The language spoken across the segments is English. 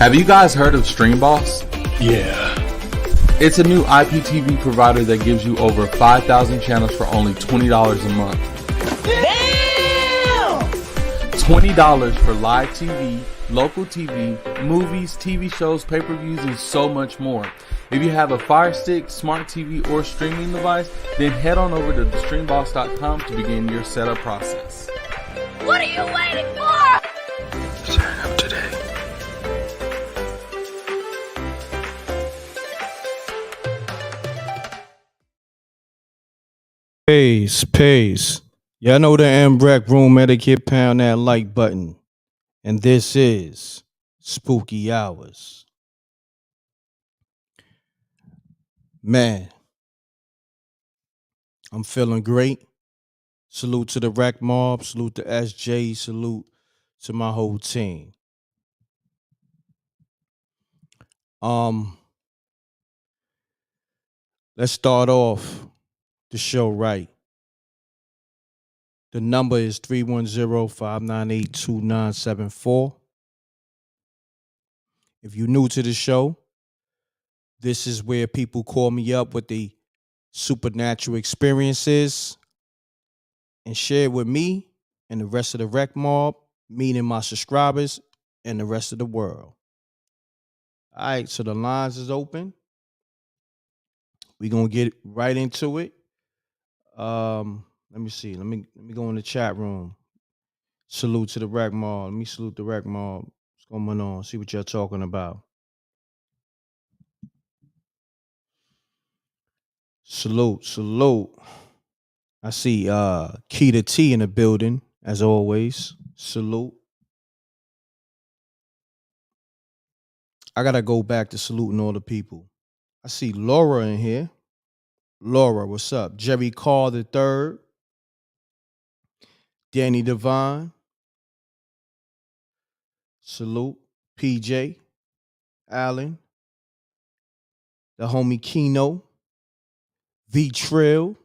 Have you guys heard of StreamBoss? Yeah. It's a new IPTV provider that gives you over 5,000 channels for only $20 a month. Damn! $20 for live TV, local TV, movies, TV shows, pay-per-views, and so much more. If you have a Fire Stick, smart TV, or streaming device, then head on over to thestreamboss.com to begin your setup process. What are you waiting for? Turn up today. Peace. Y'all know the m.reck room etiquette, pound that like button. And this is Spooky Hours. Man, I'm feeling great. Salute to the Rack Mob, salute to SJ, salute to my whole team. Let's start off the show right. The number is 310-598-2974. If you're new to the show, this is where people call me up with the supernatural experiences and share it with me and the rest of the Rec Mob, meaning my subscribers and the rest of the world. All right, so the lines is open. We're gonna get right into it. Let me see. Let me go in the chat room. Salute to the Rec Mob. Let me salute the Rec Mob. What's going on? See what y'all talking about. Salute. I see Keita T in the building, as always. Salute. I gotta go back to saluting all the people. I see Laura in here. Laura, what's up? Jerry Carr the third. Danny Devine. Salute. PJ. Allen. The homie Keno. V Trill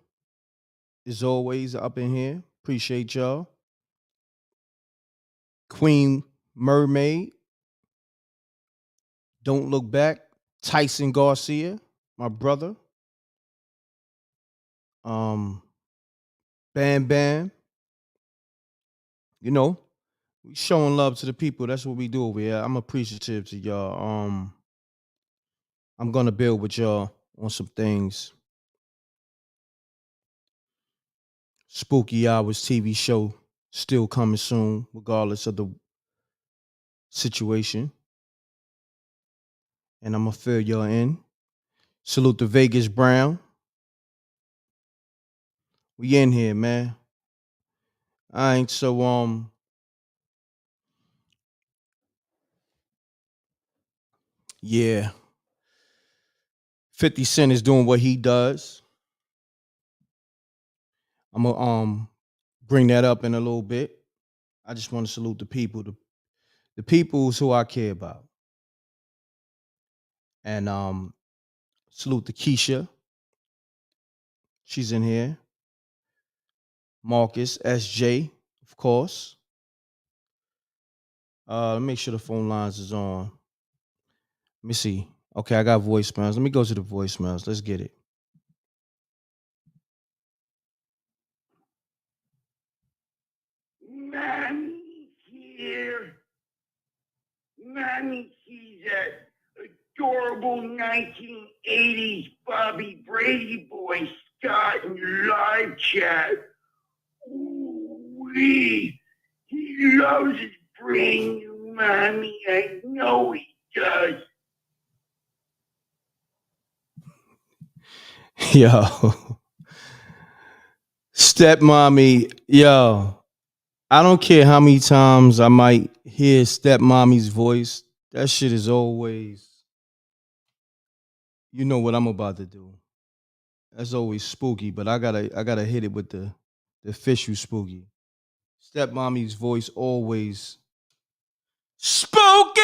is always up in here. Appreciate y'all. Queen Mermaid. Don't Look Back. Tyson Garcia, my brother. Bam Bam. You know, we showing love to the people. That's what we do over here. I'm appreciative to y'all. I'm gonna build with y'all on some things. Spooky Hours TV show still coming soon, regardless of the situation. And I'm gonna fill y'all in. Salute to Vegas Brown. We in here, man. All right, so yeah. 50 Cent is doing what he does. I'm gonna bring that up in a little bit. I just want to salute the people, the peoples who I care about. And salute to Keisha. She's in here. Marcus, SJ, of course. Let me make sure the phone lines is on. Let me see. Okay, I got voicemails. Let me go to the voicemails. Let's get it. Mommy here. Mommy sees that adorable 1980s Bobby Brady boy Scott in live chat. Ooh-wee. He loves his brand new mommy. I know he does. Yo. Stepmommy, yo. I don't care how many times I might hear stepmommy's voice. That shit is always, you know what I'm about to do. That's always spooky, but I gotta hit it with the official spooky. Stepmommy's voice always spooky.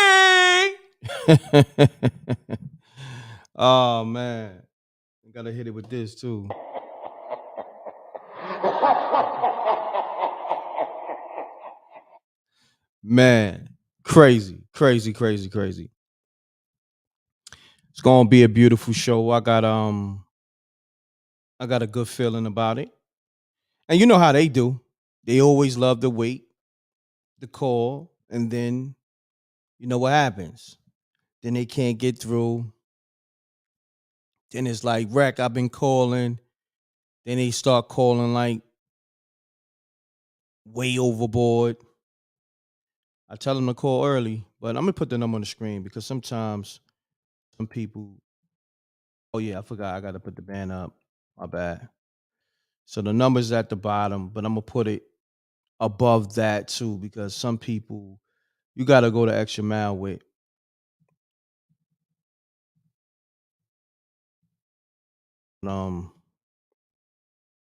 Oh man, I gotta hit it with this too. Man, crazy. It's gonna be a beautiful show. I got a good feeling about it. And you know how they do. They always love to wait, the call, and then you know what happens. Then they can't get through. Then it's like, Wreck, I've been calling. Then they start calling like way overboard. I tell them to call early, but I'm gonna put the number on the screen because sometimes some people. Oh yeah, I forgot. I gotta put the band up. My bad. So the number's at the bottom, but I'm gonna put it above that too because some people you gotta go the extra mile with. Um,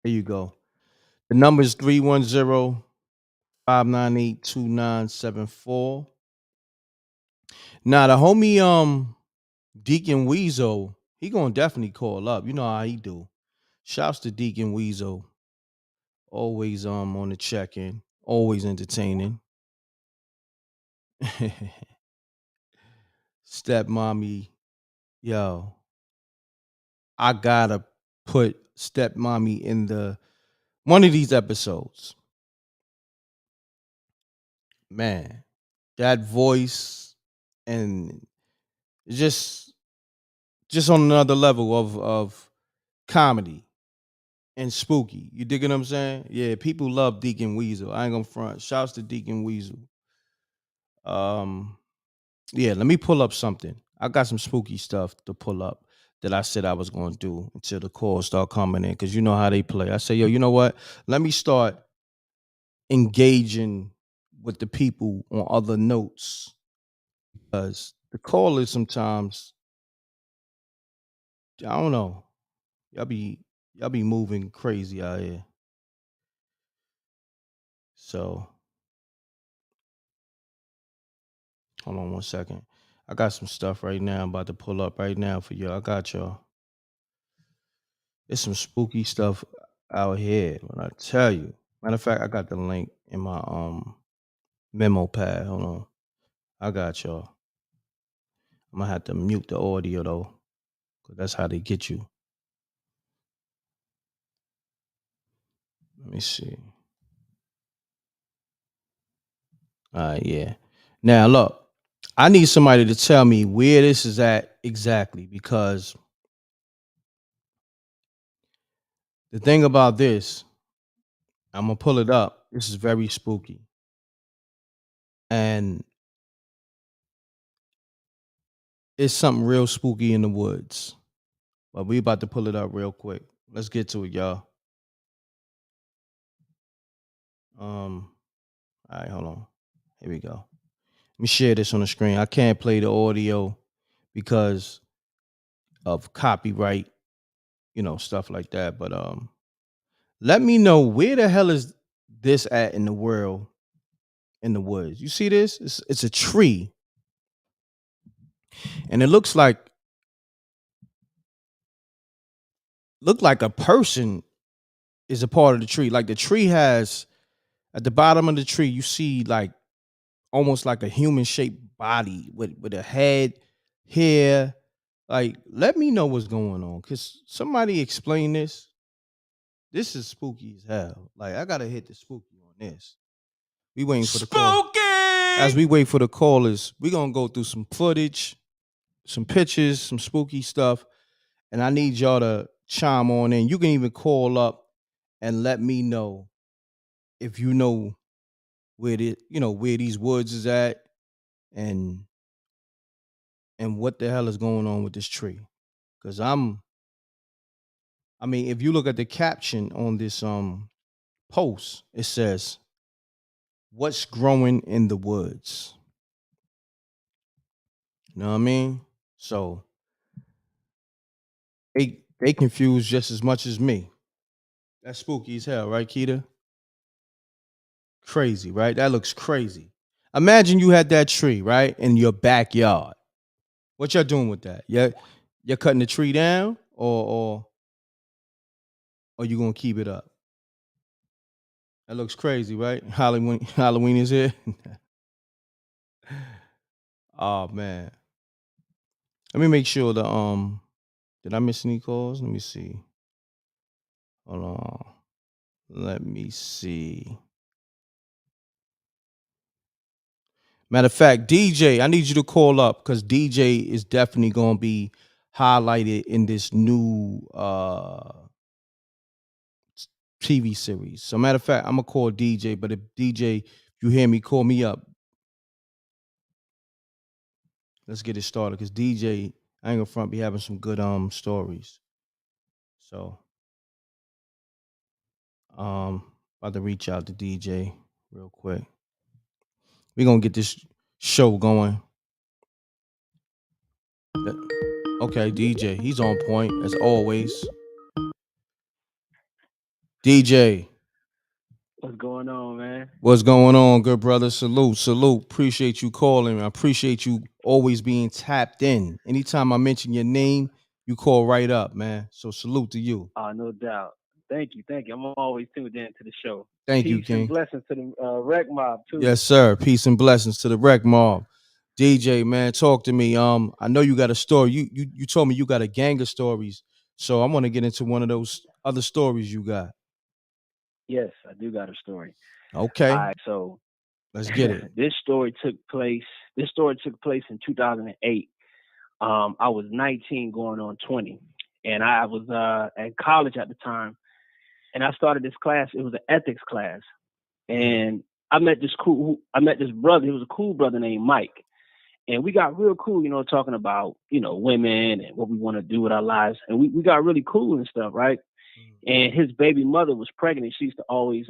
here you go. The number is 310-598-2974. Now the homie Deacon Weasel, he gonna definitely call up. You know how he do. Shouts to Deacon Weasel. Always on the check-in, always entertaining. Stepmommy, yo, I gotta put stepmommy in the one of these episodes. Man, that voice and just on another level of comedy and spooky. You digging what I'm saying? Yeah, people love Deacon Weasel. I ain't gonna front. Shouts to Deacon Weasel. Um, yeah, let me pull up something. I got some spooky stuff to pull up that I said I was gonna do until the calls start coming in. Cause you know how they play. I say, yo, you know what? Let me start engaging with the people on other notes. Because the callers sometimes, I don't know. Y'all be y'all be moving crazy out here. So hold on one second. I got some stuff right now I'm about to pull up right now for y'all. I got y'all. It's some spooky stuff out here when I tell you. Matter of fact, I got the link in my memo pad. Hold on. I got y'all. I'm gonna have to mute the audio though. Cause that's how they get you. Let me see. All right, yeah. Now look, I need somebody to tell me where this is at exactly because the thing about this, I'm gonna pull it up. This is very spooky. And it's something real spooky in the woods. But we about to pull it up real quick. Let's get to it, y'all. All right, hold on. Here we go. Let me share this on the screen. I can't play the audio because of copyright, stuff like that. But let me know where the hell is this at in the world in the woods. You see this? It's a tree. And it look like a person is a part of the tree. Like the tree has at the bottom of the tree, you see like almost like a human shaped body with a head, hair. Like, let me know what's going on. Cause somebody explain this. This is spooky as hell. Like, I gotta hit the spooky on this. We waiting for the call. Spooky! As we wait for the callers, we gonna go through some footage, some pictures, some spooky stuff. And I need y'all to chime on in. You can even call up and let me know if you know where these woods is at and what the hell is going on with this tree. Cause if you look at the caption on this post, it says, "What's growing in the woods?" You know what I mean? So they confused just as much as me. That's spooky as hell, right, Keita? Crazy, right? That looks crazy. Imagine you had that tree, right, in your backyard. What y'all doing with that? You're cutting the tree down, or you gonna keep it up? That looks crazy, right? Halloween is here. Oh man. Let me make sure did I miss any calls? Let me see. Hold on. Let me see. Matter of fact, DJ, I need you to call up because DJ is definitely gonna be highlighted in this new TV series. So matter of fact, I'm gonna call DJ, but if DJ, if you hear me, call me up. Let's get it started because DJ, I ain't gonna front, be having some good stories. So about to reach out to DJ real quick. We're gonna get this show going. Okay, DJ, he's on point as always. DJ, What's going on, man? what's going on, good brother? Salute. Appreciate you calling. I appreciate you always being tapped in. Anytime I mention your name, you call right up, man. So salute to you. No doubt. Thank you. I'm always tuned in to the show. Thank you, Peace and King. blessings to the rec mob too. Yes, sir. Peace and blessings to the rec mob. DJ, man, talk to me. I know you got a story. You told me you got a gang of stories. So I want to get into one of those other stories you got. Yes, I do got a story. Okay. All right, so Let's get it. This story took place in 2008. I was 19 going on 20. And I was at college at the time. And I started this class. It was an ethics class. And I met this brother. He was a cool brother named Mike. And we got real cool, talking about, women and what we want to do with our lives. And we got really cool and stuff, right? And his baby mother was pregnant. She used to always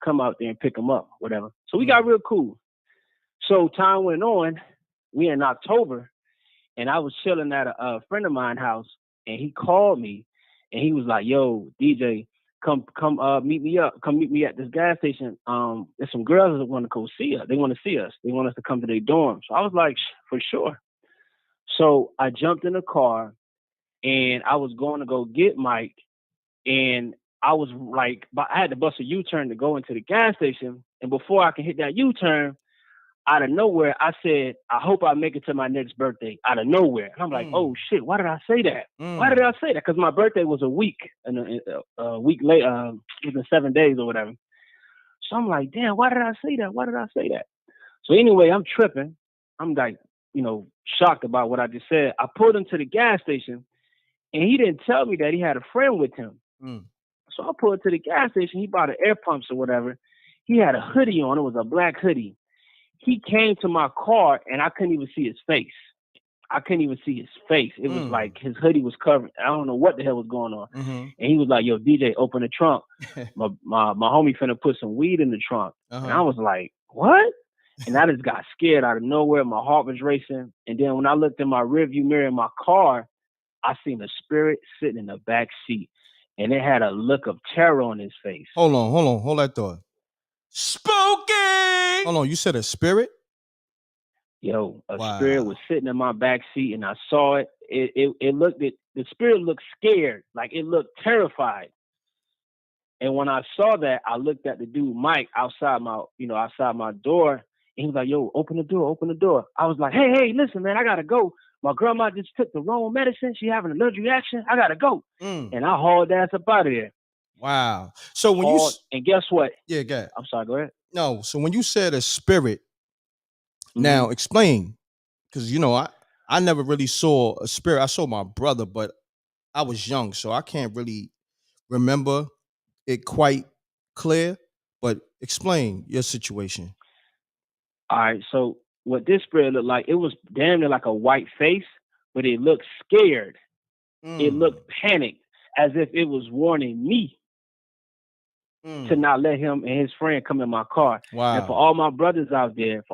come out there and pick him up, whatever. So we got real cool. So time went on. We in October, and I was chilling at a friend of mine's house, and he called me, and he was like, "Yo, DJ, come meet me up. Come meet me at this gas station. There's some girls that want to go see us. They want to see us. They want us to come to their dorm." So I was like, "For sure." So I jumped in the car, and I was going to go get Mike. And I was like, I had to bust a U-turn to go into the gas station. And before I can hit that U-turn, out of nowhere, I said, "I hope I make it to my next birthday." Out of nowhere. And I'm like, "Oh shit, why did I say that? Why did I say that?" Because my birthday was a week, and a week later, within 7 days or whatever. So I'm like, damn, why did I say that? So anyway, I'm tripping. I'm like, shocked about what I just said. I pulled him to the gas station, and he didn't tell me that he had a friend with him. So I pulled to the gas station. He bought an air pumps or whatever. He had a hoodie on. It was a black hoodie. He came to my car, and I couldn't even see his face. It was like his hoodie was covered. I don't know what the hell was going on. And he was like, "Yo, DJ, open the trunk. my homie finna put some weed in the trunk." And I was like, "What?" And I just got scared out of nowhere. My heart was racing. And then when I looked in my rearview mirror in my car, I seen a spirit sitting in the back seat. And it had a look of terror on his face. Hold on. Hold that thought. Spooky. Hold on. You said a spirit? Yo, a spirit was sitting in my back seat, and I saw it. The spirit looked scared, like it looked terrified. And when I saw that, I looked at the dude Mike outside my door, and he was like, "Yo, open the door." I was like, "Hey, listen, man, I gotta go. My grandma just took the wrong medicine. She having an allergic reaction. I gotta go." And I hauled ass up out of there. Wow. So and guess what? Yeah, go ahead. I'm sorry, go ahead. No, so when you said a spirit, now explain, because I never really saw a spirit. I saw my brother, but I was young, so I can't really remember it quite clear. But explain your situation. All right, so what this spirit looked like, it was damn near like a white face, but it looked scared. It looked panicked, as if it was warning me to not let him and his friend come in my car. Wow. And for all my brothers out there,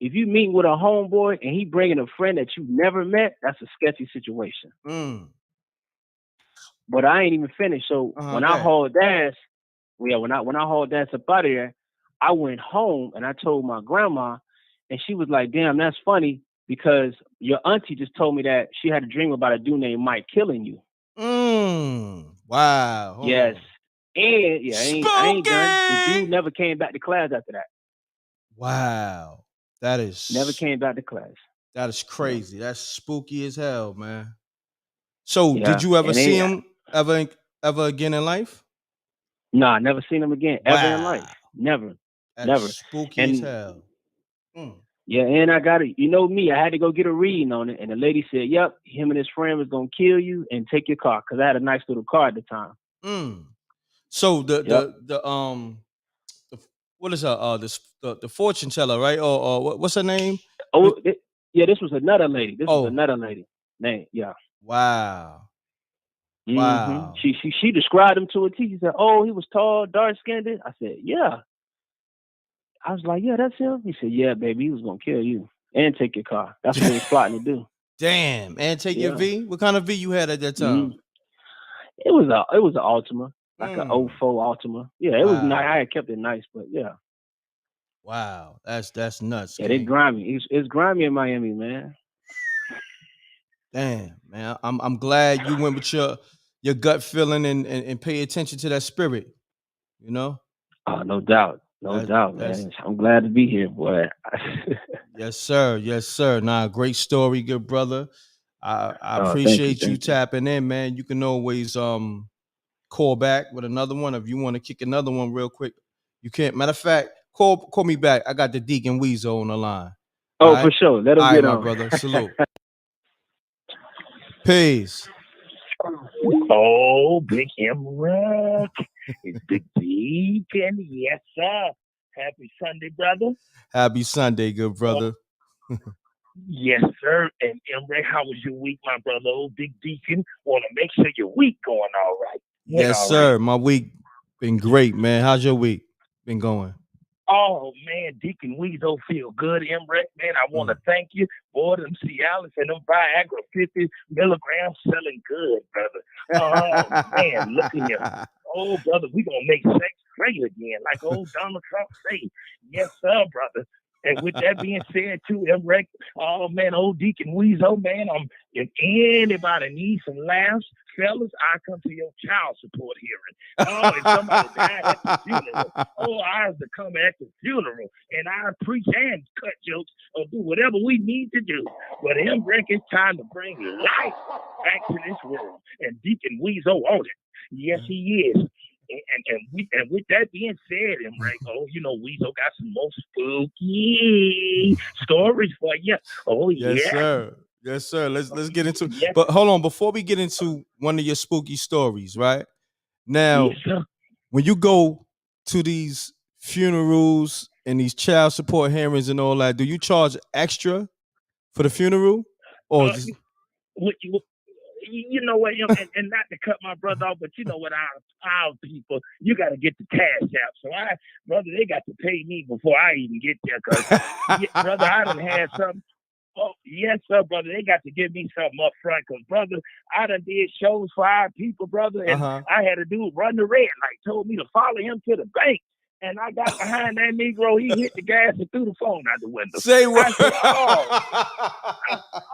if you meet with a homeboy and he bringing a friend that you never met, that's a sketchy situation. But I ain't even finished. So when I hauled ass, when I hauled ass up out of there, I went home and I told my grandma, and she was like, "Damn, that's funny, because your auntie just told me that she had a dream about a dude named Mike killing you." Wow. Hold yes. on. And I ain't done. The dude never came back to class after that. Wow. That is never came back to class. That is crazy. That's spooky as hell, man. So, did Yeah, you ever and see they, him ever again in life? no, I never seen him again ever in life. Wow, Never, that is never. spooky as And hell. Mm. yeah, and I got it. You know me, I had to go get a reading on it, and the lady said, "Yep, him and his friend was gonna kill you and take your car," because I had a nice little car at the time. Mm. So Yep. the, what is her the fortune teller, right? Or what's her name? Oh, yeah, this was another lady. This was Oh, another lady. Name, yeah. wow, Mm-hmm. wow. She described him to a T. She said, "Oh, he was tall, dark skinned." I said, "Yeah." I was like, "Yeah, that's him." He said, "Yeah, baby, he was gonna kill you and take your car. That's what they was plotting to do." Damn, and take your Yeah. V. What kind of V you had at that time? Mm. It was an Altima, like a Mm. '04 Altima. Yeah, it was nice. Wow, I had kept it nice, but yeah. wow. That's nuts, Yeah, they King. grimy. It's grimy in Miami, man. Damn, man. I'm glad you went with your gut feeling and pay attention to that spirit. You know, Oh, no doubt. No doubt, that's man. I'm glad to be here, boy. yes, sir. Yes, sir. Nah, great story, good brother. I Oh, thank you, appreciate you thank you. tapping in, man. You can always call back with another one if you want to kick another one real quick. You can't. Matter of fact, call me back. I got the Deacon Weasel on the line. All Oh, for right, sure. Let him all right, get my on. brother. Salute. Peace. Oh, Big m.reck. It's Big Deacon. Yes, sir. Happy Sunday, brother. Happy Sunday, good Oh, brother. yes, sir. And m.reck, how was your week, my brother? Oh, Big Deacon. Want to make sure your week going all right. Went Yes, all right. sir. My week been great, man. How's your week been going? Oh man, Deacon Weasel feel good. m.reck, man, I want to Mm. thank you. Boy, them Cialis and them Viagra 50 milligrams selling good, brother. Oh man, look at you. Oh brother, we gonna make sex great again, like old Donald Trump say. Yes, sir, brother. And with that being said, too, m.reck, oh man, old Deacon Weasel, man, if anybody needs some laughs, fellas, I come to your child support hearing. Oh, if somebody died at the funeral, oh, I have to come at the funeral and I preach and cut jokes or do whatever we need to do. But m.reck, it's time to bring life back to this world. And Deacon Weasel on it. Yes, he is. And with that being said, m.reck, oh, Weasel got some more spooky stories for you. Oh, Yes, yeah. sir. Yes, sir. Let's get into. Yes, But hold on, before we get into one of your spooky stories, right yes, now, sir. when you go to these funerals and these child support hearings and all that, do you charge extra for the funeral, or Uh, just what you know what, and not to cut my brother off, but you know what, our people, you got to get the cash out. So brother, they got to pay me before I even get there, cause brother, I done had something. Oh yes, sir, brother. They got to give me something up front, cause brother, I done did shows for our people, brother, and uh-huh. I had a dude run the red light, told me to follow him to the bank. And I got behind that Negro. He hit the gas and threw the phone out the window. Say what? I said,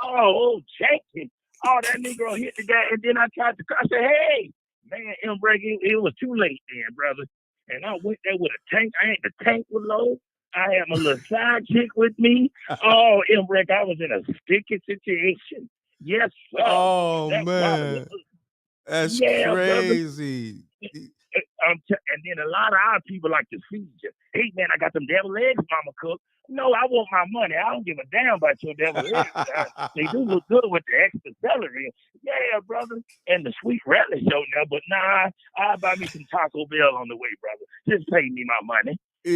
oh, check it. Oh, that Negro hit the gas. And then I tried to, I said, hey, man, m.reck, it was too late then, brother. And I went there with a tank. The tank was low. I had my little side chick with me. Oh, m.reck, I was in a sticky situation. Yes, sir. Oh That water man, was, that's yeah, brother. crazy. And then a lot of our people like to feed you. Hey, man, I got them devil eggs, Mama Cook. No, I want my money. I don't give a damn about your devil eggs. They do look good with the extra celery. Yeah, brother. And the sweet relish on there. But nah, I'll buy me some Taco Bell on the way, brother. Just pay me my money. And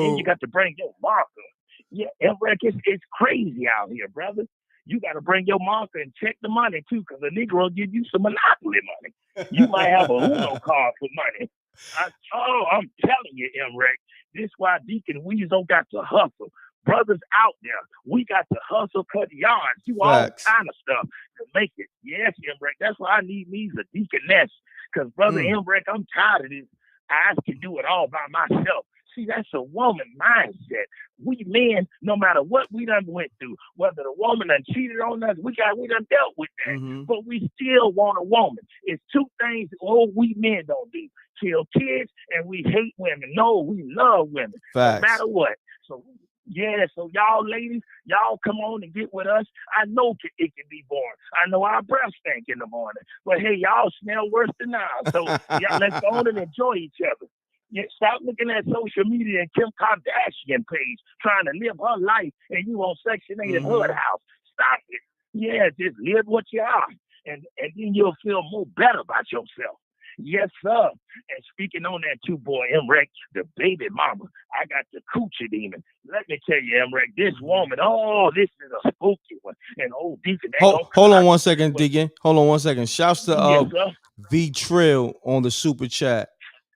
then you Yo, got to bring your marker. Yeah, m.reck, it's crazy out here, brother. You got to bring your marker and check the money, too, because the Negro will give you some Monopoly money. You might have a Uno card for money. I'm telling you, m.reck, this is why Deacon Weasel got to hustle. Brothers out there, we got to hustle, cut yards, do all facts. kind of stuff to make it. Yes, m.reck, that's why I need me a deaconess. Because, brother m.reck, I'm tired of this. I can do it all by myself. See, that's a woman mindset. We men, no matter what we done went through, whether the woman done cheated on us, we done dealt with that. Mm-hmm. But we still want a woman. It's two things we men don't do. Kill kids and we hate women. No, we love women. Facts. No matter what. So Yeah, so y'all ladies, y'all come on and get with us. I know it can be boring. I know our breath stink in the morning. But hey, y'all smell worse than now. So yeah, let's go on and enjoy each other. Yeah, stop looking at social media and Kim Kardashian page trying to live her life and you on Section 8 and Hood House. Stop it. Yeah, just live what you are. And then you'll feel more better about yourself. Yes, sir. And speaking on that too, boy, m.reck, the baby mama, I got the coochie demon. Let me tell you, m.reck, this woman, this is a spooky one. And old Deacon, hold on one second, Deacon. Hold on one second. Shouts to yes, V Trill on the super chat.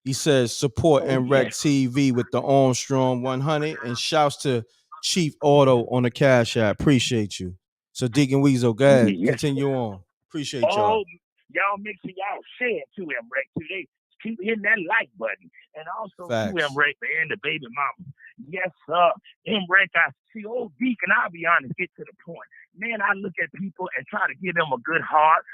He says support m.reck TV with the Armstrong 100, and shouts to Chief Auto on the Cash App. Appreciate you. So Deacon Weasel, go ahead. Yes. Continue on. Appreciate y'all. Y'all make sure y'all share it to m.reck today. Keep hitting that like button. And also to m.reck and the baby mama. Yes, sir. m.reck, I see old Deacon, I'll be honest, get to the point. Man, I look at people and try to give them a good heart.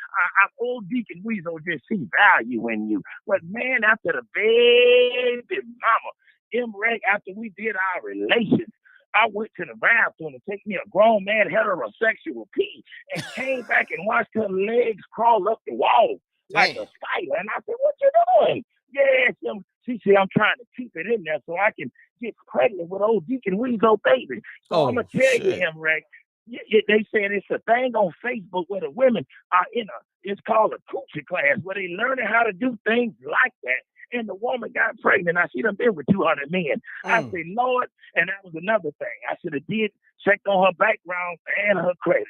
Old Deacon Weasel just see value in you. But man, after the baby mama, m.reck, after we did our relations, I went to the bathroom to take me a grown man heterosexual pee and came back and watched her legs crawl up the wall like a spider. And I said, what you doing? Yeah, she said, I'm trying to keep it in there so I can get pregnant with old Deacon Weasel baby. So I'm going to tell you, m.reck, they said it's a thing on Facebook where the women are it's called a coochie class where they learning how to do things like that. And the woman got pregnant. I see them been with 200 men. I said, Lord, and that was another thing. I should have checked on her background and her credit.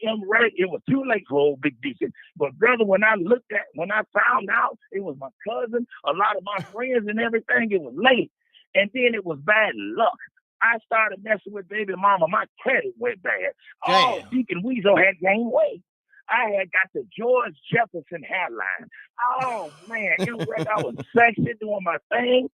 m.reck, it was too late for old Big Deacon. But brother, when I found out it was my cousin, a lot of my friends and everything, it was late. And then it was bad luck. I started messing with baby mama. My credit went bad. Oh, Deacon Weasel had gained weight. I had got the George Jefferson hairline. Oh, man, m.reck, I was sexy doing my thing.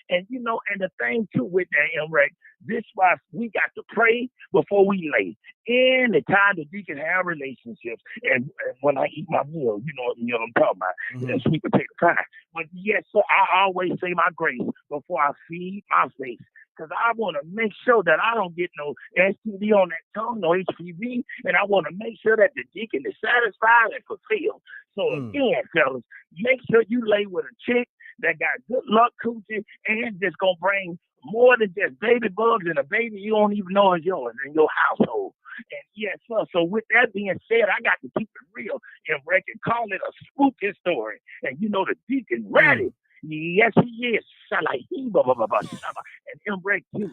And, and the thing, too, with that, m.reck, this why we got to pray before we lay. Anytime the deacon have relationships, and when I eat my meal, you know what I'm talking about, sweet potato pie. But, yes, so I always say my grace before I feed my face. Because I want to make sure that I don't get no STD on that tongue, no HPV, and I want to make sure that the deacon is satisfied and fulfilled. So again, fellas, make sure you lay with a chick that got good luck coochie and just going to bring more than just baby bugs and a baby you don't even know is yours in your household. And yes, sir. So with that being said, I got to keep it real m.reck and call it a spooky story. And the deacon ready. Yes, he is. And m.reck too.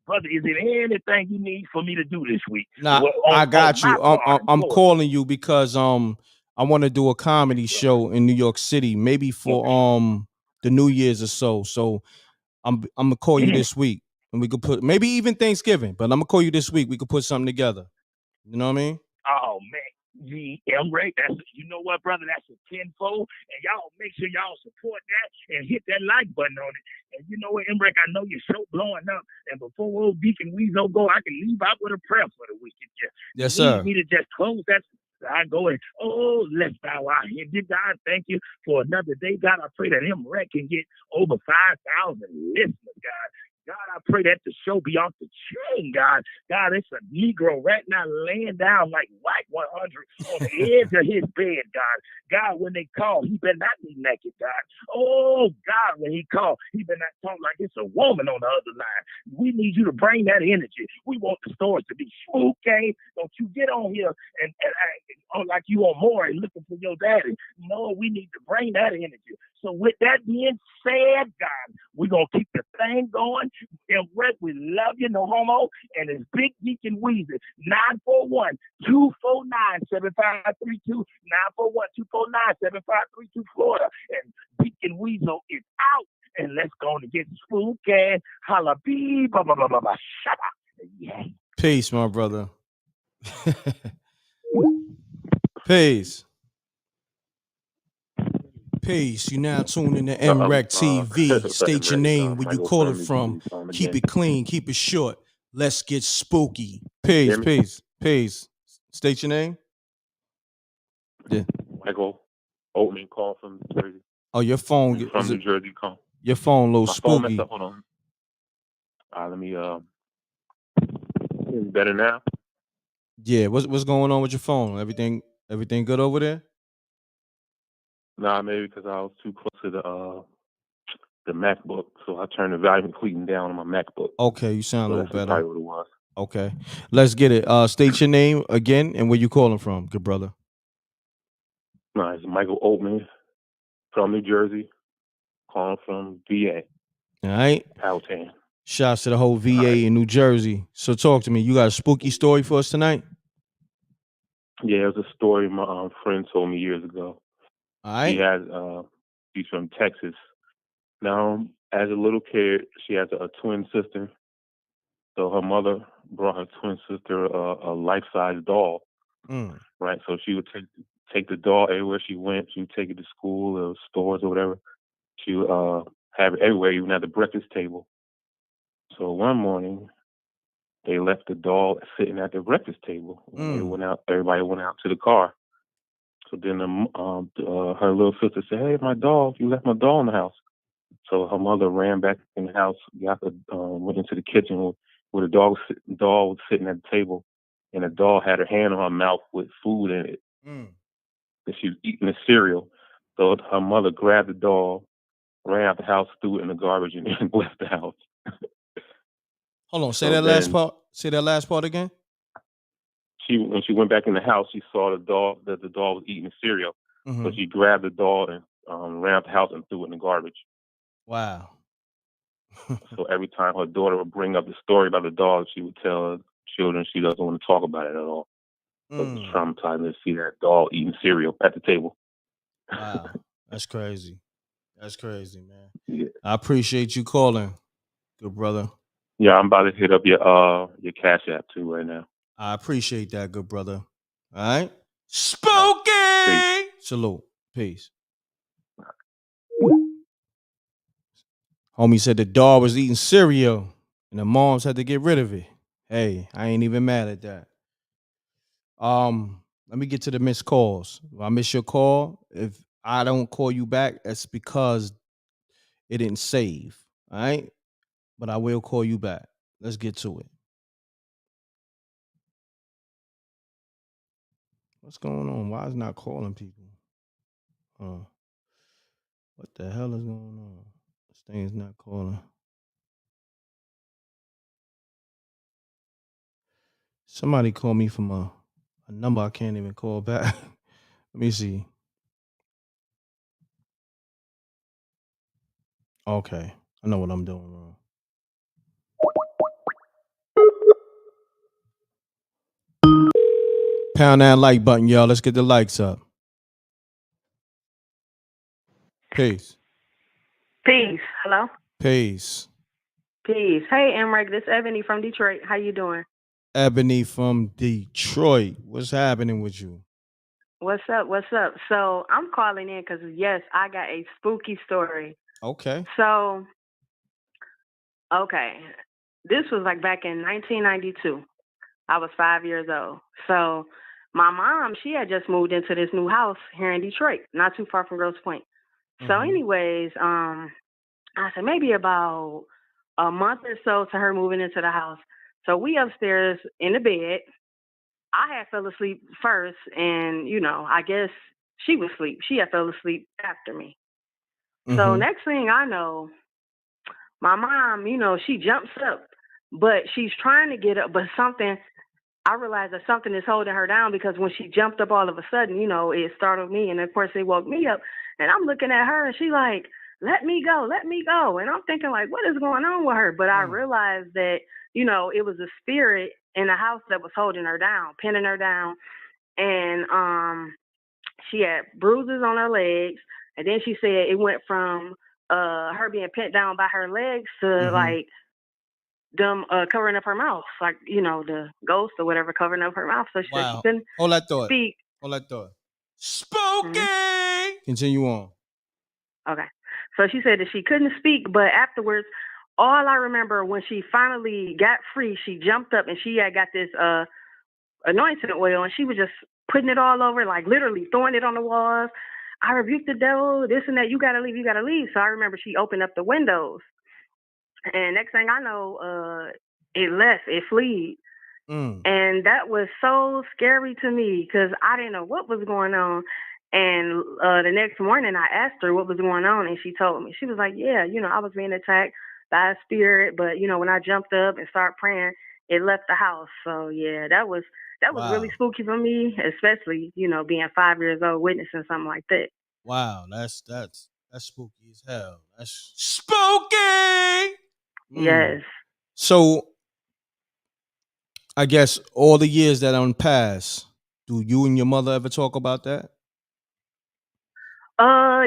Brother, is there anything you need for me to do this week? Nah, I got you. I'm calling you because I want to do a comedy show in New York City, maybe for the New Year's or so. So I'm gonna call you this week, and we could put maybe even Thanksgiving. But I'm gonna call you this week. We could put something together. You know what I mean? Oh man. m.reck, you know what, brother? That's a tenfold, and y'all make sure y'all support that and hit that like button on it. And you know what, m.reck, I know your show blowing up, and before old Deacon Weasel go, I can leave out with a prayer for the weekend. Yes, sir. You need me to just close that. I go and let's bow out here. Dear God, thank you for another day. God, I pray that m.reck can get over 5,000 listeners, God. God, I pray that the show be off the chain, God. God, it's a Negro right now laying down like white 100 on the edge of his bed, God. God, when they call, he better not be naked, God. Oh, God, when he call, he better not talk like it's a woman on the other line. We need you to bring that energy. We want the stories to be spooky. Don't you get on here and like you on Maury looking for your daddy. No, we need to bring that energy. So with that being said, God, we're going to keep the thing going. m.reck, we love you, no homo. And it's Big Deacon Weasel, 941-249-7532, 941-249-7532, Florida. And Deacon Weasel is out. And let's go and get spooky. Holla bee, ba ba ba ba ba, shabba. Yeah. Peace, my brother. Peace. Peace. You now tune in to m.reck TV. State your name, where you call it from. Keep it clean, keep it short. Let's get spooky. Peace, peace, peace. State your name. Yeah. Michael Oatman call from Jersey. Oh, your phone from New Jersey call. Your phone a little My spooky. phone messed up. Hold on. Let me Better now? Yeah, what's going on with your phone? Everything good over there? Nah, maybe because I was too close to the MacBook, so I turned the volume completely down on my MacBook. Okay, you sound a So little that's better. probably what it was. Okay, let's get it. State your name again and where you calling from, good brother. No, it's Michael Oatman from New Jersey, calling from VA, All right. Powhatan. Shouts to the whole VA right. in New Jersey. So talk to me. You got a spooky story for us tonight? Yeah, it was a story my friend told me years ago. All right. She's from Texas. Now, as a little kid, she has a twin sister. So her mother brought her twin sister a life-size doll, right? So she would take the doll everywhere she went. She would take it to school or stores or whatever. She would have it everywhere, even at the breakfast table. So one morning, they left the doll sitting at the breakfast table. And they went out. Everybody went out to the car. So then her little sister said, "Hey, my doll! You left my doll in the house." So her mother ran back in the house, went into the kitchen where the doll was sitting at the table, and the doll had her hand on her mouth with food in it. And she was eating the cereal. So her mother grabbed the doll, ran out the house, threw it in the garbage, and then left the house. Hold on, say that last part. Say that last part again. When she went back in the house, she saw that the doll was eating the cereal. So she grabbed the doll and ran out the house and threw it in the garbage. Wow. So every time her daughter would bring up the story about the dog, she would tell her children she doesn't want to talk about it at all. So it's traumatizing to see that dog eating cereal at the table. Wow. That's crazy. That's crazy, man. Yeah. I appreciate you calling, good brother. Yeah, I'm about to hit up your Cash App too right now. I appreciate that, good brother. All right. Spooky! Peace. Salute. Peace. Homie said the dog was eating cereal and the moms had to get rid of it. Hey, I ain't even mad at that. Let me get to the missed calls. If I miss your call, if I don't call you back, that's because it didn't save. All right. But I will call you back. Let's get to it. What's going on? Why is it not calling people? What the hell is going on? This thing is not calling. Somebody called me from a number I can't even call back. Let me see. Okay. I know what I'm doing wrong. Pound that like button, y'all. Let's get the likes up. Peace. Peace. Hello? Peace. Peace. Hey, m.reck, this is Ebony from Detroit. How you doing? Ebony from Detroit. What's happening with you? What's up? What's up? So I'm calling in because, yes, I got a spooky story. Okay. So, okay. This was like back in 1992. I was 5 years old. So my mom, she had just moved into this new house here in Detroit, not too far from Grosse Pointe. So anyways, I said maybe about a month or so to her moving into the house. So we upstairs in the bed. I had fell asleep first, and, I guess she was asleep. She had fell asleep after me. So next thing I know, my mom, she jumps up, but she's trying to get up, but I realized that something is holding her down because when she jumped up all of a sudden, it startled me, and of course it woke me up, and I'm looking at her, and she like, let me go, let me go. And I'm thinking like, what is going on with her? But I realized that, it was a spirit in the house that was holding her down, pinning her down. And she had bruises on her legs. And then she said it went from her being pinned down by her legs to like them covering up her mouth, like, the ghost or whatever covering up her mouth. So she said she couldn't speak. Hold that thought. Spooky! Continue on. Okay. So she said that she couldn't speak, but afterwards, all I remember when she finally got free, she jumped up and she had got this anointing oil and she was just putting it all over, like literally throwing it on the walls. I rebuked the devil, this and that, you gotta leave, you gotta leave. So I remember she opened up the windows. And next thing I know, it left, it fled. And that was so scary to me because I didn't know what was going on. And the next morning, I asked her what was going on, and she told me. She was like, "Yeah, I was being attacked by a spirit, but when I jumped up and started praying, it left the house." So yeah, that was really spooky for me, especially being 5 years old, witnessing something like that. Wow, that's spooky as hell. That's spooky. Yes. So I guess all the years that passed, do you and your mother ever talk about that?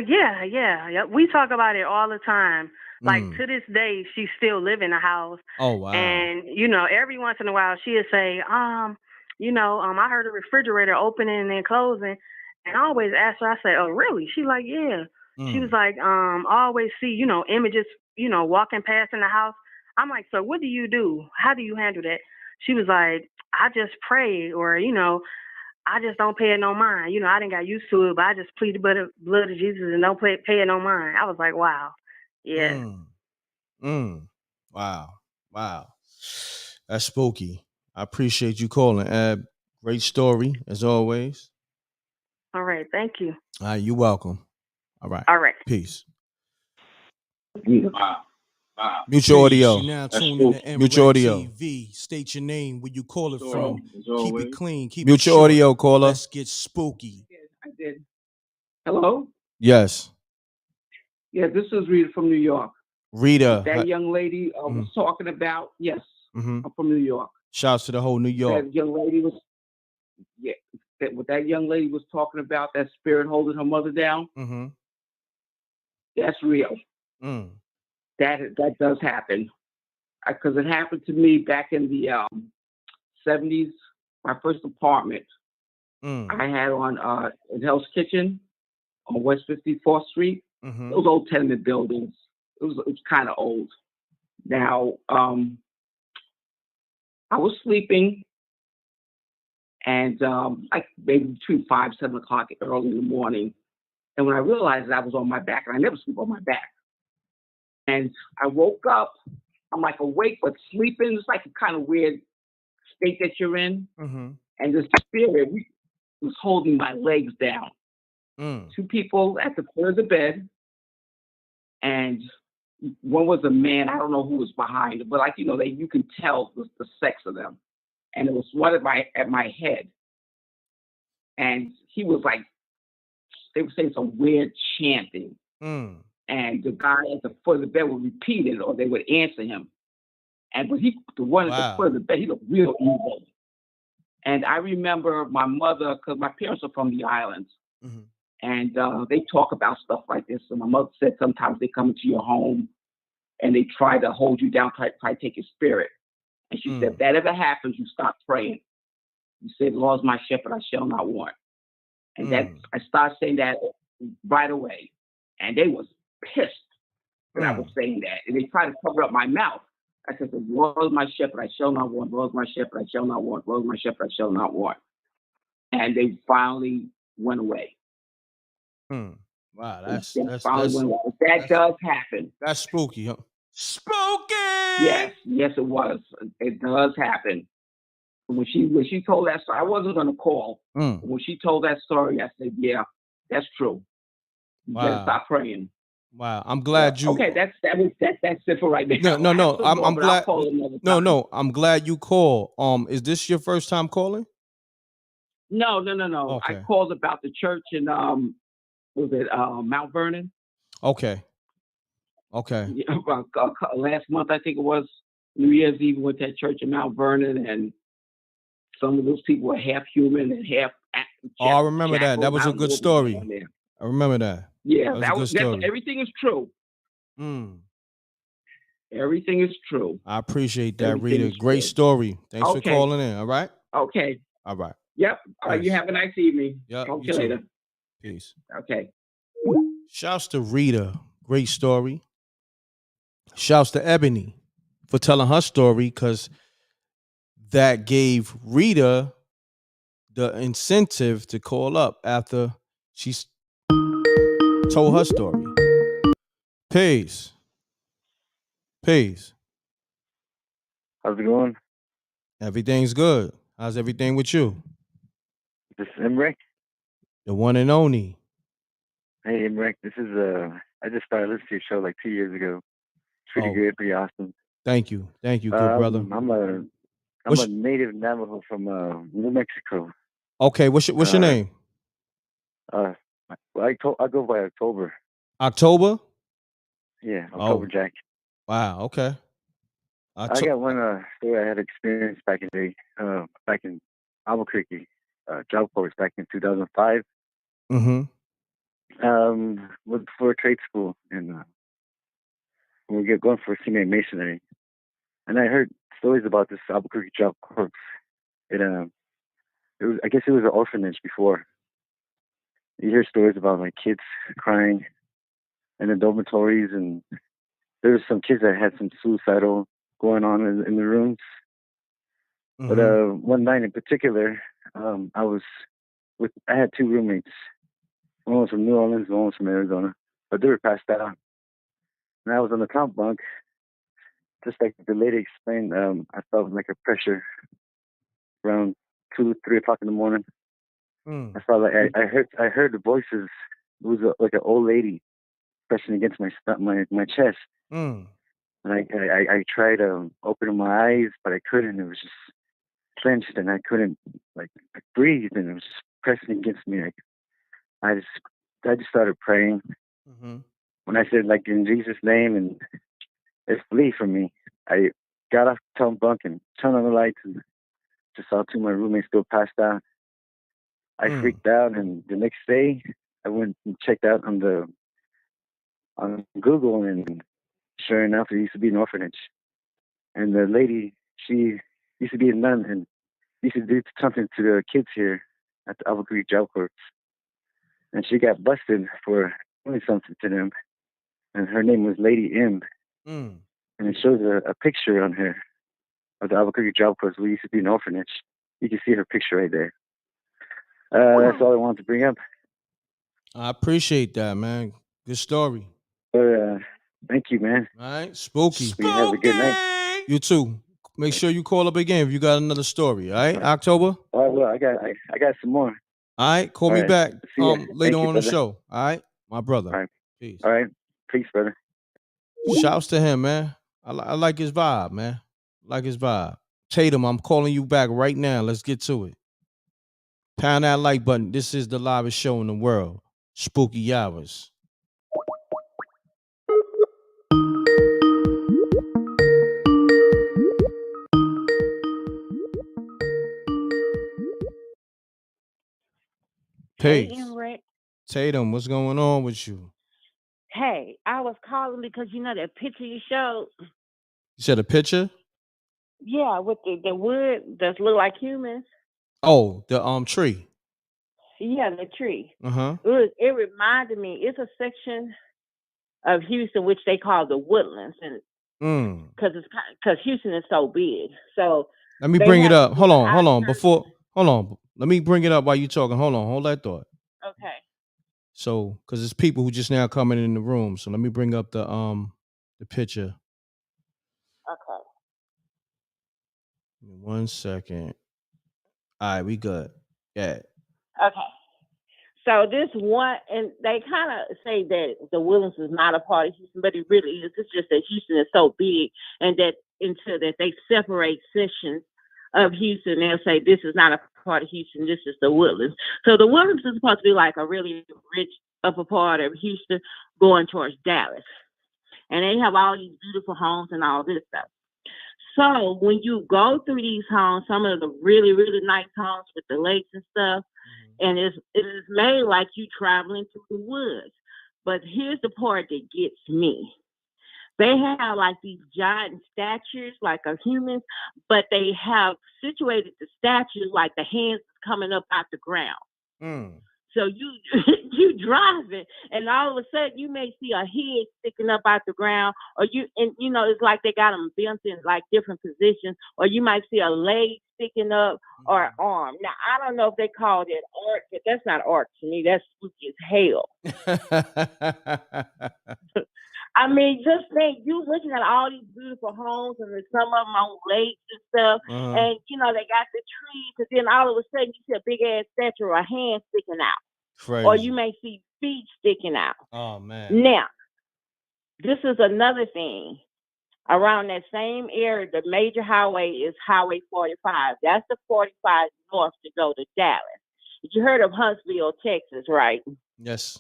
Yeah. We talk about it all the time. Like to this day, she still live in the house. Oh wow. And every once in a while she'll say, I heard the refrigerator opening and closing, and I always ask her. I say, "Oh, really?" She like, "Yeah." She was like, "I always see, images, walking past in the house." I'm like, "So what do you do? How do you handle that?" She was like, "I just pray, or I just don't pay it no mind. I didn't got used to it, but I just plead the blood of Jesus and don't pay it no mind." I was like, wow. Yeah. Wow. That's spooky. I appreciate you calling, Ab. Great story, as always. All right. Thank you. All right, you're welcome. All right. All right. Peace. Wow. Mute your audio. You now That's tuned cool. into Mute your audio. mrecktv. State your name, where you call it So, from. as Keep always. it clean. Keep Mute it your short. audio, caller. Let's get spooky. I did. Hello? Yes. Yeah, this is Rita from New York. Rita. That young lady was talking about, yes, I'm from New York. Shouts to the whole New York. That young lady was, what that young lady was talking about, that spirit holding her mother down, that's real. That does happen. Because it happened to me back in the 70s, my first apartment. I had on in Hell's Kitchen on West 54th Street. Those old tenement buildings. It was kind of old. Now, I was sleeping, and like maybe between 5, 7 o'clock early in the morning. And when I realized that I was on my back, and I never sleep on my back, and I woke up, I'm like awake but sleeping. It's like a kind of weird state that you're in. And the spirit was holding my legs down. 2 people at the foot of the bed, and one was a man. I don't know who was behind it, but like you can tell the sex of them. And it was one at my head, and he was like, they were saying some weird chanting, and the guy at the foot of the bed would repeat it, or they would answer him. And but the one at the foot of the bed, he looked real evil. And I remember my mother, because my parents are from the islands, and they talk about stuff like this. And my mother said sometimes they come into your home and they try to hold you down, try to take your spirit. And she said, if that ever happens, you stop praying. You say, the Lord is my shepherd, I shall not want. And that I started saying that right away. And they was pissed that I was saying that. And they tried to cover up my mouth. I said, the Lord is my shepherd, I shall not want. The Lord is my shepherd, I shall not want. The Lord is my shepherd, I shall not want. And they finally went away. Wow, that does happen. That's spooky, huh? Spooky. Yes, it was. It does happen. When she told that story, I wasn't going to call. When she told that story, I said, "Yeah, that's true. You better stop praying." Wow, I'm glad you. Okay, that's it for right now. No. I'm glad. No. I'm glad you called. Is this your first time calling? No. Okay. I called about the church in was it Mount Vernon? Okay. Yeah, about last month, I think it was New Year's Eve. Went to that church in Mount Vernon, and some of those people were half human and half. I remember that. That was a good story. I remember that. Yeah, that was a good story. Everything is true. Everything is true. I appreciate that, Rita. Great story. Thanks for calling in. All right. Okay. All right. Yep. You have a nice evening. Yep. Talk to you later. Peace. Okay. Shouts to Rita. Great story. Shouts to Ebony for telling her story, because that gave Rita the incentive to call up after she told her story. Peace. How's it going? Everything's good. How's everything with you? This is m.reck. The one and only. Hey, m.reck. This is I just started listening to your show like 2 years ago. It's pretty Oh, good, pretty awesome. thank you, good brother. I'm What's a native Navajo from New Mexico. okay? What's your Uh, name? uh, well, I go by October. October. Yeah, October Oh, Jack. wow. Okay. I October. got one story I had experienced back in the day, back in Albuquerque, job course back in 2005. Mm-hmm. For trade school, and we get going for senior masonry, and I heard stories about this Albuquerque job corps. It was, I guess it was an orphanage before. You hear stories about like kids crying in the dormitories, and there was some kids that had some suicidal going on in the rooms. But Mm-hmm. one night in particular, I had two roommates. One was from New Orleans, one was from Arizona, but they were passed out. And I was on the top bunk, just like the lady explained. I felt like a pressure around 2, 3 o'clock in the morning. Mm. I felt like I heard the voices. It was like an old lady pressing against my chest, Mm. and I tried opening my eyes, but I couldn't. It was just clenched, and I couldn't like breathe, and it was just pressing against me. I just I just started praying. Mm-hmm. When I said like in Jesus' name, and it flee from me. I got off the top bunk and turned on the lights, and just saw two of my roommates still passed out. I Mm. freaked out, and the next day I went and checked out on Google, and sure enough, it used to be an orphanage. And the lady, she used to be a nun and used to do something to the kids here at the Albuquerque Job Corps. And she got busted for doing something to them. And her name was Lady M. Mm. And it shows a picture on her of the Albuquerque Job Corps. We used to be an orphanage. You can see her picture right there. That's all I wanted to bring up. I appreciate that, man. Good story. Thank you, man. All right, spooky. You have a good night. You too. Make sure you call up again if you got another story. All right, All right. October. All right, well, I got some more. All right, call All me right. back See ya. later Thank you, on the brother. show. All right, my brother. All right. Peace. All right. Peace, brother. Shouts to him, man. I like his vibe, man. Like his vibe. Tatum, I'm calling you back right now. Let's get to it. Pound that like button. This is the livest show in the world. Spooky Hours. Hey, Peace. m.reck. Tatum, what's going on with you? Hey, I was calling because you know that picture you showed? You said a picture? Yeah, with the wood that look like humans. Oh, the tree. Yeah, the tree. Uh-huh. It reminded me, it's a section of Houston which they call the Woodlands, and because Houston is so big. So Let me they bring it have up. these little Hold on. outskirts. Hold on. Let me bring it up while you talking. Hold that thought. Okay. So, because it's people who just now coming in the room. So let me bring up the picture. Okay. 1 second. All right, we good. Yeah. Okay. So this one, and they kind of say that the Woodlands is not a part of Houston, but it really is. It's just that Houston is so big, and that until that they separate sections of Houston, they'll say this is not a part of Houston. This is the Woodlands. So the Woodlands is supposed to be like a really rich upper part of Houston going towards Dallas, and they have all these beautiful homes and all this stuff. So when you go through these homes, some of the really, really nice homes with the lakes and stuff, and it is made like you traveling through the woods. But here's the part that gets me. They have like these giant statues like of humans, but they have situated the statues like the hands coming up out the ground. So you driving, and all of a sudden you may see a head sticking up out the ground, or it's like they got them bent in like different positions, or you might see a leg sticking up or an arm. Now I don't know if they call that art, but that's not art to me. That's spooky as hell. I mean, just think you looking at all these beautiful homes and there's some of them on lakes and stuff, and you know they got the trees, and then all of a sudden you see a big ass statue or a hand sticking out, Crazy. or you may see feet sticking out. Oh man. Now, this is another thing. Around that same area, the major highway is Highway 45. That's the 45 north to go to Dallas. You heard of Huntsville, Texas, right? Yes.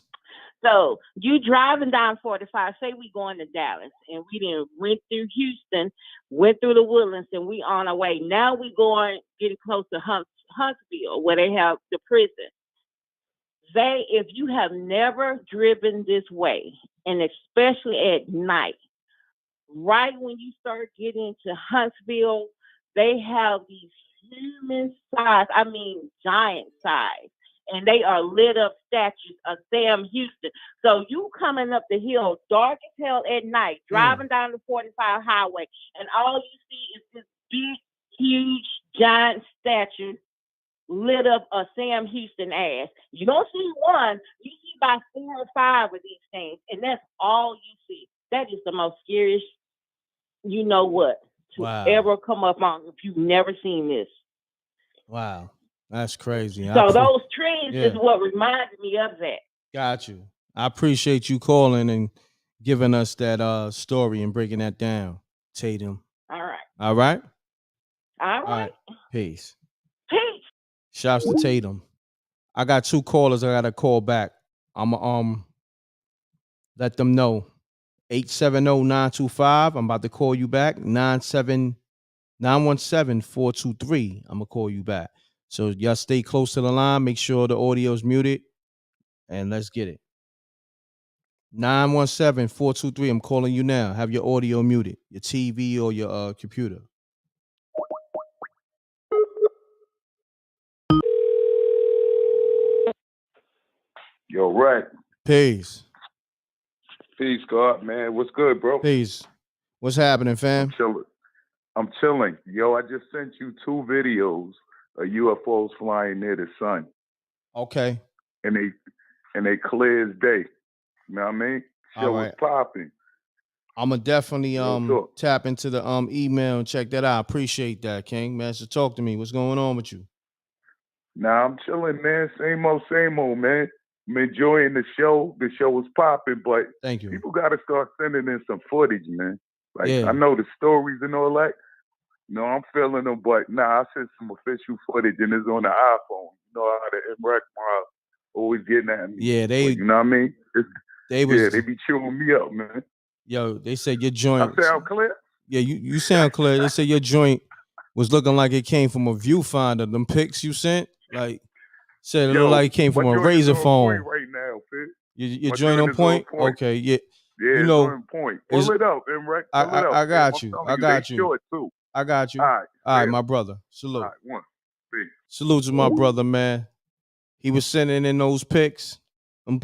So you driving down 45, say we going to Dallas, and we didn't went through Houston, went through the Woodlands, and we on our way. Now we going, getting close to Huntsville, where they have the prison. If you have never driven this way, and especially at night, right when you start getting to Huntsville, they have these human size, I mean giant size, and they are lit up statues of Sam Houston. So you coming up the hill dark as hell at night, driving down the 45 highway, and all you see is this big, huge, giant statue lit up a Sam Houston ass. You don't see one, you see about 4 or 5 of these things, and that's all you see. That is the most scariest, you know what, to ever come up on if you've never seen this. Wow. That's crazy. So those trees is what reminded me of that. Got you. I appreciate you calling and giving us that story and breaking that down, Tatum. All right. All right? All right. Peace. Peace. Shouts to Tatum. I got 2 callers I gotta call back. I'm let them know. 870-925. I'm about to call you back. 917-423. I'm gonna call you back. So y'all stay close to the line. Make sure the audio's muted. And let's get it. 917-423. I'm calling you now. Have your audio muted. Your TV or your computer. Yo, Wreck. Peace. Peace, God, man. What's good, bro? Peace. What's happening, fam? I'm chilling. Yo, I just sent you 2 videos of UFOs flying near the sun. Okay. And they clear as day. You know what I mean? Show was popping. I'ma definitely tap into the email and check that out. I appreciate that, King. Man, so talk to me. What's going on with you? Nah, I'm chilling, man. Same old, man. I'm enjoying the show. The show was popping, but thank you. People got to start sending in some footage, man. Like, I know the stories and all that. You know, I'm feeling them, but I sent some official footage, and it's on the iPhone. You know how the m.reck mob always getting at me. Yeah, you know what I mean? They be chewing me up, man. Yo, they said your joint. I sound clear? Yeah, you sound clear. They said your joint was looking like it came from a viewfinder. Them pics you sent, like, said it looked like it came from a razor phone. Right now, your joint on point? Okay, yeah. Yeah, you know, it's on point. Pull it up, m.reck. Pull it up. I got you. I got you. Short too. I got you. All right, my brother. Salute. All right, one. Peace. Salute to my brother, man. He was sending in those pics. Them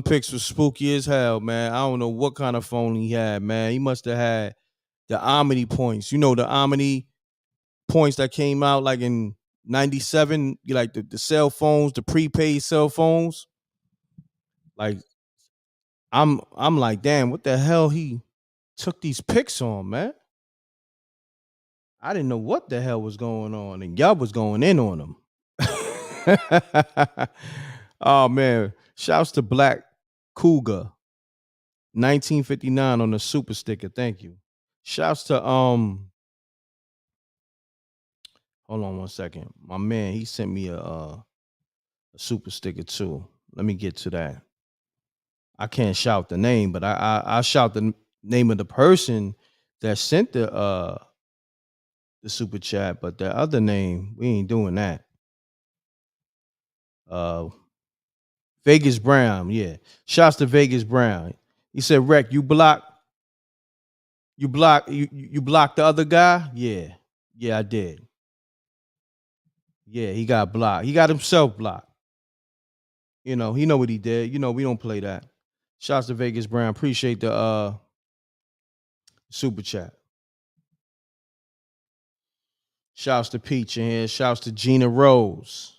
pics were spooky as hell, man. I don't know what kind of phone he had, man. He must have had the Omni points. You know, the Omni points that came out like in 97, like the cell phones, the prepaid cell phones. Like, I'm like, damn, what the hell he took these pics on, man? I didn't know what the hell was going on, and y'all was going in on him. Oh man, shouts to Black Cougar 1959 on the super sticker. Thank you. Shouts to hold on one second. My man, he sent me a super sticker too. Let me get to that. I can't shout the name, but I shout the name of the person that sent the super chat, but the other name, we ain't doing that. Vegas Brown, yeah. Shouts to Vegas Brown. He said, "Wreck, you blocked the other guy?" Yeah. Yeah, I did. Yeah, he got blocked. He got himself blocked. You know, he know what he did. You know, we don't play that. Shouts to Vegas Brown. Appreciate the super chat. Shouts to Peach in here. Shouts to Gina Rose.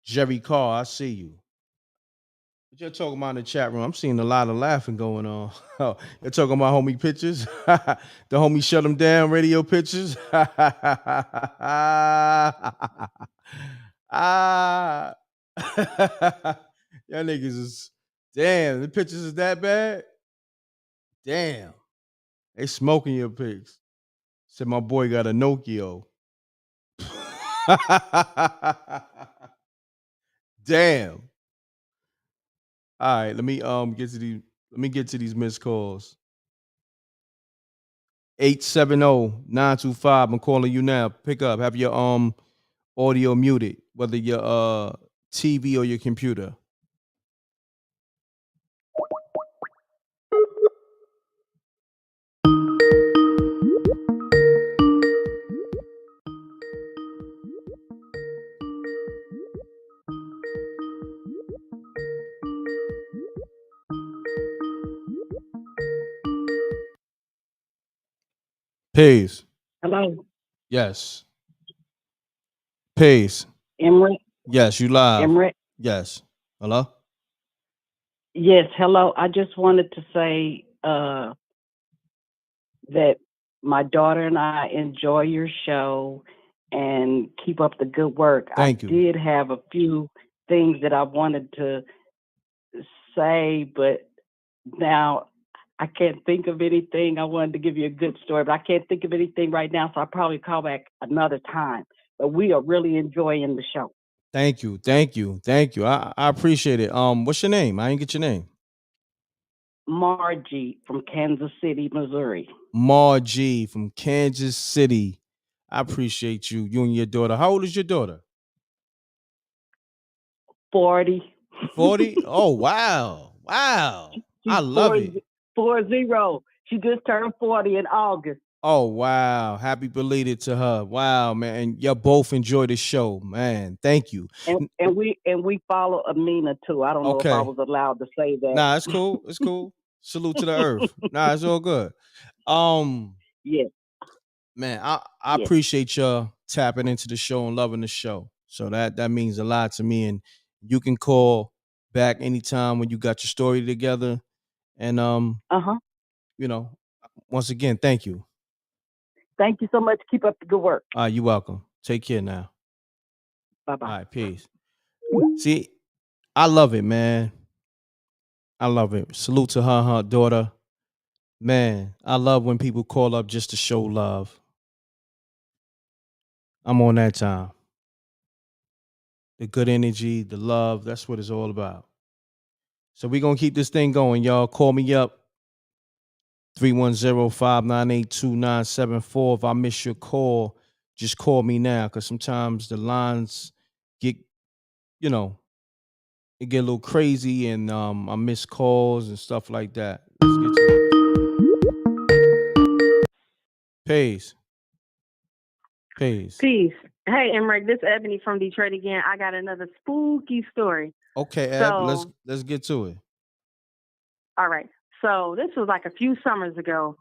Jerry Carr, I see you. What you're talking about in the chat room? I'm seeing a lot of laughing going on. Oh, you're talking about homie pictures? The homie shut them down radio pictures? Ah. Y'all niggas is, damn, the pictures is that bad? Damn. They smoking your pics. Said my boy got a Nokia. Damn. All right, let me get to these missed calls. 870-925. I'm calling you now. Pick up. Have your audio muted, whether your TV or your computer. Peace. Hello, Yes. Peace. m.reck. Yes, you live. m.reck. Yes. Hello? Yes, hello. I just wanted to say that my daughter and I enjoy your show and keep up the good work. Thank you. I did have a few things that I wanted to say, but now I can't think of anything. I wanted to give you a good story, but I can't think of anything right now, so I'll probably call back another time. But we are really enjoying the show. Thank you. Thank you. Thank you. I appreciate it. What's your name? I didn't get your name. Margie from Kansas City, Missouri. Margie from Kansas City. I appreciate you. You and your daughter. How old is your daughter? 40. 40? Oh, wow. Wow. She's I love it. 40. She just turned 40 in August. Oh, wow. Happy belated to her. Wow, man. And y'all both enjoy the show, man. Thank you. And we follow Amina too. I don't know if I Okay. was allowed to say that. Nah, it's cool. It's cool. Salute to the earth. Nah, it's all good. Yeah. Man, I Yeah. appreciate y'all tapping into the show and loving the show. So that means a lot to me. And you can call back anytime when you got your story together. And you know, once again, thank you. Thank you so much. Keep up the good work. You're welcome. Take care now. Bye-bye. All right, peace. See, I love it, man. I love it. Salute to her daughter. Man, I love when people call up just to show love. I'm on that time. The good energy, the love, that's what it's all about. So we're going to keep this thing going, y'all. Call me up. 310-598-2974. If I miss your call, just call me now, because sometimes the lines get, it get a little crazy, and I miss calls and stuff like that. Let's get to it. Peace. Peace. Hey, m.reck, this is Ebony from Detroit again. I got another spooky story. Okay, Eb, let's get to it. All right. So this was like a few summers ago,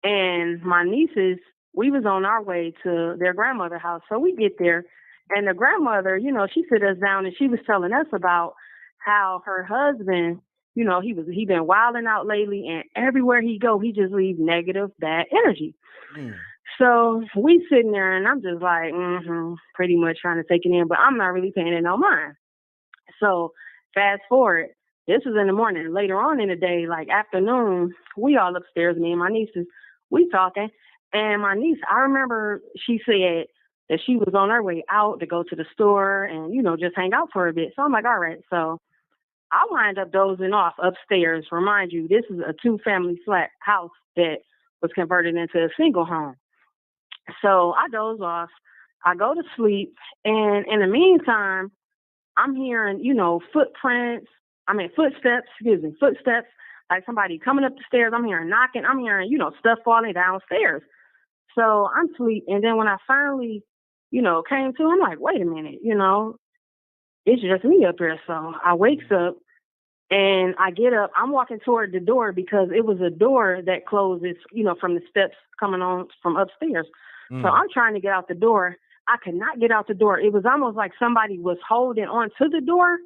and my nieces, we was on our way to their grandmother's house. So we get there, and the grandmother, she sit us down, and she was telling us about how her husband, he been wilding out lately, and everywhere he go, he just leaves negative, bad energy. So we sitting there, and I'm just like, pretty much trying to take it in, but I'm not really paying it no mind. So fast forward, this was in the morning. Later on in the day, like afternoon, we all upstairs, me and my nieces, we talking. And my niece, I remember she said that she was on her way out to go to the store and, just hang out for a bit. So I'm like, all right. So I wind up dozing off upstairs. Remind you, this is a 2-family flat house that was converted into a single home. So I doze off. I go to sleep. And in the meantime, I'm hearing, footsteps, like somebody coming up the stairs. I'm hearing knocking. I'm hearing, stuff falling downstairs. So I'm asleep. And then when I finally, came to, I'm like, wait a minute, it's just me up here. So I wakes up and I get up. I'm walking toward the door because it was a door that closes, from the steps coming on from upstairs. So I'm trying to get out the door. I could not get out the door. It was almost like somebody was holding on to the door,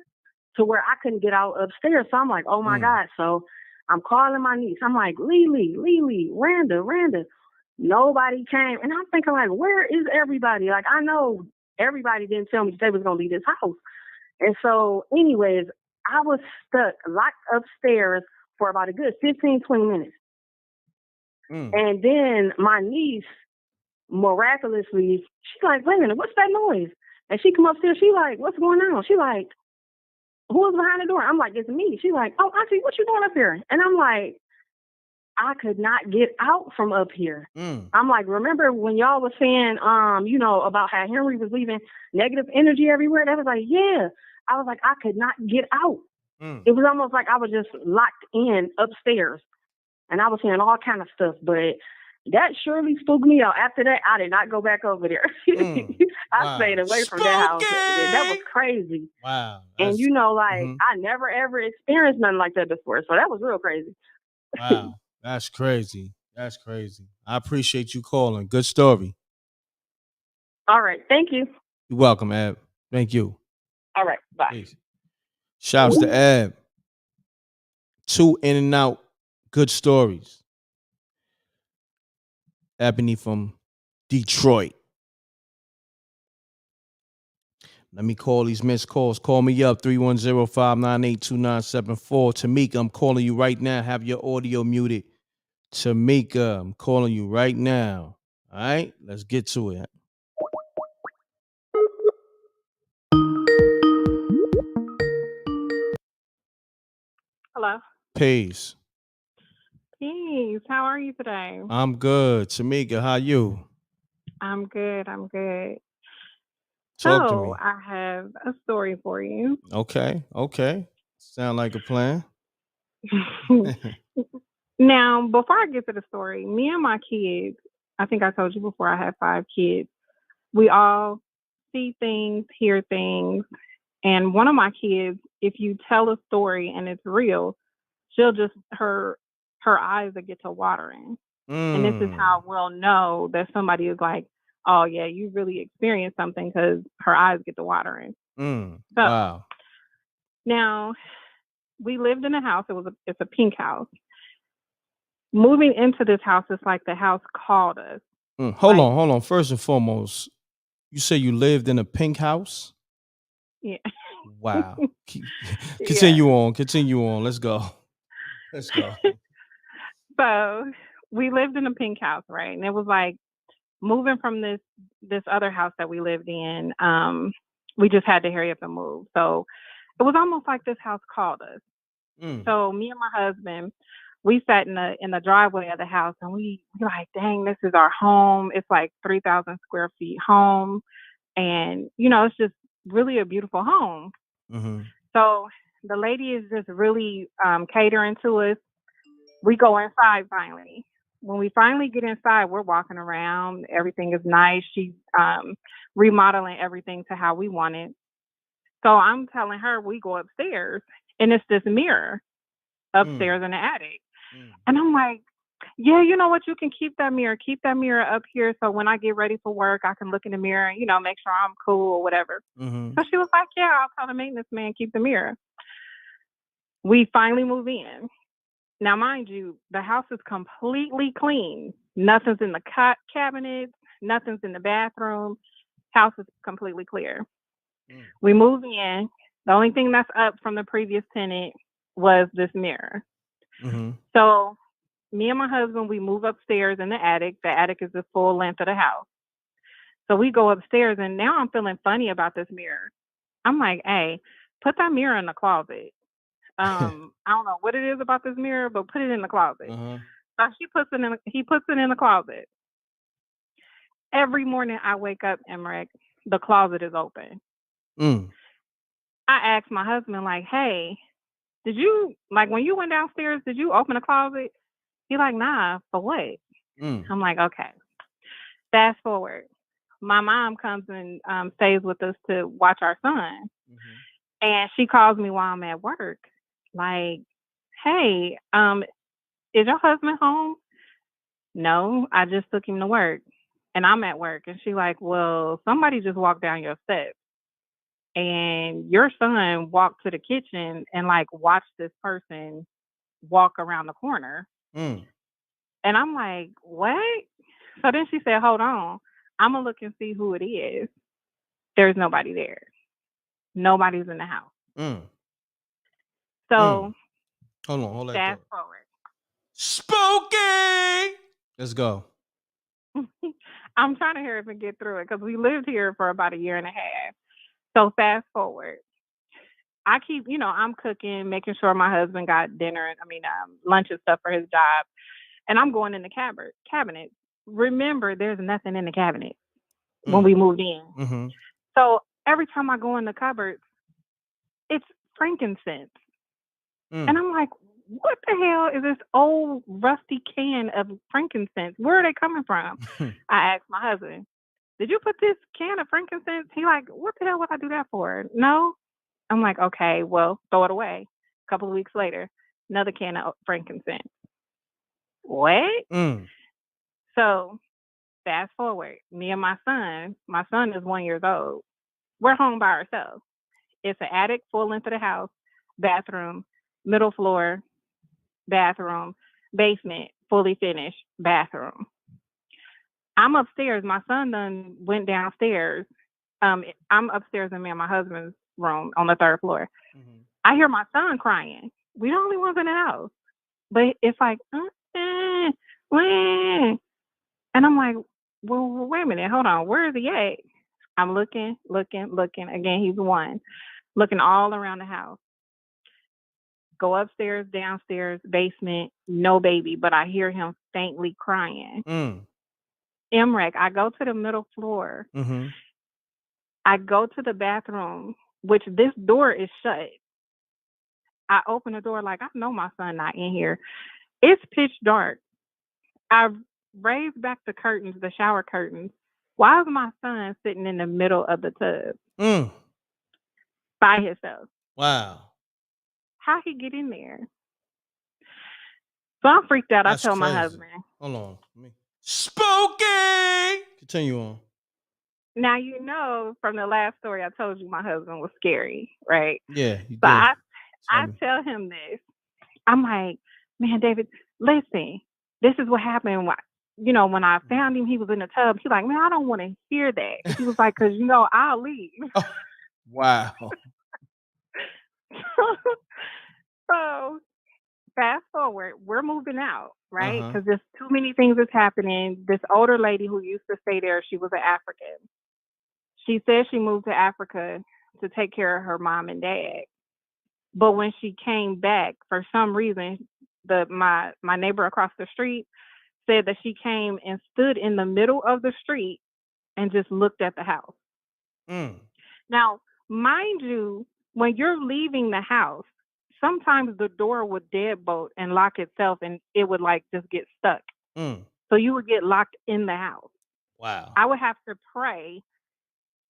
to where I couldn't get out upstairs. So I'm like, oh my God. So I'm calling my niece. I'm like, Lily, Randa. Nobody came. And I'm thinking like, where is everybody? Like, I know everybody didn't tell me they was going to leave this house. And so anyways, I was stuck, locked upstairs for about a good 15, 20 minutes. And then my niece, miraculously, she's like, wait a minute, what's that noise? And she come upstairs, she like, what's going on? She like, who's behind the door? I'm like, it's me. She like, oh, Auntie, what you doing up here? And I'm like, I could not get out from up here. I'm like, remember when y'all was saying, about how Henry was leaving negative energy everywhere? That was like, yeah. I was like, I could not get out. It was almost like I was just locked in upstairs. And I was hearing all kind of stuff, but that surely spooked me out. After that, I did not go back over there. I stayed away from that house. That was crazy. Wow. And I never ever experienced nothing like that before. So that was real crazy. Wow. That's crazy. That's crazy. I appreciate you calling. Good story. All right. Thank you. You're welcome, Ab. Thank you. All right. Bye. Peace. Shouts to Ab. 2 in and out. Good stories. Ebony from Detroit. Let me call these missed calls. Call me up, 310-598-2974. Tamika, I'm calling you right now. Have your audio muted. Tamika, I'm calling you right now. All right, let's get to it. Hello. Peace. Peace. How are you today? I'm good. Tamika, how you? I'm good. Talk to me. I have a story for you. Okay. Sound like a plan. Now, before I get to the story, me and my kids, I think I told you before I had 5 kids, we all see things, hear things. And one of my kids, if you tell a story and it's real, she'll just, her eyes will get to watering. And this is how we'll know that somebody is like, oh yeah, you really experienced something, because her eyes get to watering. Wow. Now, we lived in a house. It's a pink house. Moving into this house, it's like the house called us. Hold on. First and foremost, you say you lived in a pink house? Yeah. Wow. Continue on. Let's go. So we lived in a pink house, right? And it was like moving from this other house that we lived in. We just had to hurry up and move. So it was almost like this house called us. So me and my husband, we sat in the driveway of the house, and we like, dang, this is our home. It's like 3,000 square feet home, and it's just really a beautiful home. So the lady is just really catering to us. We go inside finally. When we finally get inside, we're walking around. Everything is nice. She's remodeling everything to how we want it. So I'm telling her, we go upstairs, and it's this mirror upstairs in the attic. And I'm like, yeah, you know what? You can keep that mirror up here. So when I get ready for work, I can look in the mirror and, make sure I'm cool or whatever. So she was like, yeah, I'll tell the maintenance man, keep the mirror. We finally move in. Now, mind you, the house is completely clean. Nothing's in the cabinets. Nothing's in the bathroom. House is completely clear. We move in. The only thing that's up from the previous tenant was this mirror. So me and my husband, we move upstairs in the attic. The attic is the full length of the house. So we go upstairs, and now I'm feeling funny about this mirror. I'm like, hey, put that mirror in the closet. I don't know what it is about this mirror, but put it in the closet. So he puts it in the closet. Every morning I wake up, m.reck, the closet is open. I asked my husband, like, hey, did you, like, when you went downstairs, did you open the closet? He like, nah, for what? I'm like, okay. Fast forward. My mom comes and stays with us to watch our son. And she calls me while I'm at work. Like, hey, is your husband home? No, I just took him to work. And I'm at work. And she like, well, somebody just walked down your steps. and your son walked to the kitchen and like watched this person walk around the corner. Mm. And I'm like, what? So then she said, hold on. I'm going to look and see who it is. There's nobody there. Nobody's in the house. Mm. So Hold that fast thought. forward. Spooky! Let's go. I'm trying to hurry up and get through it because we lived here for about a year and a half. So fast forward. I keep, I'm cooking, making sure my husband got dinner, lunch and stuff for his job. And I'm going in the cabinet. Remember, there's nothing in the cabinet when we moved in. Mm-hmm. So every time I go in the cupboard, it's frankincense. And I'm like, what the hell is this old rusty can of frankincense? Where are they coming from? I asked my husband, did you put this can of frankincense? He like, what the hell would I do that for? No. I'm like, okay, well, throw it away. A couple of weeks later, another can of frankincense. What? So fast forward, me and my son is 1 year old. We're home by ourselves. It's an attic, full length of the house, bathroom, middle floor, bathroom, basement, fully finished, bathroom. I'm upstairs. My son done went downstairs. I'm upstairs in me and my husband's room on the third floor. I hear my son crying. We the only ones in the house. But it's like, and I'm like, well, wait a minute, hold on, where is he at? I'm looking. Again, he's one. Looking all around the house. Go upstairs, downstairs, basement, no baby, but I hear him faintly crying. m.reck, I go to the middle floor. I go to the bathroom, which this door is shut. I open the door like, I know my son not in here. It's pitch dark. I raised back the curtains, the shower curtains. Why is my son sitting in the middle of the tub by himself? Wow. How he get in there? So I'm freaked out. That's I tell crazy. my husband. Hold on. Spooky! Continue on. Now, from the last story I told you, my husband was scary, right? Yeah, you did. So I tell him this. I'm like, man, David, listen, this is what happened. When I found him, he was in the tub. He's like, man, I don't want to hear that. He was like, because, I'll leave. Wow. So fast forward, we're moving out, right? Because there's too many things that's happening. This older lady who used to stay there, she was an African. She said she moved to Africa to take care of her mom and dad. But when she came back, for some reason, my neighbor across the street said that she came and stood in the middle of the street and just looked at the house. Now, mind you, when you're leaving the house, sometimes the door would deadbolt and lock itself, and it would like just get stuck. So you would get locked in the house. Wow. I would have to pray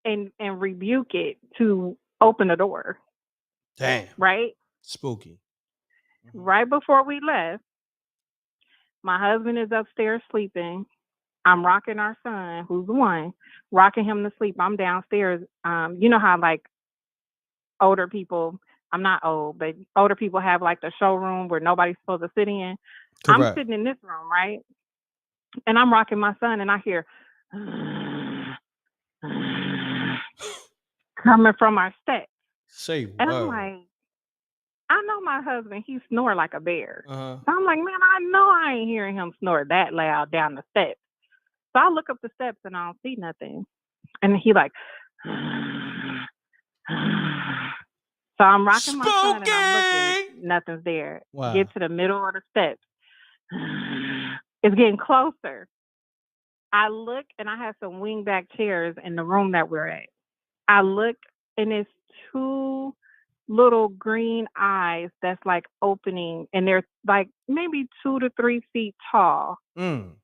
and rebuke it to open the door. Damn. Right? Spooky. Right before we left, my husband is upstairs sleeping. I'm rocking our son, who's one, rocking him to sleep. I'm downstairs. You know how like older people, I'm not old, but older people have like the showroom where nobody's supposed to sit in. Correct. I'm sitting in this room, right? And I'm rocking my son, and I hear coming from our steps. Say what? And I'm like, I know my husband, he snore like a bear. Uh-huh. So I'm like, man, I know I ain't hearing him snore that loud down the steps. So I look up the steps and I don't see nothing. And he like, so I'm rocking my son and I'm looking, nothing's there. Wow. Get to the middle of the steps. It's getting closer. I look and I have some wingback chairs in the room that we're at. I look and it's two little green eyes that's like opening, and they're like maybe 2 to 3 feet tall. And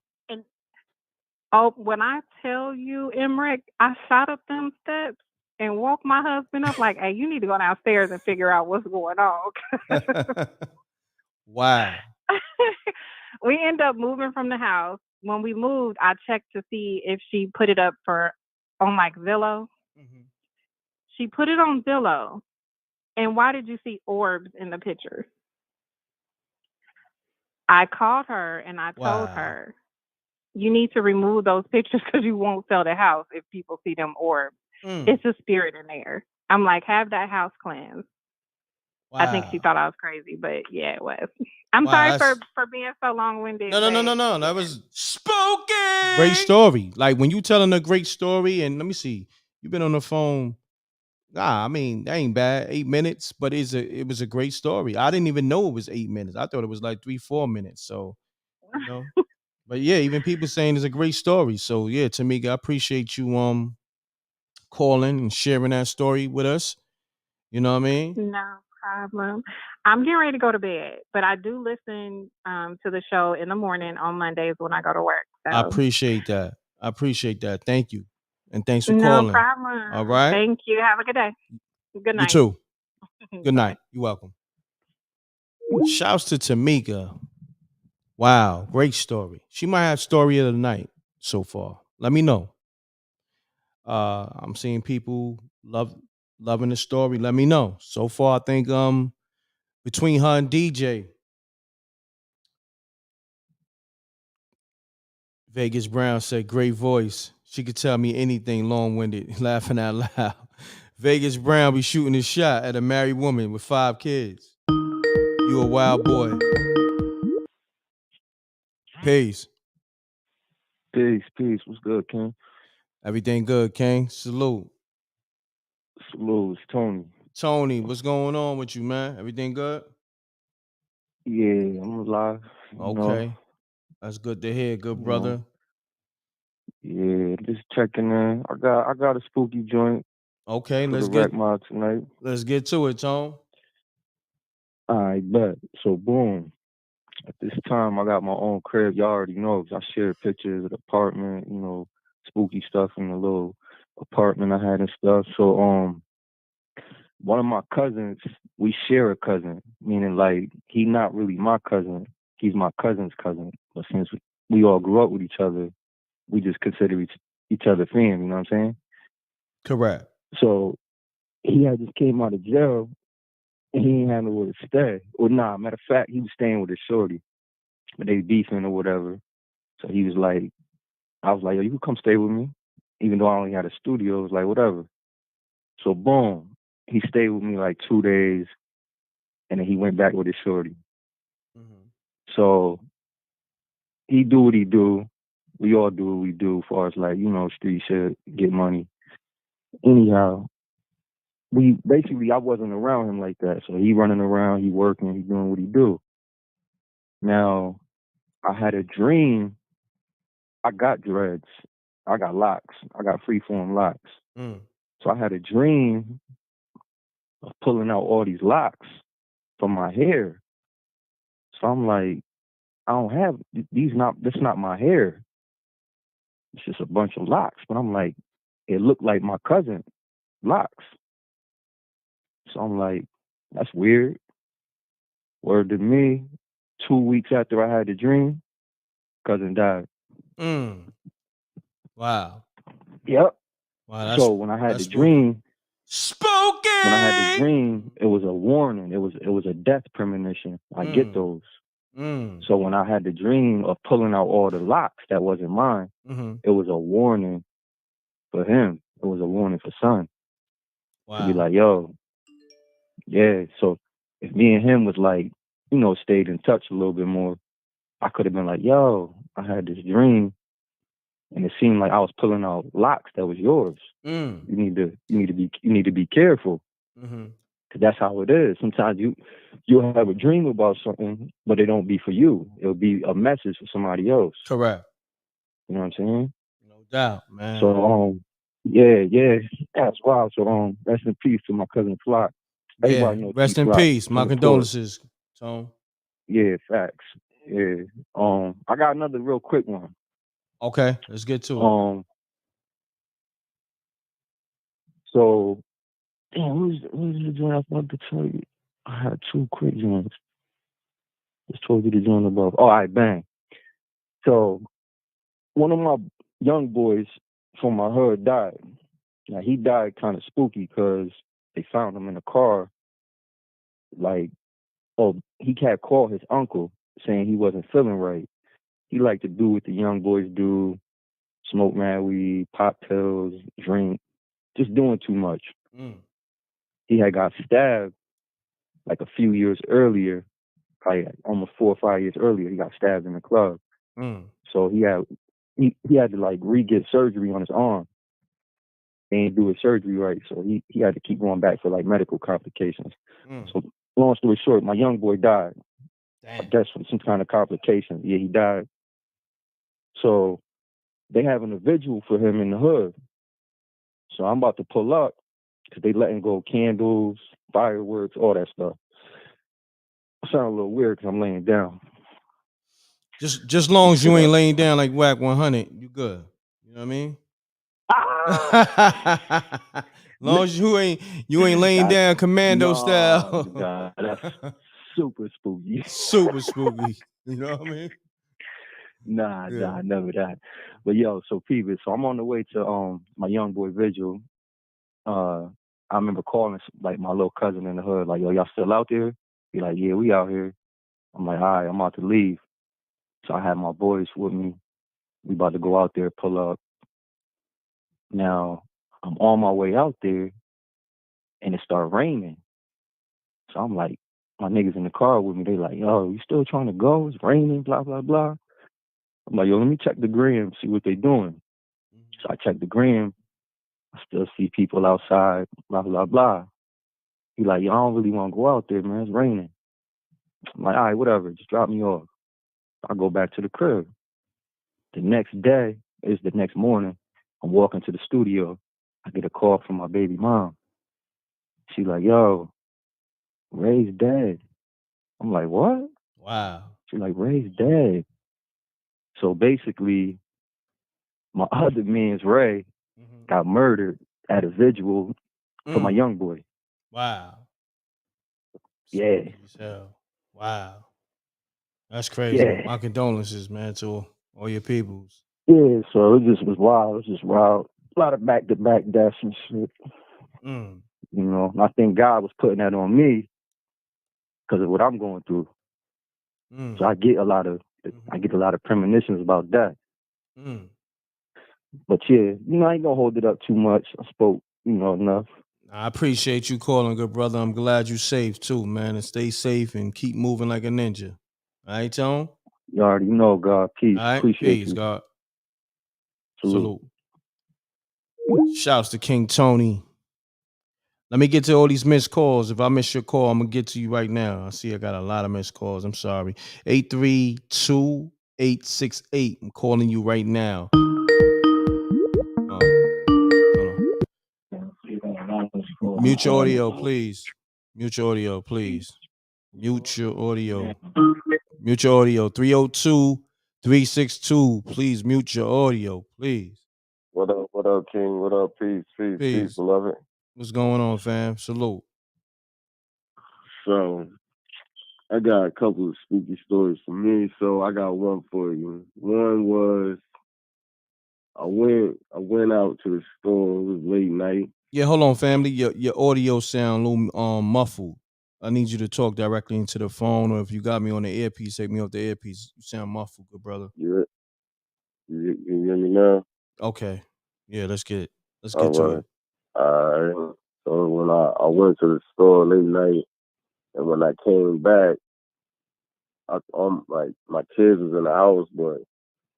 when I tell you, m.reck, I shot up them steps and woke my husband up like, hey, you need to go downstairs and figure out what's going on. Wow. We end up moving from the house. When we moved, I checked to see if she put it up on like Zillow. She put it on Zillow. And why did you see orbs in the pictures? I called her and I told her, you need to remove those pictures because you won't sell the house if people see them orbs. It's a spirit in there. I'm like, have that house cleansed. Wow. I think she thought I was crazy, but yeah, it was. I'm sorry for being so long-winded. No. That was spooky. Great story. Like when you telling a great story, and let me see, you've been on the phone. Nah, I mean, that ain't bad. 8 minutes, but it was a great story. I didn't even know it was 8 minutes. I thought it was like 3-4 minutes. So, you know. But yeah, even people saying it's a great story. So yeah, Tamika, I appreciate you calling and sharing that story with us. You know what I mean? No problem. I'm getting ready to go to bed, but I do listen to the show in the morning on Mondays when I go to work. So. I appreciate that. Thank you. And thanks for No calling. problem. All right. Thank you. Have a good day. Good night. You too. Good night. You're welcome. Shouts to Tamika. Wow, great story. She might have story of the night so far. Let me know. I'm seeing people loving the story. Let me know. So far, I think between her and DJ, Vegas Brown said, great voice. She could tell me anything long-winded, laughing out loud. Vegas Brown be shooting a shot at a married woman with 5 kids. You a wild boy. Peace. Peace. What's good, King? Everything good, King. Salute. It's Tony. Tony, what's going on with you, man? Everything good? Yeah, I'm alive. Okay. That's good to hear, good brother. Yeah, just checking in. I got a spooky joint. Okay, for the wreck mod tonight. Let's get to it, Tone. All right, bet. So boom. At this time, I got my own crib. Y'all already know, 'cause I shared pictures of the apartment, spooky stuff in the little apartment I had and stuff. So one of my cousins, we share a cousin, meaning like he not really my cousin, he's my cousin's cousin. But since we all grew up with each other, we just consider each other family, you know what I'm saying? Correct. So he had just came out of jail and he ain't had nowhere to stay. Well, nah, matter of fact, he was staying with his shorty, but they beefing or whatever. So he was like, I was like, yo, you can come stay with me. Even though I only had a studio, it was like, whatever. So boom, he stayed with me like 2 days and then he went back with his shorty. Mm-hmm. So he do what he do. We all do what we do as far as like, street shit, get money. Anyhow, I wasn't around him like that. So he running around, he working, he doing what he do. Now, I had a dream. I got dreads. I got locks. I got freeform locks. So I had a dream of pulling out all these locks from my hair. So I'm like, I don't have this not my hair. It's just a bunch of locks. But I'm like, it looked like my cousin locks. So I'm like, that's weird. Word to me, 2 weeks after I had the dream, cousin died. Wow. Yep. Wow. So when I had the dream, when I had the dream, it was a warning. It was a death premonition. I get those. So when I had the dream of pulling out all the locks that wasn't mine, it was a warning for him. It was a warning for son. Wow. To be like, yo, yeah. So if me and him was like, stayed in touch a little bit more, I could have been like, yo, I had this dream, and it seemed like I was pulling out locks that was yours. You need to be careful. Cause that's how it is. Sometimes you'll have a dream about something, but it don't be for you. It'll be a message for somebody else. Correct. You know what I'm saying? No doubt, man. So yeah, that's wild. So rest in peace to my cousin Flock. Everybody knows rest in Flock peace. My condolences, Tone. Yeah, facts. Yeah. I got another real quick one. Okay, let's get to it. So damn, who's the joint I wanted to tell you? I had 2 quick joints. Just told you the joint above. Oh, all right, bang. So one of my young boys from my hood died. Now he died kind of spooky because they found him in a car. Like, he had called his uncle saying he wasn't feeling right. He liked to do what the young boys do: smoke mad weed, pop pills, drink, just doing too much. He had got stabbed like a few years earlier, probably almost 4 or 5 years earlier. He got stabbed in the club. So he had to like re-get surgery on his arm. They didn't do his surgery right, so he had to keep going back for like medical complications. So long story short, my young boy died. I guess from some kind of complication. Yeah, he died. So they having a vigil for him in the hood. So I'm about to pull up because they letting go candles, fireworks, all that stuff. I sound a little weird because I'm laying down. Just long as you ain't laying down like Whack 100, you good. You know what I mean? Long as you ain't laying down commando style. Nah, that's super spooky. Super spooky. You know what I mean? Nah, never that. But yo, so Peevis, so I'm on the way to my young boy vigil. I remember calling like my little cousin in the hood, like, yo, y'all still out there? He like, yeah, we out here. I'm like, all right, I'm about to leave. So I had my boys with me. We about to go out there, pull up. Now I'm on my way out there and it started raining. So I'm like, my niggas in the car with me, they like, yo, you still trying to go? It's raining, blah, blah, blah. I'm like, yo, let me check the gram, see what they doing. So I check the gram. I still see people outside, blah, blah, blah. He like, yo, I don't really want to go out there, man. It's raining. I'm like, all right, whatever. Just drop me off. I go back to the crib. The next day, it's the next morning, I'm walking to the studio. I get a call from my baby mom. She like, yo, Ray's dead. I'm like, what? Wow. She like, Ray's dead. So basically, my other man's Ray got murdered at a vigil for my young boy. Wow. Yeah. Spooky as hell. Wow. That's crazy. Yeah. My condolences, man, to all your peoples. Yeah, so it just was wild. It was just wild. A lot of back-to-back deaths and shit. You know, I think God was putting that on me because of what I'm going through. So I get a lot of premonitions about that. But yeah, I ain't gonna hold it up too much. I spoke, enough. I appreciate you calling, good brother. I'm glad you're safe too, man. And stay safe and keep moving like a ninja. All right, Tone? You already know, God. Peace. All right, Appreciate peace, you. God. Salute. Shouts to King Tony. Let me get to all these missed calls. If I miss your call, I'm going to get to you right now. I see I got a lot of missed calls. I'm sorry. 832-868. I'm calling you right now. Mute your audio, please. Mute your audio, please. Mute your audio. Mute your audio. 302-362. Please mute your audio, please. What up, King? What up, peace, beloved? What's going on, fam? Salute. So, I got a couple of spooky stories for me, so I got one for you. One was, I went out to the store. It was late night. Yeah, hold on, family. Your audio sound a little muffled. I need you to talk directly into the phone, or if you got me on the earpiece, take me off the earpiece. You sound muffled, good brother. You hear me now? Okay. Yeah, let's get to it. All right. So when I went to the store late night, and when I came back, like my kids was in the house, but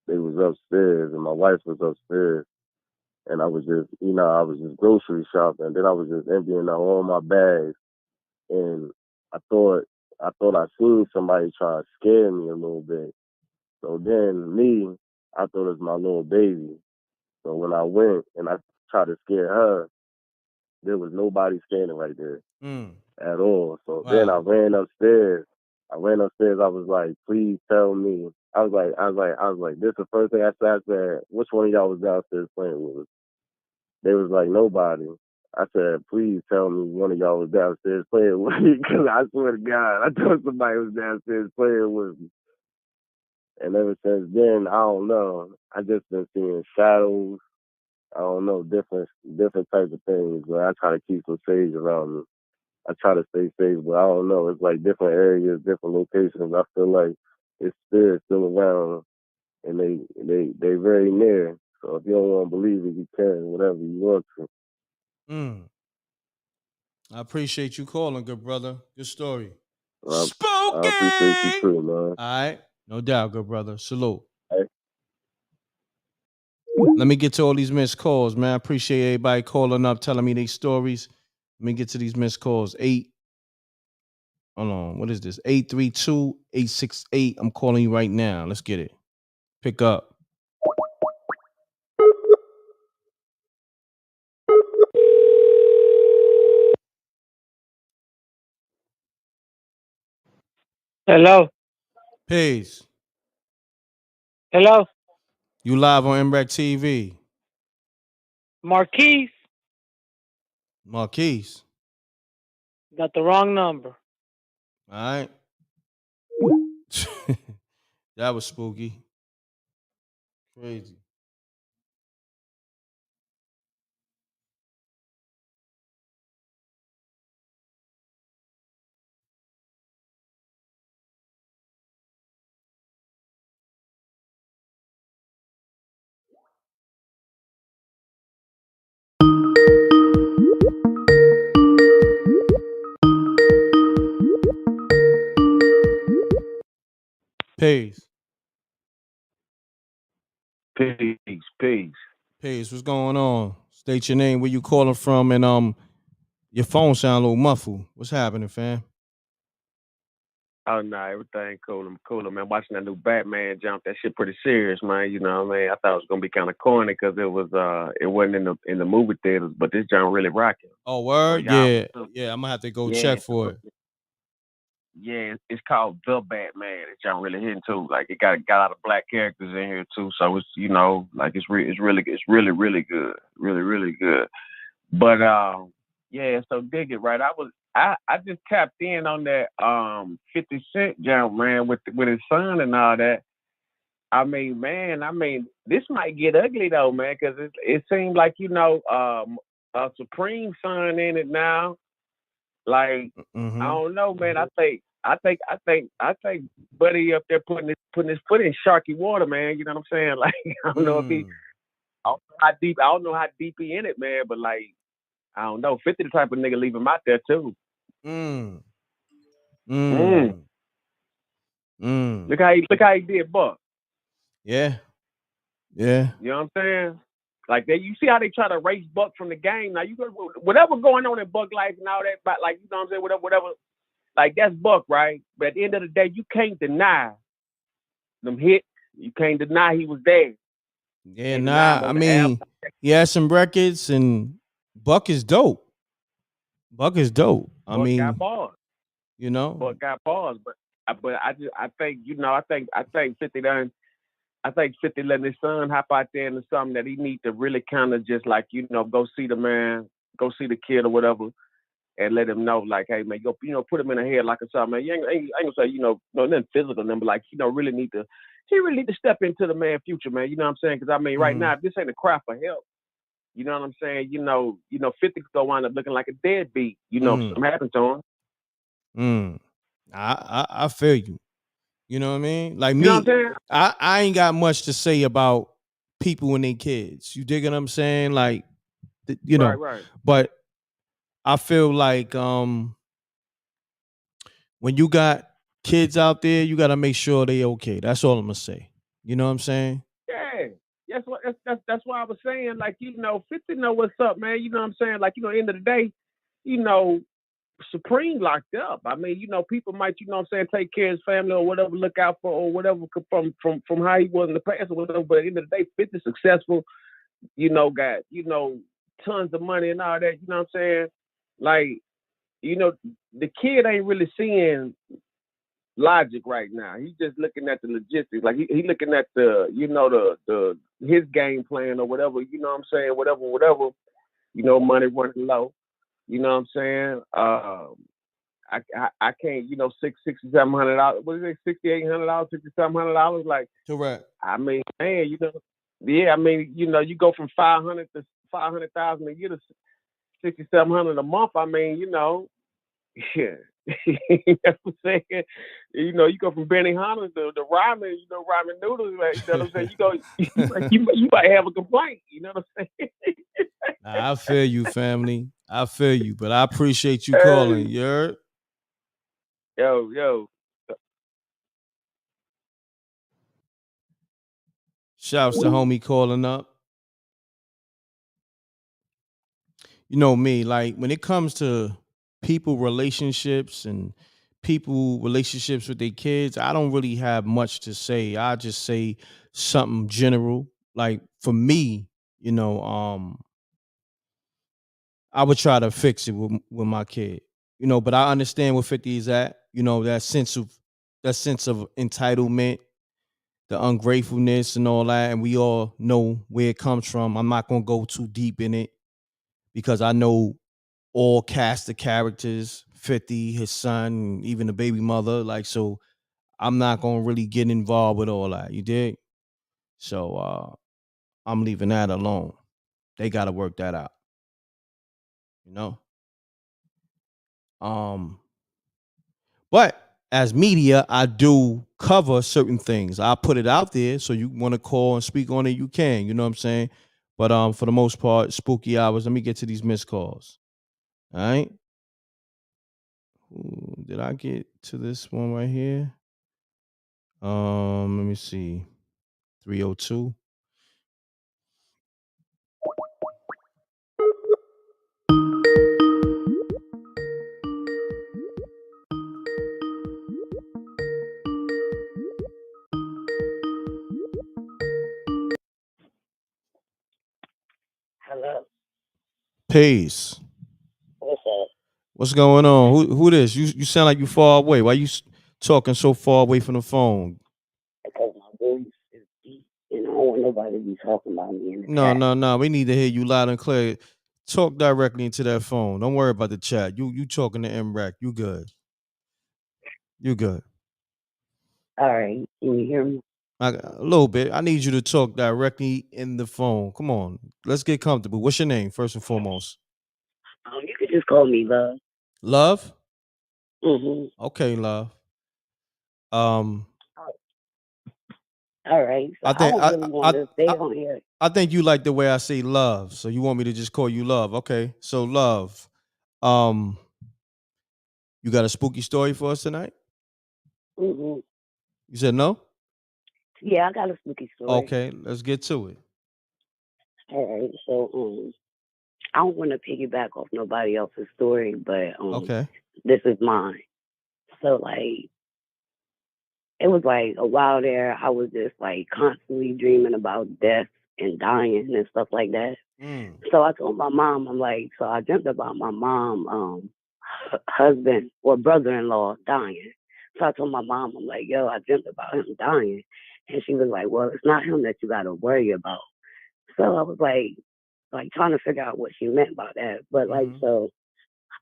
they was upstairs, and my wife was upstairs. And I was just, I was just grocery shopping. Then I was just emptying out all my bags. And I thought I seen somebody try to scare me a little bit. So then I thought it was my little baby. So when I went and I tried to scare her, there was nobody standing right there at all. So then I ran upstairs. I was like, please tell me. I was like, this is the first thing I said. I said, which one of y'all was downstairs playing with us? They was like, nobody. I said, please tell me one of y'all was downstairs playing with me, because I swear to God, I thought somebody was downstairs playing with me. And ever since then, I don't know. I just been seeing shadows. I don't know, different types of things. But I try to keep some sage around me. I try to stay safe, but I don't know. It's like different areas, different locations. I feel like it's spirits still around, and they very near. So if you don't want to believe it, you can, whatever you want to. I appreciate you calling, good brother. Good story. I appreciate you too, man. All right. No doubt, good brother. Salute. Hey. Let me get to all these missed calls, man. I appreciate everybody calling up, telling me their stories. Let me get to these missed calls. Hold on. What is this? 832-868. I'm calling you right now. Let's get it. Pick up. Hello. Peace. Hello. You live on m.reck TV. Marquise. Marquise. Got the wrong number. All right. That was spooky. Crazy. Peace. Peace. Peace. What's going on? State your name, where you calling from, and your phone sound a little muffled. What's happening, fam? Oh no, everything cool. I'm cool, man. Watching that new Batman jump, that shit pretty serious, man. You know what I mean? I thought it was gonna be kind of corny because it wasn't in the movie theaters, but this jump really rocking. Oh, word? So y'all, Yeah. I'm gonna have to go yeah, check for it. yeah. It's called The Batman. This jump really hitting too. Like it got a lot of black characters in here too. So it's like it's really really good, really good. But yeah. So dig it right. I just tapped in on that 50 Cent jump, man, with his son and all that. I mean, man, this might get ugly though, man, because it seems like a Supreme son in it now. Like I don't know, man. I think Buddy up there putting his foot in sharky water, man. You know what I'm saying? Like I don't know if I don't know how deep he in it, man. But like I don't know, 50 the type of nigga leave him out there too. Look how he did Buck. Yeah. You know what I'm saying? Like you see how they try to erase Buck from the game. Now whatever going on in Buck life and all that, but like you know what I'm saying, whatever. Like that's Buck, right? But at the end of the day, you can't deny them hits. You can't deny he was there. Yeah, I mean, he had some records, and Buck is dope. Buck is dope. I Buck mean, got bars. You know, Buck got bars, but I think 50 done. I think 50 letting his son hop out there into something that he need to really kind of just like, go see the man, go see the kid or whatever, and let him know, like, hey, man, go, put him in a headlock or something, man. You ain't gonna say, no, nothing physical, but like, he really need to step into the man future, man. You know what I'm saying? Because, I mean, right now, if this ain't a cry for help, you know what I'm saying? 50 could go wind up looking like a deadbeat, if something happened to him. I feel you. You know what I mean? Like you me, know what I'm saying? I ain't got much to say about people and their kids. You dig what I'm saying? Like, Right. But I feel like when you got kids out there, you got to make sure they okay. That's all I'm gonna say. You know what I'm saying? Yeah. That's why I was saying, like, 50 know what's up, man. You know what I'm saying? Like, end of the day, Supreme locked up. I mean, people might, take care of his family or whatever, look out for or whatever from how he was in the past or whatever. But at the end of the day, 50 successful, got, tons of money and all that, you know what I'm saying? Like, the kid ain't really seeing logic right now. He's just looking at the logistics. Like he looking at the, the his game plan or whatever, you know what I'm saying? Whatever, money running low. You know what I'm saying? I can't, $6,700. What is it? $6,800, $6,700. Like, correct. I mean, man, Yeah, I mean, you go from 500 to 500,000 a year to 6,700 a month. I mean, yeah. You know what I'm saying? You go from Benny Hanna to ramen, ramen noodles. Like, you know what I'm saying? You might have a complaint. You know what I'm saying? Nah, I feel you, family. I feel you, but I appreciate you calling. Hey, You heard? yo. Shouts to homie calling up. You know me, like when it comes to people relationships and people relationships with their kids, I don't really have much to say. I just say something general. Like for me, I would try to fix it with my kid. But I understand where 50 is at. That sense of entitlement, the ungratefulness and all that, and we all know where it comes from. I'm not gonna go too deep in it because I know all cast of characters, 50, his son, even the baby mother. Like, so I'm not gonna really get involved with all that. You dig? So I'm leaving that alone. They gotta work that out, you know? Um, but as media, I do cover certain things. I put it out there, so you want to call and speak on it, you can. You know what I'm saying? But for the most part, spooky hours. Let me get to these missed calls. All right. Ooh, did I get to this one right here? Let me see. 302. Hello. Peace. What's up? What's going on? Who this? You sound like you far away. Why you talking so far away from the phone? Because my voice is deep, and I don't want nobody to be talking about me in the No, chat. no, no. We need to hear you loud and clear. Talk directly into that phone. Don't worry about the chat. You talking to m.reck. You good. You good. All right. Can you hear me? A little bit. I need you to talk directly in the phone. Come on. Let's get comfortable. What's your name, first and foremost? You could just call me Love. Love? Mm-hmm. Okay, love. Um, All right. So I I think don't really want to stay on here. I think you like the way I say love, so you want me to just call you love. Okay. So love. Um, you got a spooky story for us tonight? Mm-hmm. You said no? Yeah, I got a spooky story. Okay, let's get to it. All right. So I don't want to piggyback off nobody else's story, but Okay. this is mine. So like, it was like a while there, I was just like constantly dreaming about death and dying and stuff like that. So I told my mom, I'm like, so I dreamt about my mom, husband or brother-in-law dying. So I told my mom, I'm like, yo, I dreamt about him dying. And she was like, well, it's not him that you got to worry about. So I was like trying to figure out what she meant by that. But like, so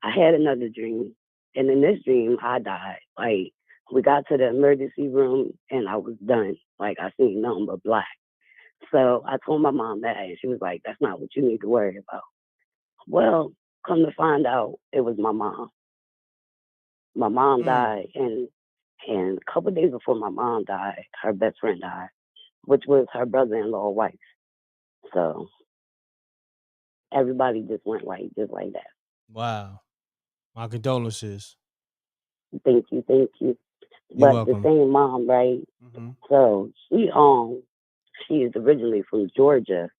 I had another dream. And in this dream, I died. Like, we got to the emergency room and I was done. Like, I seen nothing but black. So I told my mom that, and she was like, that's not what you need to worry about. Well, come to find out, it was my mom. My mom died, and a couple of days before my mom died, her best friend died, which was her brother-in-law wife. So everybody just went just like that. Wow. My condolences. Thank you, thank you. You're But the welcome. same mom, right? So she is originally from Georgia.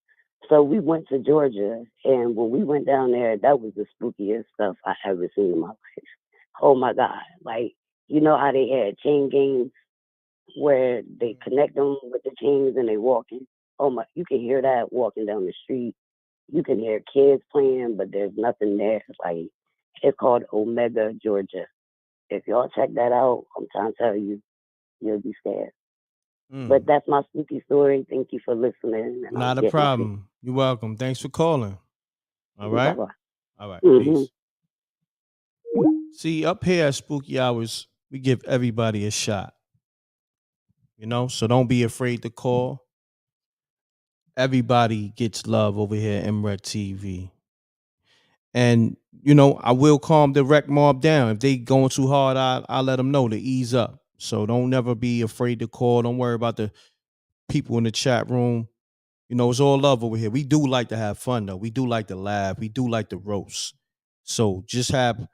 So we went to Georgia, and when we went down there, that was the spookiest stuff I ever seen in my life. Oh my God! Like, you know how they had chain gangs where they connect them with the chains and they walking. Oh my! You can hear that walking down the street. You can hear kids playing, but there's nothing there. Like, it's called Omega, Georgia. If y'all check that out, I'm trying to tell you, you'll be scared. But that's my spooky story. Thank you for listening. And I'm Not a getting off here. problem. You're welcome. Thanks for calling. All right. Bye-bye. All right. Mm-hmm. Peace. See, up here at Spooky Hours, we give everybody a shot. So don't be afraid to call. Everybody gets love over here at m.reck TV. And, I will calm the rec mob down. If they going too hard, I'll let them know to ease up. So don't never be afraid to call. Don't worry about the people in the chat room. It's all love over here. We do like to have fun, though. We do like to laugh. We do like to roast. So just have,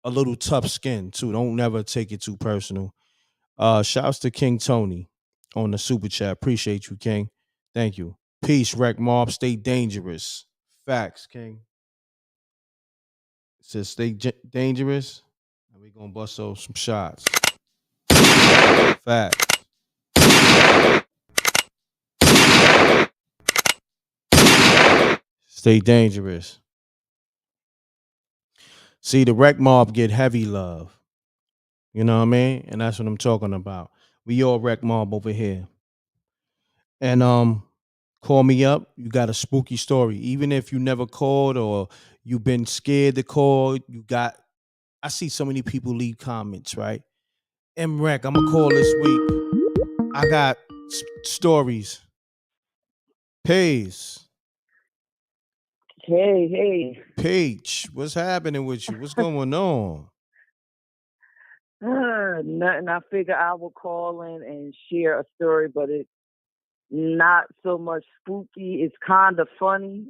a little tough skin, too. Don't never take it too personal. Shouts to King Tony on the super chat. Appreciate you, King. Thank you. Peace, rec mob. Stay dangerous. Facts, King. It says stay dangerous. And we gonna bust some shots. Facts. Stay dangerous. See, the rec mob get heavy love. You know what I mean? And that's what I'm talking about. We all rec mob over here. And call me up. You got a spooky story. Even if you never called or you've been scared to call, I see so many people leave comments, right? m.reck, I'm gonna call this week. I got stories. Pays. Hey. Paige, what's happening with you? What's going on? Nothing. I figure I will call in and share a story, but it's not so much spooky. It's kind of funny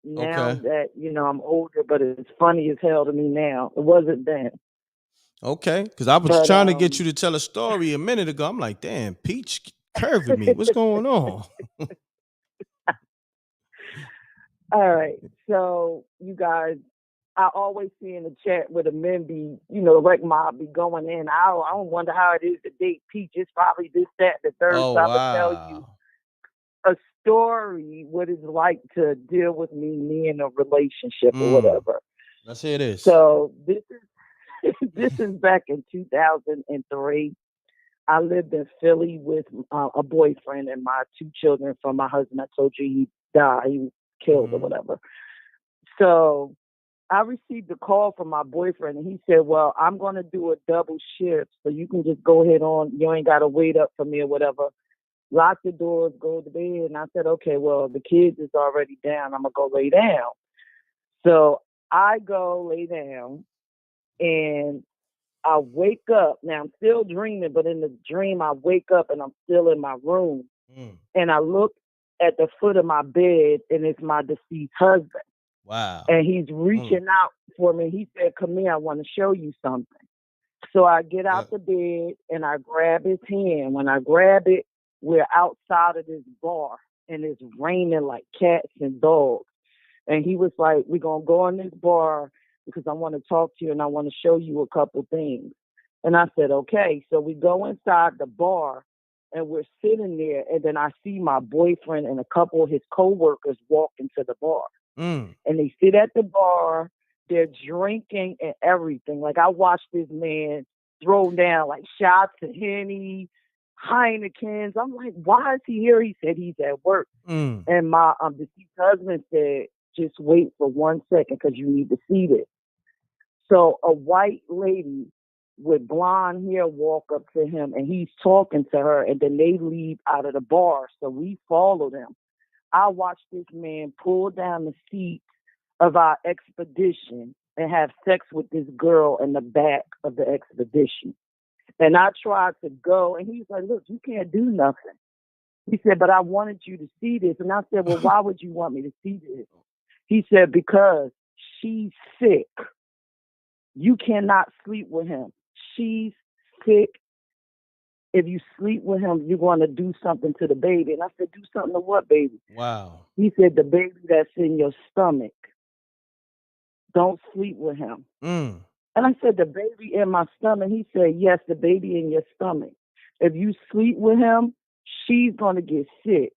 now that, I'm older, but it's funny as hell to me now. It wasn't then. Okay, because I was trying to get you to tell a story a minute ago. I'm like, damn, Peach curving me. What's going on? All right. So, you guys, I always see in the chat where the men be, the rec mob be going in. I don't wonder how it is to date Peach. It's probably this, that, the third. Oh, so I wow. would tell you a story, what it's like to deal with me in a relationship or whatever. Let's hear this. So this is back in 2003. I lived in Philly with a boyfriend and my 2 children from my husband. I told you he died, he was killed or whatever. So I received a call from my boyfriend and he said, well, I'm going to do a double shift so you can just go ahead on. You ain't got to wait up for me or whatever. Lock the doors, go to bed. And I said, okay, well, the kids is already down. I'm going to go lay down. So I go lay down and I wake up. Now I'm still dreaming, but in the dream, I wake up and I'm still in my room. And I look at the foot of my bed and it's my deceased husband. Wow. And he's reaching out for me. He said, come here, I want to show you something. So I get out the bed and I grab his hand. When I grab it, we're outside of this bar and it's raining like cats and dogs. And he was like, we're going to go in this bar because I want to talk to you and I want to show you a couple things. And I said, okay. So we go inside the bar and we're sitting there. And then I see my boyfriend and a couple of his coworkers walk into the bar. And they sit at the bar. They're drinking and everything. Like I watched this man throw down like shots of Henny, Heinekens. I'm like, why is he here? He said he's at work. And my deceased husband said, just wait for 1 second because you need to see this. So a white lady with blonde hair walk up to him and he's talking to her and then they leave out of the bar. So we follow them. I watched this man pull down the seat of our expedition and have sex with this girl in the back of the expedition. And I tried to go and he's like, look, you can't do nothing. He said, but I wanted you to see this. And I said, well, why would you want me to see this? He said, because she's sick. You cannot sleep with him. She's sick. If you sleep with him, you're going to do something to the baby. And I said, do something to what baby? Wow. He said, the baby that's in your stomach. Don't sleep with him. And I said, the baby in my stomach? He said, yes, the baby in your stomach. If you sleep with him, she's going to get sick.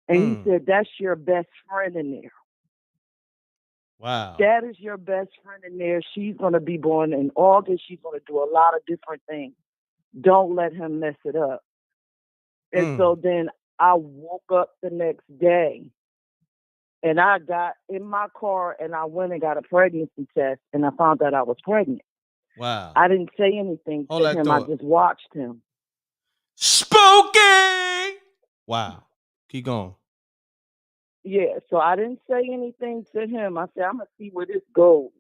And he said, that's your best friend in there. Wow. That is your best friend in there. She's going to be born in August. She's going to do a lot of different things. Don't let him mess it up. And so then I woke up the next day and I got in my car and I went and got a pregnancy test and I found out I was pregnant. Wow. I didn't say anything to him. I just watched him. Spooky! Wow. Keep going. Yeah, so I didn't say anything to him. I said, I'm going to see where this goes.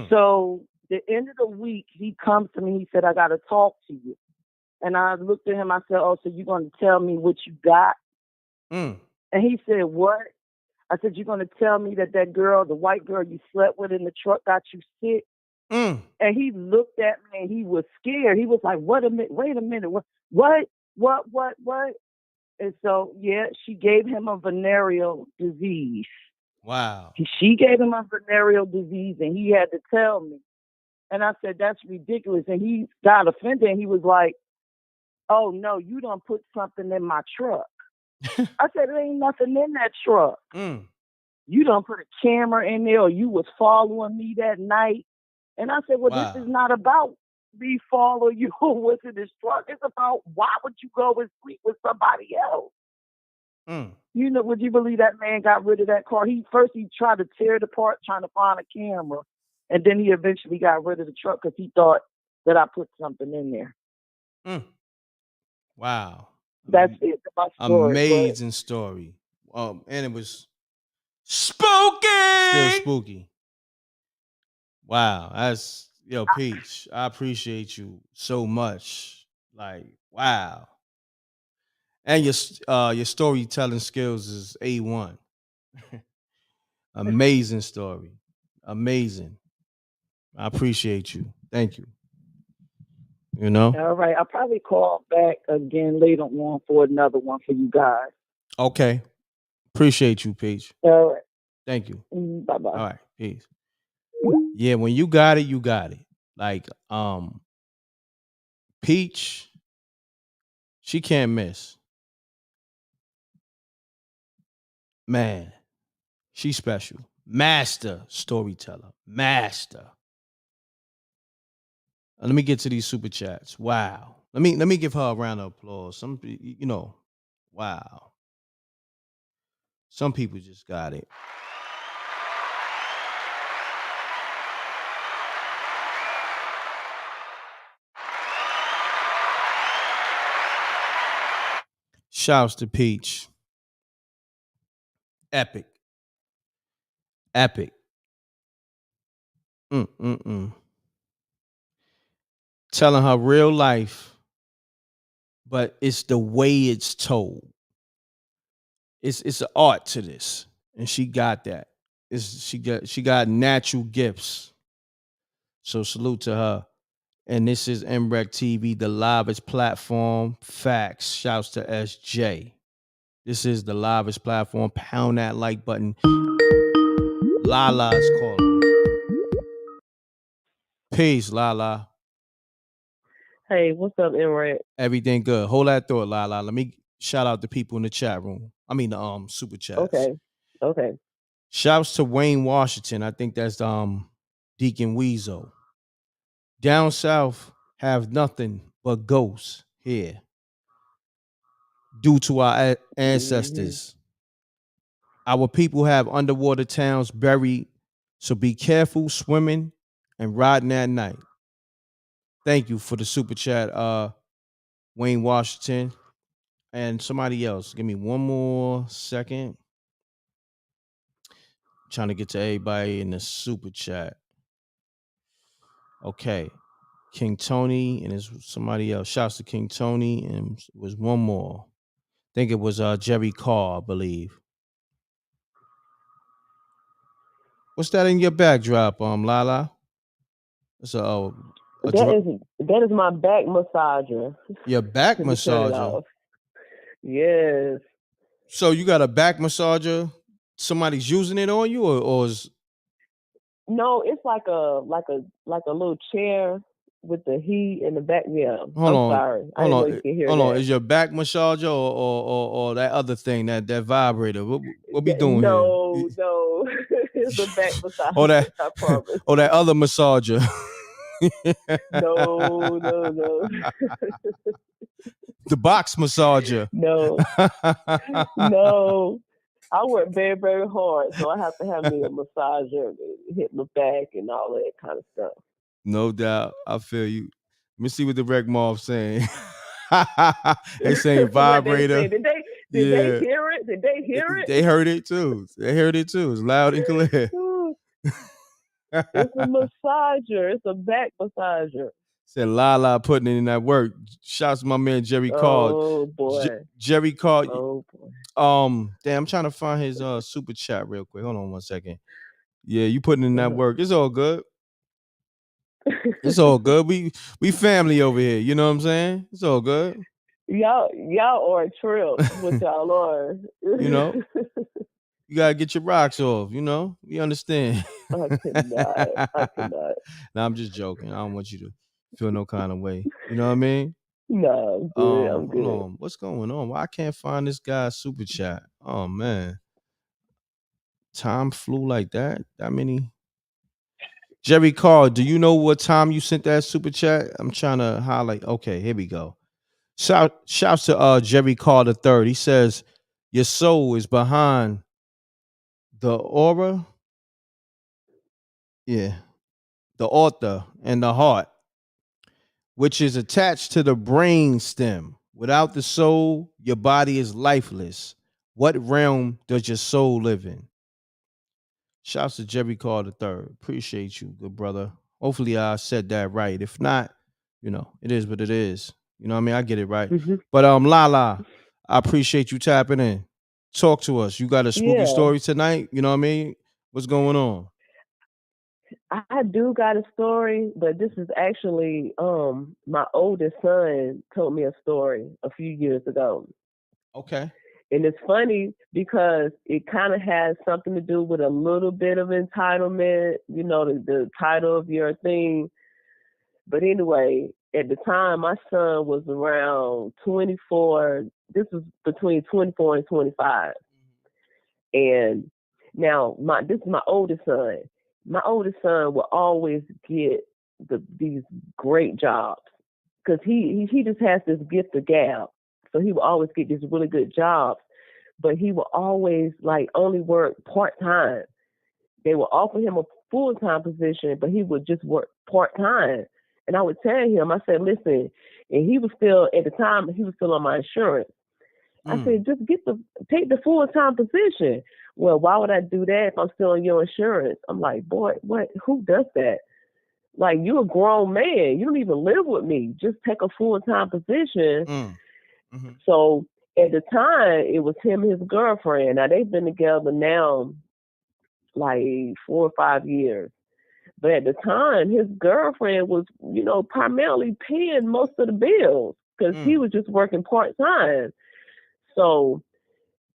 So the end of the week, he comes to me. He said, I got to talk to you. And I looked at him. I said, oh, so you're going to tell me what you got? And he said, what? I said, you're going to tell me that girl, the white girl you slept with in the truck, got you sick? And he looked at me and he was scared. He was like, wait a minute. What? And so, yeah, she gave him a venereal disease. Wow. She gave him a venereal disease and he had to tell me. And I said, that's ridiculous. And he got offended and he was like, oh, no, you done put something in my truck. I said, there ain't nothing in that truck. You done put a camera in there or you was following me that night. And I said, well, This is not about me following you what's in this truck. It's about why would you go and sleep with somebody else? You know, would you believe that man got rid of that car? He tried to tear it apart trying to find a camera. And then he eventually got rid of the truck because he thought that I put something in there. Wow. That's it. My story. Amazing story. And it was spooky. Still spooky. Wow. That's Peach. I appreciate you so much. Like, wow. And your storytelling skills is A1. Amazing story. Amazing. I appreciate you. Thank you. You know? All right. I'll probably call back again later on for another one for you guys. Okay. Appreciate you, Peach. All right. Thank you. Bye-bye. All right. Peace. Yeah, when you got it, you got it. Like, Peach, she can't miss. Man, she's special. Master storyteller. Master. Let me get to these super chats. Wow. Let me give her a round of applause. Wow. Some people just got it. Shouts to Peach. Epic. Telling her real life, but it's the way it's told. It's an art to this, and she got that. She got natural gifts. So salute to her. And this is m.reck TV, the livest platform. Facts. Shouts to SJ. This is the livest platform. Pound that like button. Lala's calling. Peace, Lala. Hey, what's up, m.reck? Everything good. Hold that thought, Lala. Let me shout out the people in the chat room. I mean the super chats. Okay. Shouts to Wayne Washington. I think that's Deacon Weasel. Down south have nothing but ghosts here due to our ancestors. Our people have underwater towns buried, so be careful swimming and riding at night. Thank you for the super chat, Wayne Washington. And somebody else. Give me one more second. Trying to get to everybody in the super chat. Okay. King Tony and there's somebody else. Shouts to King Tony and it was one more. I think it was Jerry Carr, I believe. What's that in your backdrop, Lala? It's that is my back massager. Your back massager? Yes. So you got a back massager? Somebody's using it on you, or is? No, it's like a little chair with the heat in the back. Yeah. Hold on. Sorry. I didn't know you can hear that. Hold on. Is your back massager or that other thing, that vibrator? What we doing here? No. It's a back massager. I promise. Or that other massager. No. The box massager. No. I work very, very hard, so I have to have me a massager to hit my back and all that kind of stuff. No doubt. I feel you. Let me see what the Rec Mob saying. They saying vibrator. Did they Yeah. hear it? Did they hear it? They heard it too. They heard it too. It's loud and clear. It's a massager. It's a back massager. Said Lala putting in that work. Shouts to my man Jerry Card. Oh boy. Jerry Card. Oh boy. Damn, I'm trying to find his super chat real quick. Hold on 1 second. Yeah, you putting in that work. It's all good. It's all good. We family over here. You know what I'm saying? It's all good. Y'all are a trip. What y'all are. You know, you gotta get your rocks off. You know, we understand. I cannot. Nah, I'm just joking. I don't want you to feel no kind of way. You know what I mean? No, I'm good. I'm good. Hold on. What's going on? Why I can't find this guy's super chat? Oh man. Time flew like that. That many. Jerry Carr, do you know what time you sent that super chat? I'm trying to highlight. Okay, here we go. Shouts to Jerry Carr the third. He says, your soul is behind the aura. Yeah. The author and the heart, which is attached to the brain stem. Without the soul, your body is lifeless. What realm does your soul live in? Shouts to Jerry Carr III. Appreciate you, good brother. Hopefully I said that right. If not, you know, it is what it is. You know what I mean? I get it right. But Lala, I appreciate you tapping in. Talk to us. You got a spooky story tonight? You know what I mean? What's going on? I do got a story, but this is actually my oldest son told me a story a few years ago. Okay. And it's funny because it kind of has something to do with a little bit of entitlement, you know, the title of your thing. But anyway, at the time, my son was around 24. This was between 24 and 25. And now this is my oldest son. My oldest son will always get these great jobs because he just has this gift of gab. So he will always get these really good jobs, but he will always like only work part-time. They will offer him a full-time position, but he would just work part-time. And I would tell him, I said, listen, and he was still, at the time, he was still on my insurance. I said, just take the full-time position. Well, why would I do that if I'm still on your insurance? I'm like, boy, who does that? Like, you're a grown man. You don't even live with me. Just take a full-time position. So at the time, it was him and his girlfriend. Now, they've been together now like 4 or 5 years. But at the time, his girlfriend was, you know, primarily paying most of the bills because he was just working part-time. So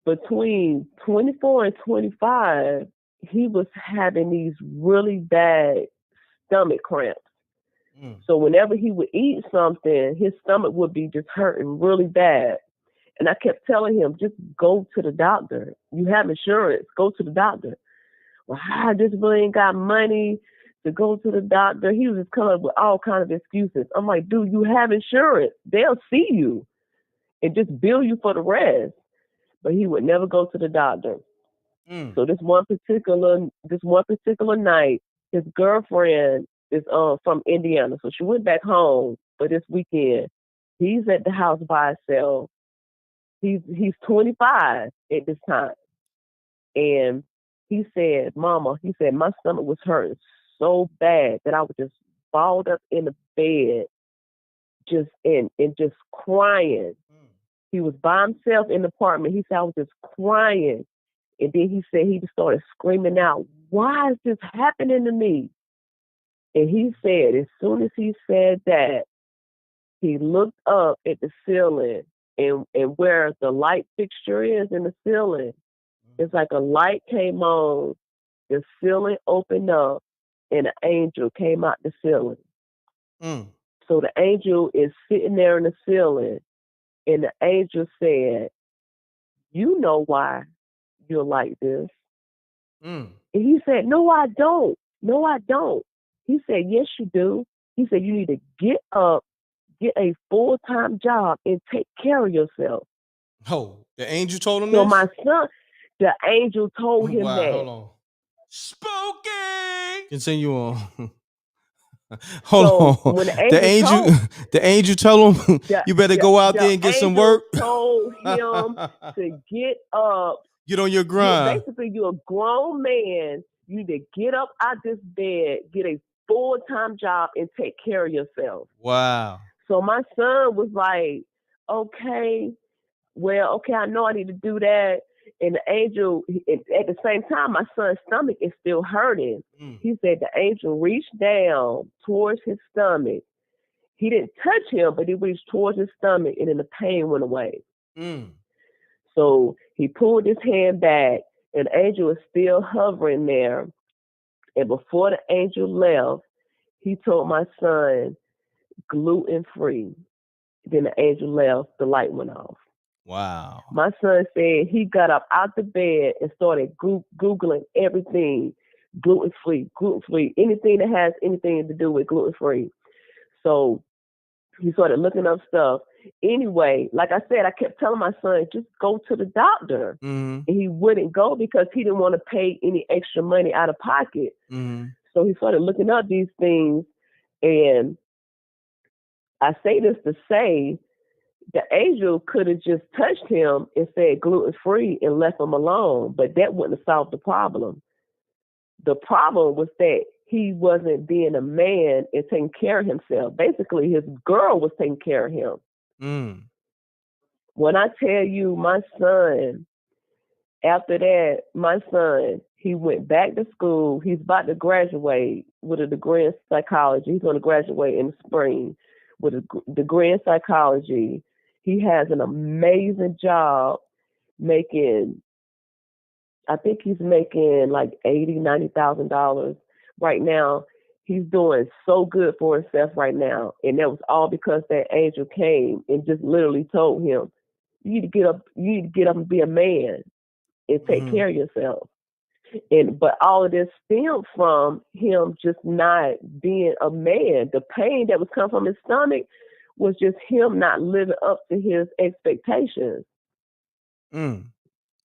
between 24 and 25, he was having these really bad stomach cramps. So whenever he would eat something, his stomach would be just hurting really bad. And I kept telling him, just go to the doctor. You have insurance, go to the doctor. Well, I just really ain't got money to go to the doctor. He was just coming up with all kinds of excuses. I'm like, dude, you have insurance. They'll see you and just bill you for the rest. But he would never go to the doctor. So this one particular night, his girlfriend is from Indiana, so she went back home for this weekend. He's at the house by himself. He's 25 at this time, and he said, "Mama," he said, "my stomach was hurting so bad that I was just balled up in the bed, just and just crying." He was by himself in the apartment. He said, I was just crying. And then he said he just started screaming out, why is this happening to me? And he said, as soon as he said that, he looked up at the ceiling and where the light fixture is in the ceiling. It's like a light came on, the ceiling opened up, and an angel came out the ceiling. So the angel is sitting there in the ceiling. And the angel said, you know why you're like this. And he said, no, I don't. No, I don't. He said, yes, you do. He said, you need to get up, get a full-time job, and take care of yourself. Oh, the angel told him so this? My son, the angel told him wow, that. hold on. Spooky! Continue on. Hold So on. when The angel, told, the angel tell him the, you better the, go out the there and get some angel work. told him to get up. Get on your grind. You're a grown man. You need to get up out this bed, get a full-time job, and take care of yourself. Wow. So my son was like, okay, I know I need to do that. And the angel, at the same time, my son's stomach is still hurting. He said the angel reached down towards his stomach. He didn't touch him, but he reached towards his stomach, and then the pain went away. So he pulled his hand back, and the angel is still hovering there. And before the angel left, he told my son, gluten-free. Then the angel left, the light went off. Wow. My son said he got up out the bed and started Googling everything, gluten-free, anything that has anything to do with gluten-free. So he started looking up stuff. Anyway, like I said, I kept telling my son, just go to the doctor. And he wouldn't go because he didn't want to pay any extra money out of pocket. So he started looking up these things. And I say this to say, the angel could have just touched him and said gluten-free and left him alone, but that wouldn't have solved the problem. The problem was that he wasn't being a man and taking care of himself. Basically, his girl was taking care of him. When I tell you my son, after that, he went back to school. He's about to graduate with a degree in psychology. He's going to graduate in the spring with a degree in psychology. He has an amazing job I think he's making like $80,000, $90,000 right now. He's doing so good for himself right now. And that was all because that angel came and just literally told him, you need to get up and be a man and take care of yourself. But all of this stemmed from him just not being a man. The pain that was coming from his stomach was just him not living up to his expectations.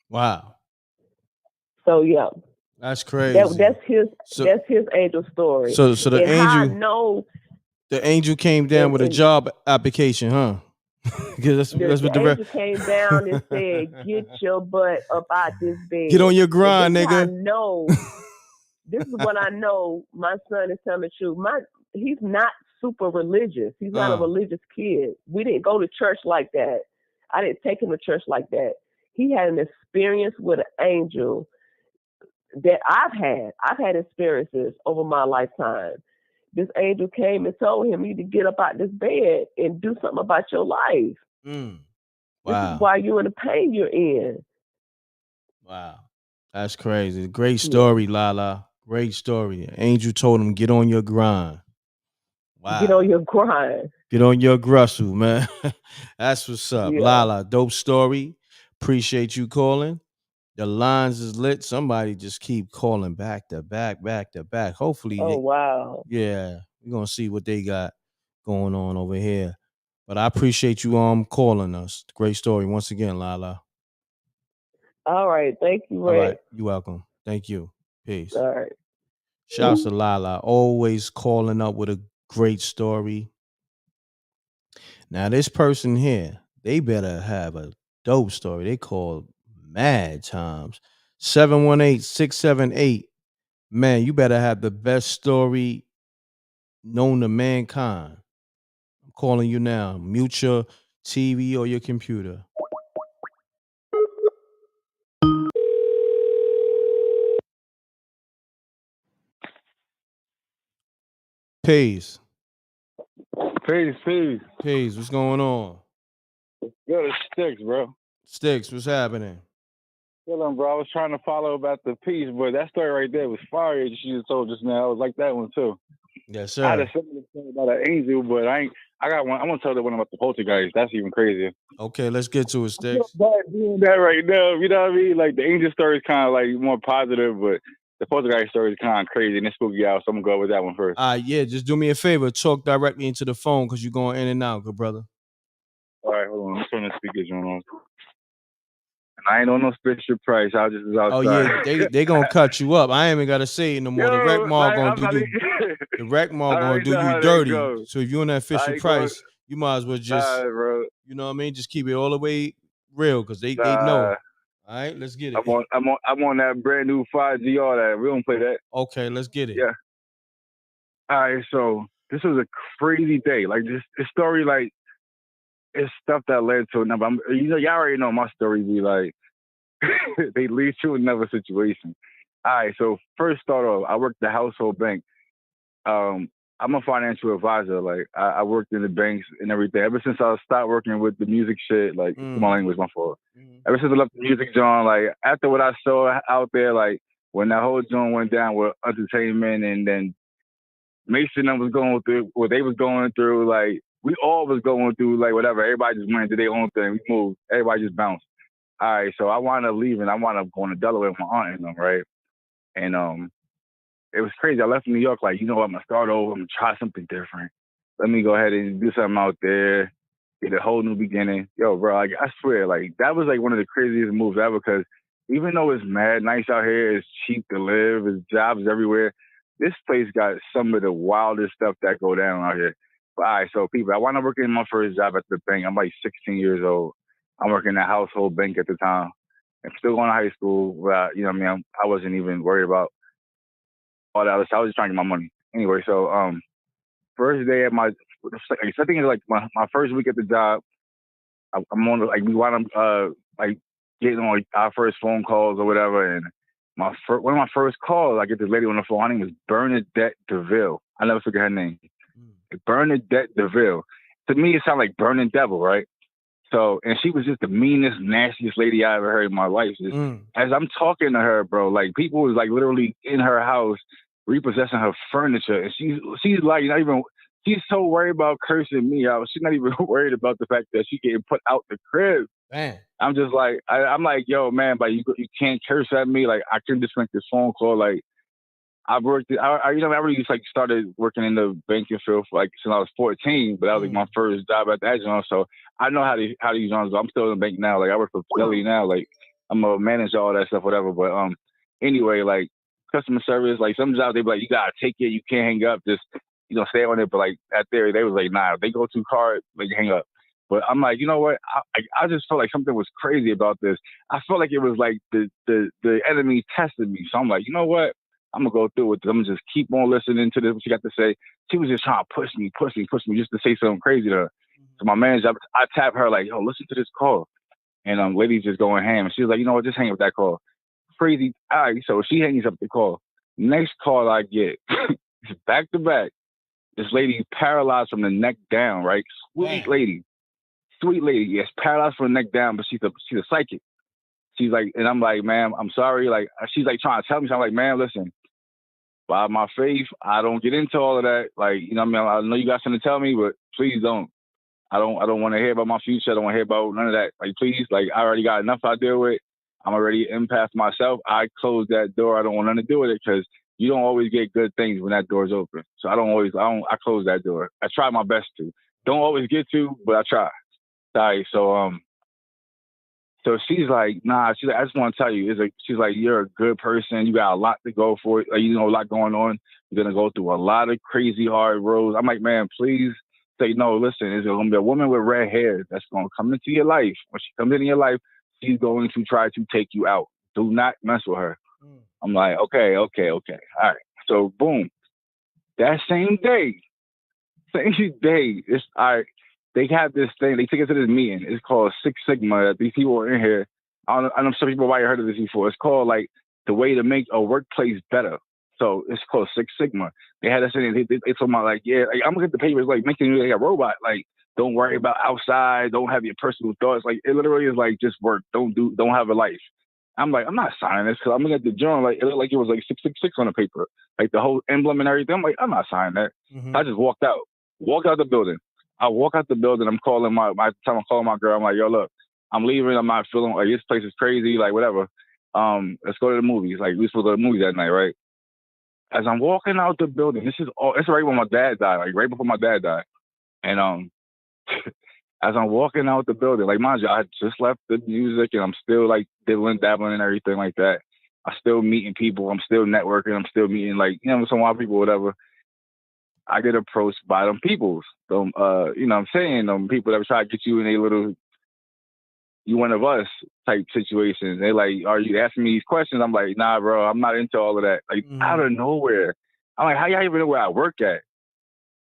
Wow. So yeah. That's crazy. That's his angel story. So the and angel, how I know the angel came down with a job application, huh? Because that's what the angel came down and said, "Get your butt up out this bed. Get on your grind, this nigga." I know. This is what I know. My son is telling the truth. He's not super religious. He's not a religious kid. We didn't go to church like that. I didn't take him to church like that. He had an experience with an angel that I've had. I've had experiences over my lifetime. This angel came and told him, you need to get up out this bed and do something about your life. Wow. This is why you're in the pain you're in. Wow. That's crazy. Great story, Lala. Great story. Angel told him, get on your grind. Wow. Get on your grind. Get on your grustle, man. That's what's up. Yeah. Lala, dope story. Appreciate you calling. The lines is lit. Somebody just keep calling back to back. Hopefully. Wow. Yeah. We're going to see what they got going on over here. But I appreciate you calling us. Great story. Once again, Lala. All right. Thank you, Ray. All right. You're welcome. Thank you. Peace. All right. Shouts to Lala. Always calling up with a great story. Now, this person here, they better have a dope story. They call mad times. 718-678. Man, you better have the best story known to mankind. I'm calling you now. Mute your TV or your computer. Peace. Peace. What's going on? Yo, it's Sticks, bro. Sticks, what's happening? Chillin', bro. I was trying to follow about the piece, but that story right there was fire that you just told just now. I was like that one too. Yes, sir. I had a similar story about an angel, but I got one. I'm gonna tell the one about the Poltergeist. That's even crazier. Okay, let's get to it, Sticks. I'm bad doing that right now. You know what I mean? Like the angel story is kind of like more positive, but the Poltergeist story is kind of crazy and it's spooky out. So I'm gonna go with that one first. Yeah, just do me a favor. Talk directly into the phone because you're going in and out, good brother. All right, hold on. Let's turn the speakers on. And I ain't on no special price. I just was Oh outside. yeah, they gonna cut you up. I ain't even gotta say it no more. The rec Yo, mall like gonna I'm do about to. you. The rec mall I gonna already do know you how they dirty. go. So if you on that official I ain't going. price, you might as well just, Nah, bro. you know what I mean, just keep it all the way real, because they know. Nah. All right, let's get I'm it. on that brand new 5G, all that. We don't play that. Okay, let's get it. Yeah. All right, so this was a crazy day. Like this story, like it's stuff that led to another. Y'all already know my story be like they lead to another situation. All right, so first start off, I worked the household bank. I'm a financial advisor. Like I worked in the banks and everything. Ever since I stopped working with the music shit, like my language, my fault. Ever since I left the music joint, like after what I saw out there, like when that whole joint went down with entertainment, and then Mason was going through what they was going through, like we all was going through, like whatever. Everybody just went and did their own thing. We moved. Everybody just bounced. All right, so I wound up leaving. I wound up going to Delaware with my aunt and them, right? And it was crazy. I left New York like, you know what, I'm gonna start over. I'm gonna try something different. Let me go ahead and do something out there, get a whole new beginning. Yo, bro, like I swear, like that was like one of the craziest moves ever, because even though it's mad nice out here, it's cheap to live, there's jobs everywhere, this place got some of the wildest stuff that go down out here. But all right, so people, I wound up working my first job at the bank. I'm like 16 years old. I'm working at household bank at the time. I'm still going to high school, but you know what I mean, I wasn't even worried about all that other stuff. I was just trying to get my money. Anyway, so first day at my, I think it's like my first week at the job. I'm on like we wound up like getting on like, our first phone calls or whatever, and one of my first calls, I get this lady on the phone. Her name was Bernadette DeVille. I never forget her name. Bernadette DeVille. To me, it sounded like Burning Devil, right? So, and she was just the meanest, nastiest lady I ever heard in my life. Just, as I'm talking to her, bro, like people was like literally in her house repossessing her furniture, and she's like not even. She's so worried about cursing me out. She's not even worried about the fact that she getting put out the crib. Man. I'm just like, I'm like, yo, man, but you can't curse at me. Like I couldn't just make this phone call. Like I worked, I really just like started working in the banking field for like since I was 14, but that was like my first job at that joint. So I know how to use joints. I'm still in the bank now. Like I work for Philly now. Like I'm a manager, all that stuff, whatever. But anyway, like customer service, like some jobs they be like, you gotta take it, you can't hang up, just stay on it. But like at there, they was like, nah, if they go too hard, like hang up. But I'm like, you know what? I just felt like something was crazy about this. I felt like it was like the enemy tested me. So I'm like, you know what? I'm gonna go through with it. I'm gonna just keep on listening to this, what she got to say. She was just trying to push me just to say something crazy to her. So my manager, I tap her like, yo, listen to this call. And lady's just going ham. And she was like, you know what, just hang up that call. Crazy. All right, so she hangs up the call. Next call I get, it's back to back. This lady paralyzed from the neck down, right? Sweet lady. Yes, paralyzed from the neck down, but she's a psychic. She's like, and I'm like, ma'am, I'm sorry. Like, she's like trying to tell me. So I'm like, man, listen, by my faith, I don't get into all of that. Like, you know what I mean? I know you got something to tell me, but please don't. I don't want to hear about my future. I don't want to hear about none of that. Like, please, like, I already got enough I deal with. I'm already empath myself. I close that door. I don't want nothing to do with it, because you don't always get good things when that door's open. So I close that door. I try my best to. Don't always get to, but I try. Sorry. So she's like, nah, she's like, I just want to tell you, she's like, you're a good person. You got a lot to go for. Like, a lot going on. You're going to go through a lot of crazy hard roads. I'm like, man, please say, no, listen, there's going to be a woman with red hair that's going to come into your life. When she comes into your life, she's going to try to take you out. Do not mess with her. I'm like, okay. All right. So boom, that same day, it's all right. They have this thing. They take us to this meeting. It's called Six Sigma. These people are in here. I know some people might have heard of this before. It's called like the way to make a workplace better. So it's called Six Sigma. They had us in. They talking about like, yeah, like, I'm gonna get the papers like making you like a robot. Like, don't worry about outside. Don't have your personal thoughts. Like, it literally is like just work. Don't have a life. I'm like, I'm not signing this, because I'm looking at the journal. Like, it looked like it was like 666 on the paper, like the whole emblem and everything. I'm like, I'm not signing that. I just walked out the building. I walk out the building. I'm calling my time. I'm calling my girl. I'm like, yo, look, I'm leaving. I'm not feeling like this place is crazy. Like, whatever. Let's go to the movies. Like, we supposed to go to the movies that night, right? As I'm walking out the building, it's right when my dad died. Like, right before my dad died, and as I'm walking out the building, like mind you, I just left the music and I'm still like dabbling and everything like that. I'm still meeting people. I'm still networking. I'm still meeting like, some wild people, whatever. I get approached by them peoples. Them, I'm saying, them people that try to get you in a little, you one of us type situations. They like, are you asking me these questions? I'm like, nah, bro, I'm not into all of that. Like out of nowhere. I'm like, how y'all even know where I work at?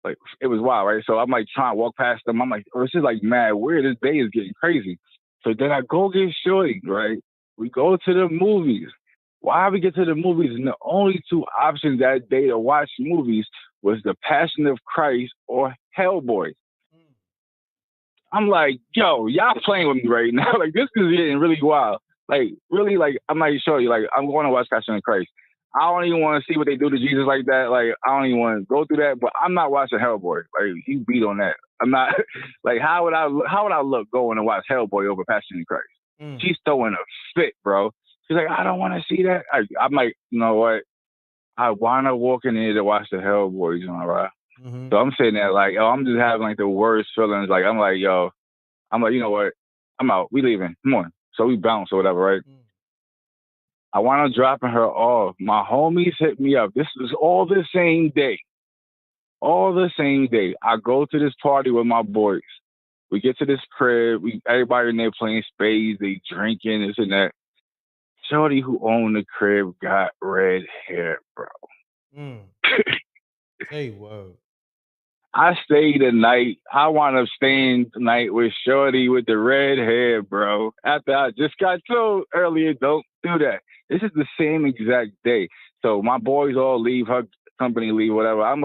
Like, it was wild, right? So I'm like trying to walk past them. I'm like, oh, this is like mad weird. This day is getting crazy. So then I go get Shorty, right? We go to the movies. Why we get to the movies? And the only two options that day to watch movies was The Passion of Christ or Hellboy. I'm like, yo, y'all playing with me right now. Like, this is getting really wild. Like, really, like, I'm not even sure you. Like, I'm going to watch Passion of Christ. I don't even want to see what they do to Jesus like that. Like, I don't even want to go through that. But I'm not watching Hellboy. Like, he beat on that. I'm not. Like, how would I look going to watch Hellboy over Passion of Christ? She's throwing a fit, bro. She's like, I don't want to see that. I'm like, you know what? I want to walk in here to watch the Hellboy, you know, right? So I'm sitting there like, oh, I'm just having like the worst feelings. Like, I'm like, yo, you know what? I'm out. We leaving. Come on. So we bounce or whatever, right? I wound up dropping her off. My homies hit me up. This is all the same day. All the same day. I go to this party with my boys. We get to this crib. Everybody in there playing spades. They drinking, this and that. Shorty who owned the crib got red hair, bro. Hey, whoa. I stayed the night. I wound up staying the night with Shorty with the red hair, bro. After I just got told earlier, don't do that. This is the same exact day. So my boys all leave, her company leave, whatever. I'm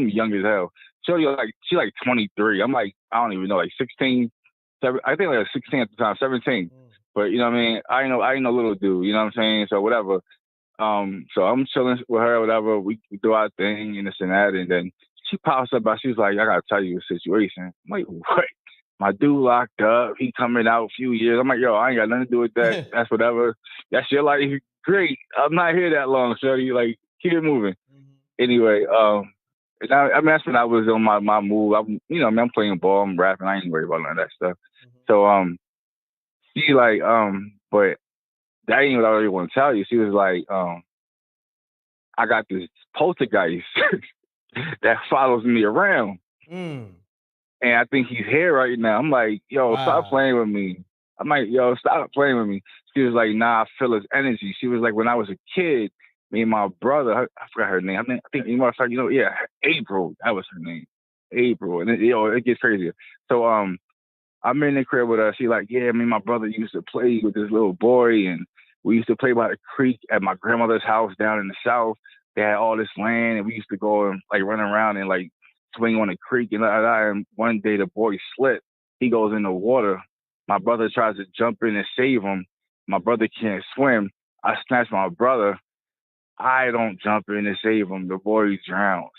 young as hell. Shorty, she's like 23. I'm like, I don't even know, like 16. I think like 16 at the time, 17. But you know what I mean? I ain't no little dude, you know what I'm saying? So whatever. So I'm chilling with her, whatever. We do our thing and this and that. And then she pops up, she's like, I gotta tell you a situation. I'm like, what? My dude locked up. He coming out a few years. I'm like, yo, I ain't got nothing to do with that. That's whatever. That's your life. Great. I'm not here that long, shorty. Like, keep it moving. Anyway, that's when I was on my move. I'm playing ball, I'm rapping. I ain't worried about none of that stuff. So, she like, but that ain't what I really want to tell you. She was like, I got this poltergeist that follows me around. And I think he's here right now. I'm like, yo, stop playing with me. I'm like, yo, stop playing with me. She was like, nah, I feel his energy. She was like, when I was a kid, me and my brother, I forgot her name. I think April, that was her name. April. And it gets crazier. So I'm in the crib with her. She like, yeah, me and my brother used to play with this little boy, and we used to play by the creek at my grandmother's house down in the south. They had all this land, and we used to go and like run around and like swing on the creek and and one day the boy slipped. He goes in the water. My brother tries to jump in and save him. My brother can't swim. I snatch my brother. I don't jump in and save him. The boy drowns.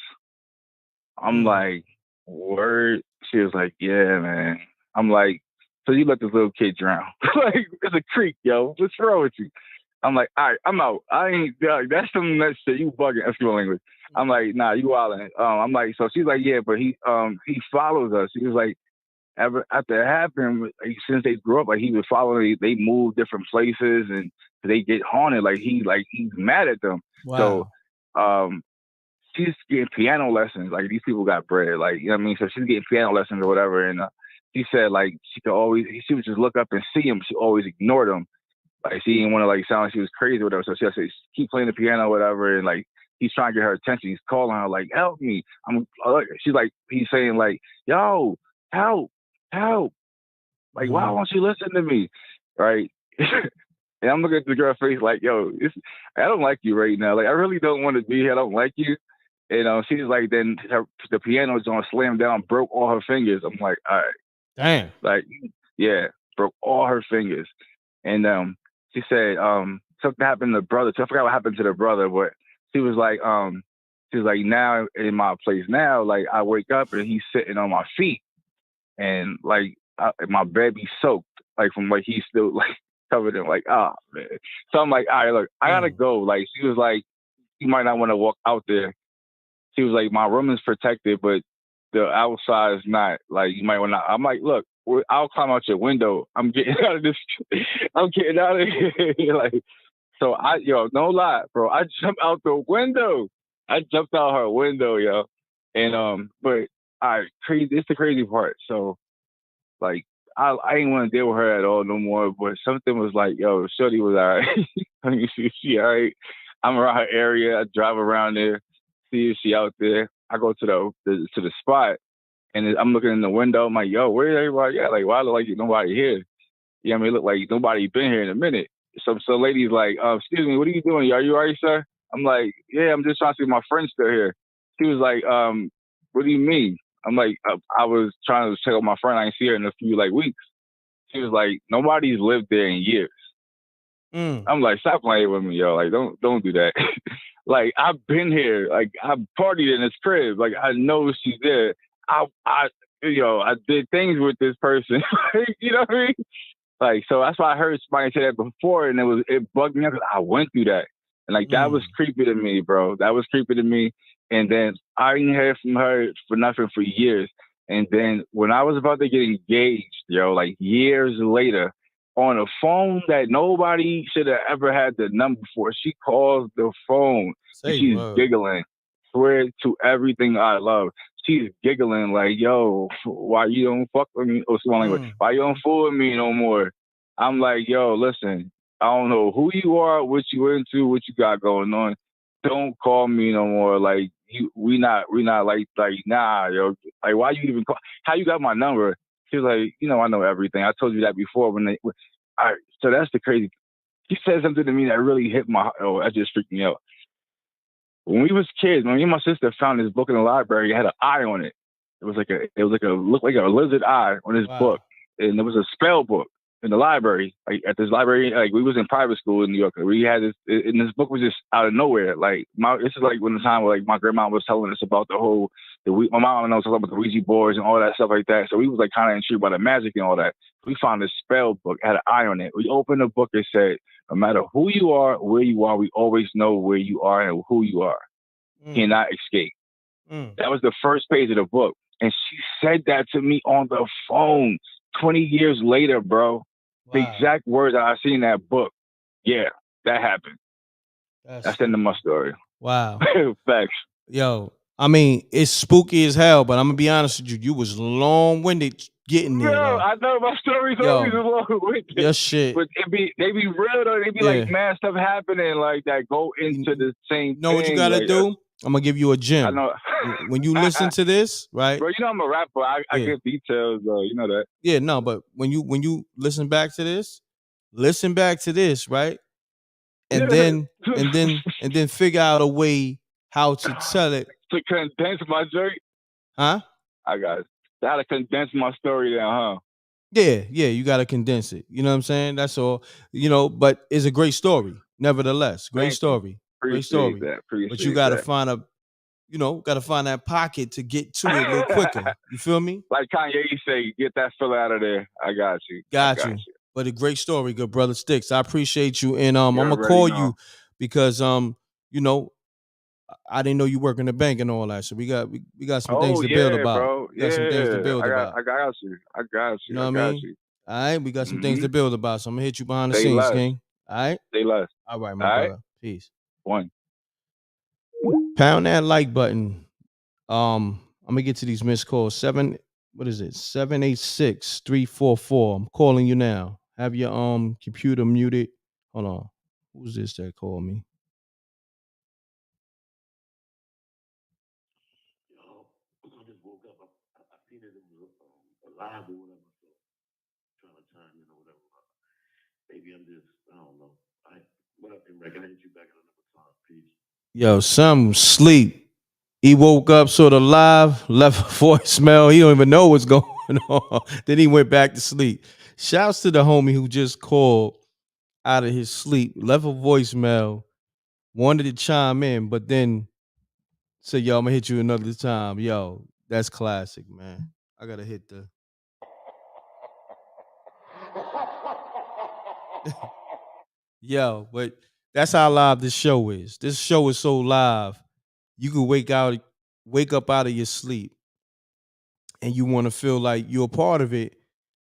I'm like, word? She was like, yeah, man. I'm like, so you let this little kid drown? Like, it's a creek, yo. What's wrong with you? I'm like, all right, I'm out. I ain't, that's some nut shit. You bugging, Eskimo language. I'm like, nah, you wildin'. I'm like, so she's like, yeah, but he follows us. He was like, after it happened, like, since they grew up, like he was following. They move different places and they get haunted. Like he's mad at them. Wow. So, she's getting piano lessons. Like these people got bread. Like, you know what I mean. So she's getting piano lessons or whatever. And she said like she would just look up and see him. She always ignored him. Like she didn't want to like sound like she was crazy or whatever. So she said, keep playing the piano or whatever. And like he's trying to get her attention. He's calling her like, help me. She's like, he's saying like, yo, help. Like, why won't you listen to me? Right. And I'm looking at the girl's face like, yo, I don't like you right now. Like, I really don't want to be here. I don't like you. And she's like, then the piano's on slam down, broke all her fingers. I'm like, all right. Damn. Like, yeah, broke all her fingers. And she said something happened to the brother. So I forgot what happened to the brother, but she was like, now in my place now, like I wake up and he's sitting on my feet, and like my bed be soaked, like from like he's still like covered in like, oh man. So I'm like, all right, look, I gotta go. Like she was like, you might not want to walk out there. She was like, my room is protected, but the outside is not. Like, you might want to. I'm like, look, I'll climb out your window. I'm getting out of this. I'm getting out of here. Like, so no lie, bro. I jumped out the window. I jumped out her window, yo. And but crazy. It's the crazy part. So, like, I ain't want to deal with her at all no more. But something was like, yo, Shorty was all right. Let me see if she all right. I'm around her area. I drive around there, see if she out there. I go to the spot, and I'm looking in the window. I'm like, yo, where everybody at? Like, why look like nobody here? Yeah, I mean, look like nobody been here in a minute. So lady's like, excuse me, what are you doing? Are you all right, sir? I'm like, yeah, I'm just trying to see if my friend's still here. She was like, what do you mean? I'm like, I was trying to check on my friend. I ain't see her in a few weeks. She was like, nobody's lived there in years. I'm like, stop playing with me, yo. Like, don't do that. Like, I've been here. Like, I've partied in this crib. Like, I know she's there. I did things with this person. You know what I mean? Like, so that's why I heard somebody say that before, and it bugged me out because I went through that. And like, that was creepy to me, bro. That was creepy to me. And then I didn't hear from her for nothing for years. And then when I was about to get engaged, yo, like years later, on a phone that nobody should have ever had the number for, she calls the phone and she's giggling. Swear to everything I love. She's giggling like, yo, why you don't fuck with me? Or something like, why you don't fool with me no more? I'm like, yo, listen, I don't know who you are, what you into, what you got going on. Don't call me no more. Like, we not like nah, yo. Like, why you even call? How you got my number? She was like, I know everything. I told you that before. All right, so that's the crazy. She said something to me that really hit my heart. Oh, that just freaked me out. When we was kids, when me and my sister found this book in the library, it had an eye on it. It looked like a lizard eye on this book, and it was a spell book in the library. Like, at this library, like, we was in private school in New York. We had this, and this book was just out of nowhere. Like, this is like when the time where like my grandma was telling us about my mom knows about the Ouija boards and all that stuff like that. So we was like kind of intrigued by the magic and all that. We found this spell book, had an eye on it. We opened the book and said, no matter who you are, where you are, we always know where you are and who you are. Cannot escape. That was the first page of the book. And she said that to me on the phone 20 years later, bro. The exact words I seen in that book. Yeah, that happened. That's the end of my story. Wow. Facts. Yo, I mean, it's spooky as hell, but I'm going to be honest with you. You was long-winded getting there. Yo, I know my story's always long-winded. Your shit. But they be real, though. They be like mad stuff happening like that go into the same thing. You know what you got to do? I'm going to give you a gem. I know. When you listen to this, right? Bro, I'm a rapper. I give details, though. You know that. Yeah, no, but when you listen back to this, right? And then figure out a way how to tell it. To condense my journey? Huh? I got it. How to condense my story down, huh? Yeah, you got to condense it. You know what I'm saying? That's all. But it's a great story. Nevertheless, great story. Great story. But you got to find that pocket to get to it a little quicker. You feel me? Like Kanye say, get that filler out of there. I got you. Got you. But a great story, good brother Sticks. I appreciate you, and I'm gonna call you because I didn't know you work in the bank and all that. So we got some things to build about. Bro. We got some things to build about. I got you. You know what I mean? All right, we got some things to build about. So I'm gonna hit you behind the scenes, King. All right? Stay less. All right, my brother. Peace. One. Pound that like button. I'm gonna get to these missed calls. 786-344. I'm calling you now. Have your computer muted. Hold on. Who's this that called me? I just woke up. I seen it was alive or whatever. So trying to chime in or whatever. Maybe I'm just, I don't know. What up, m.reck? I hit you back at another time. Peace. Yo, some sleep. He woke up sort of live, left a voicemail. He don't even know what's going on. Then he went back to sleep. Shouts to the homie who just called out of his sleep, left a voicemail, wanted to chime in, but then said, yo, I'm gonna hit you another time. Yo, that's classic, man. I gotta hit the yo, but that's how live this show is. This show is so live, you could wake up out of your sleep and you want to feel like you're a part of it,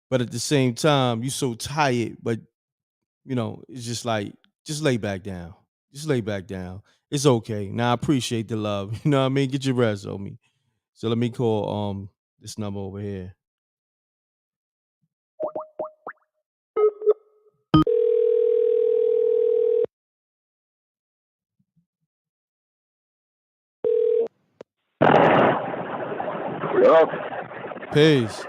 but at the same time, you're so tired, but it's just like, just lay back down. Just lay back down. It's okay. Now I appreciate the love. You know what I mean? Get your rest on me. So let me call this number over here. Yup. Peace.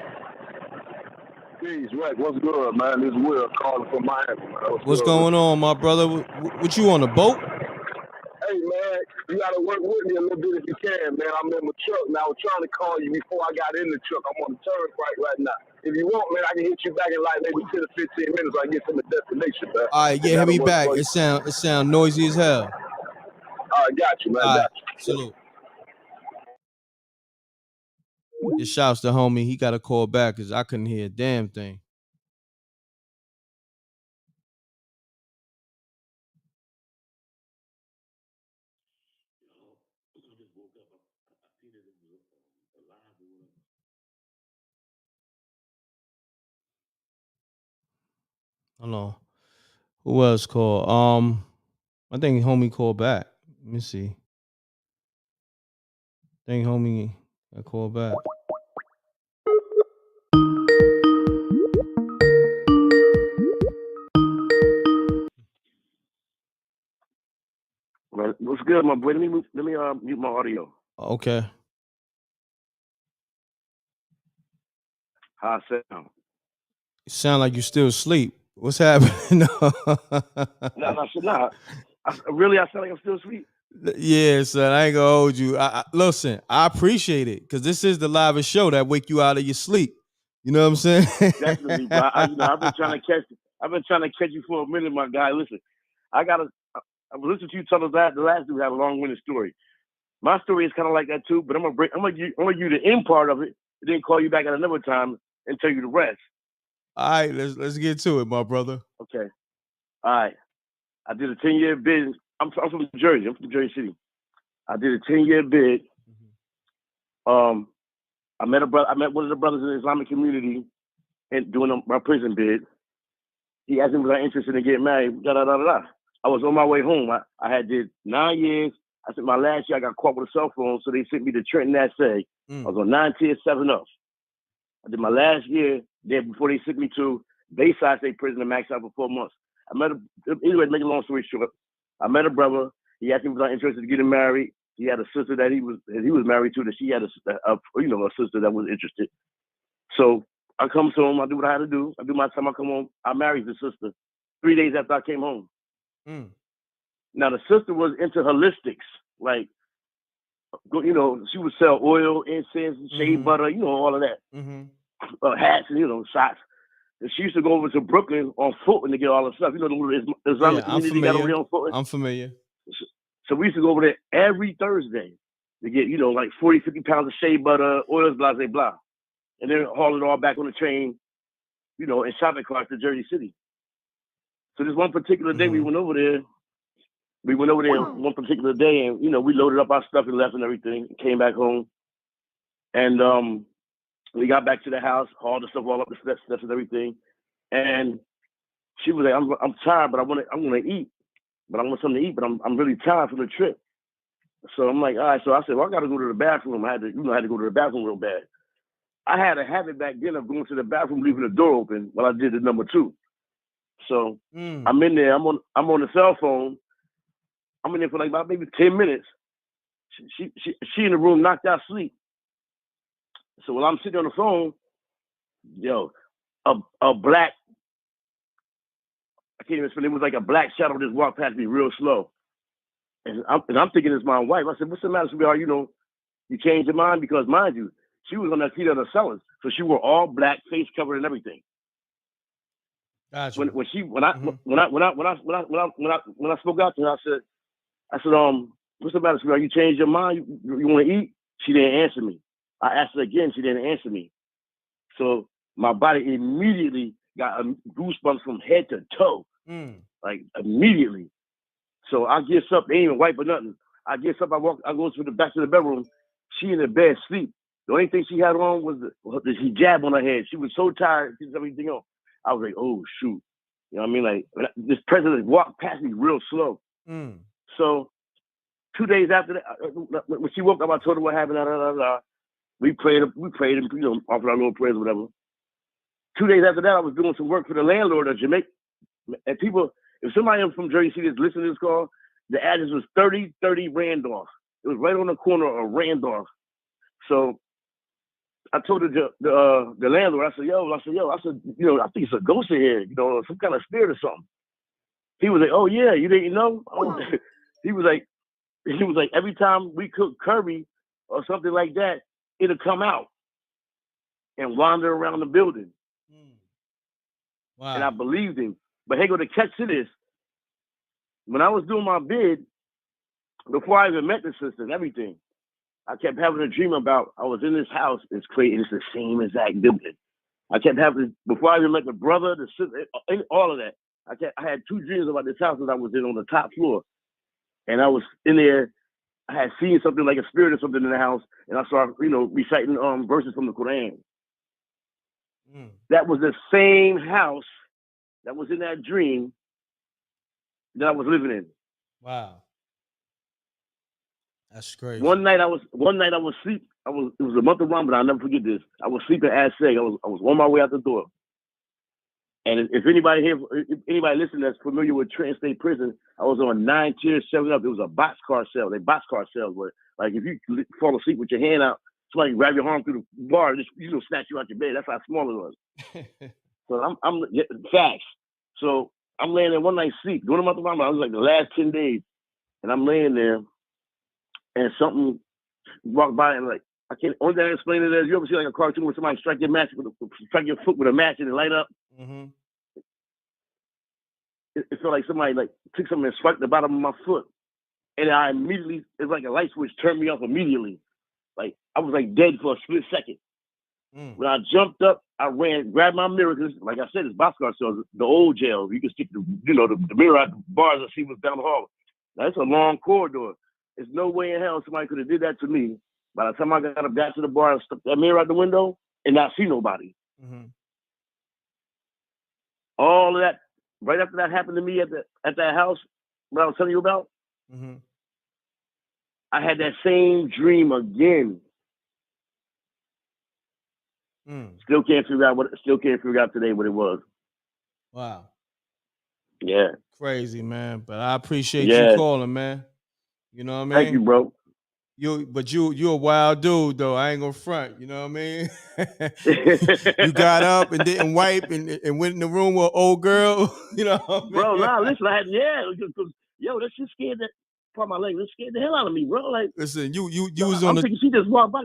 Peace, Reck. What's good, man? This is Will calling from Miami, man. What's good, going on, my brother? What you on a boat? Hey, man, you got to work with me a little bit if you can, man. I'm in my truck, and I was trying to call you before I got in the truck. I'm on the turnpike right now. If you want, man, I can hit you back in like maybe 10 or 15 minutes so I get to the destination, man. All right, yeah, hit me back. It sound noisy as hell. All right, got you, man. All right, Got you. salute. Just shouts to homie. He got to call back because I couldn't hear a damn thing. Hold on. Who else called? I think homie called back. Let me see. I think homie got called back. Man, what's good, my boy? Let me mute my audio. Okay. How I sound? You sound like you still asleep. What's happening? Nah. Really, I sound like I'm still asleep. Yeah, son, I ain't gonna hold you. Listen, I appreciate it because this is the livest show that wake you out of your sleep. You know what I'm saying? Definitely, bro. I've been trying to catch you for a minute, my guy. Listen, I was listening to you tell us that the last dude had a long-winded story. My story is kind of like that too, but I'm gonna give you the end part of it, and then call you back at another time and tell you the rest. All right, let's get to it, my brother. Okay. All right. I did a 10-year bid. I'm from Jersey. I'm from Jersey City. I did a 10-year bid. I met one of the brothers in the Islamic community and doing my prison bid. He asked me was I interested in getting married. Da da da da. I was on my way home. I had did 9 years. I said my last year I got caught with a cell phone, so they sent me to Trenton SA. I was on 9-10, 7 up. I did my last year there before they sent me to Bayside State Prison and maxed out for 4 months. Anyway, make a long story short, I met a brother. He asked me was I interested in getting married. He had a sister that he was married to, that she had a sister that was interested. So I come home, I do what I had to do. I do my time, I come home. I married the sister 3 days after I came home. Now the sister was into holistics, like, she would sell oil, incense, shea butter, all of that. Hats and, socks. And she used to go over to Brooklyn on foot to get all the stuff. The Islamic community got over there on foot. I'm familiar. So we used to go over there every Thursday to get, like 40, 50 pounds of shea butter, oils, blah, blah, blah. And then haul it all back on the train, in shopping carts to Jersey City. So this one particular day we went over there. We went over there one particular day and, we loaded up our stuff and left and everything, came back home. And we got back to the house, hauled the stuff all up the steps and everything. And she was like, I'm tired, but I'm gonna eat. But I want something to eat, but I'm really tired from the trip. So I'm like, all right. So I said, well, I got to go to the bathroom. I had to go to the bathroom real bad. I had a habit back then of going to the bathroom, leaving the door open while I did the number 2. So I'm in there. I'm on the cell phone. I'm in there for like about maybe 10 minutes. She in the room, knocked out sleep. So while I'm sitting on the phone, a black, I can't even explain. It was like a black shadow just walked past me real slow. And I'm thinking it's my wife. I said, what's the matter, sweetheart? You changed your mind? Because mind you, she was on that seat of the sellers. So she wore all black, face covered and everything. Gotcha. When I spoke out to her, I said, what's the matter, sweetheart? You changed your mind? You want to eat? She didn't answer me. I asked her again. She didn't answer me. So my body immediately got goosebumps from head to toe. Like immediately. So I get up, they ain't even wipe or nothing. I get up, I go to the back to the bedroom. She in the bed, sleep. The only thing she had on was the hijab on her head. She was so tired, she did everything else. I was like, oh, shoot. You know what I mean? Like, this president walked past me real slow. So 2 days after that, when she woke up, I told her what happened. We prayed, and, you know, offered our little prayers or whatever. 2 days after that, I was doing some work for the landlord of Jamaica. And people, if somebody from Jersey City is listening to this call, the address was 3030 Randolph. It was right on the corner of Randolph. So I told the landlord, I said, you know, I think it's a ghost in here, you know, some kind of spirit or something. He was like, oh yeah, you didn't know? He was like, every time we cook curry or something like that, it'll come out and wander around the building. Wow. And I believed him. But hey, go the catch to this. When I was doing my bid, before I even met the sister and everything, I kept having a dream about I was in this house. It's crazy. It's the same exact building. I kept having, before I even met the brother, the sister, all of that. I had two dreams about this house that I was in on the top floor. And I was in there. I had seen something like a spirit or something in the house. And I started, you know, reciting verses from the Quran. That was the same house that was in that dream that I was living in. Wow. That's crazy. One night I was asleep. It was a month of Ramadan, I'll never forget this. I was sleeping as say. I was on my way out the door. And if anybody listening that's familiar with Trenton State Prison, I was on 9 tiers, 7 up. It was a boxcar cell. They boxcar cells where, like, if you fall asleep with your hand out, somebody grab your arm through the bar, just snatch you out your bed. That's how small it was. So I'm facts. So I'm laying there one night sleep, doing a month of Ramadan. I was like the last 10 days, and I'm laying there, and something walked by, and like I can't. Only thing I explain it is, you ever see like a cartoon where somebody strike your foot with a match and it light up? Mm-hmm. It felt like somebody like took something and swiped the bottom of my foot, and I immediately, it's like a light switch turned me off immediately. Like I was like dead for a split second. When I jumped up, I ran, grabbed my mirror, because like I said, it's boxcar cells, the old jail. You can stick the mirror out the bars and see what's down the hall. Now it's a long corridor. There's no way in hell somebody could have did that to me. By the time I got up, got to the bar, and stuck that mirror out the window and not see nobody. All of that, right after that happened to me at that house, what I was telling you about, I had that same dream again. Still can't figure out today what it was. Wow. Yeah. Crazy, man. But I appreciate you calling, man. You know what I mean? Thank you, bro. You a wild dude though. I ain't gonna front. You know what I mean? You got up and didn't wipe and went in the room with an old girl. You know what I mean? Bro, nah, listen, that shit scared that part of my leg. That scared the hell out of me, bro. Like, listen, you was on I'm thinking she just walked by.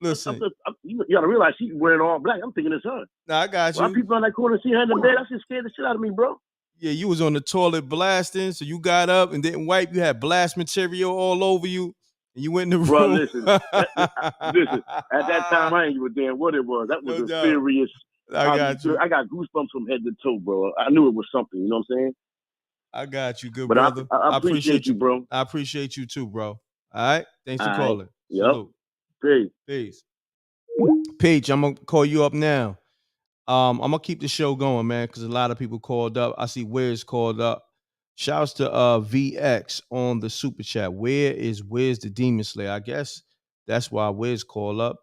Listen, you gotta realize she's wearing all black. I'm thinking it's her. Nah, I got you. When people on that corner see her in the bed, that shit scared the shit out of me, bro. Yeah, you was on the toilet blasting, so you got up and didn't wipe. You had blast material all over you, and you went in the Bro, room. listen, at that time, I ain't give a damn what it was. That was No a doubt. serious. I got you. I got goosebumps from head to toe, bro. I knew it was something. You know what I'm saying? I got you, good But brother. I appreciate you, bro. I appreciate you too, bro. All right, thanks for All right. calling. Yep. Salute. Peace. Peach, I'm gonna call you up now. I'm gonna keep the show going, man, because a lot of people called up. I see Wiz called up. Shouts to VX on the super chat. Where is Wiz the Demon Slayer? I guess that's why Wiz called up.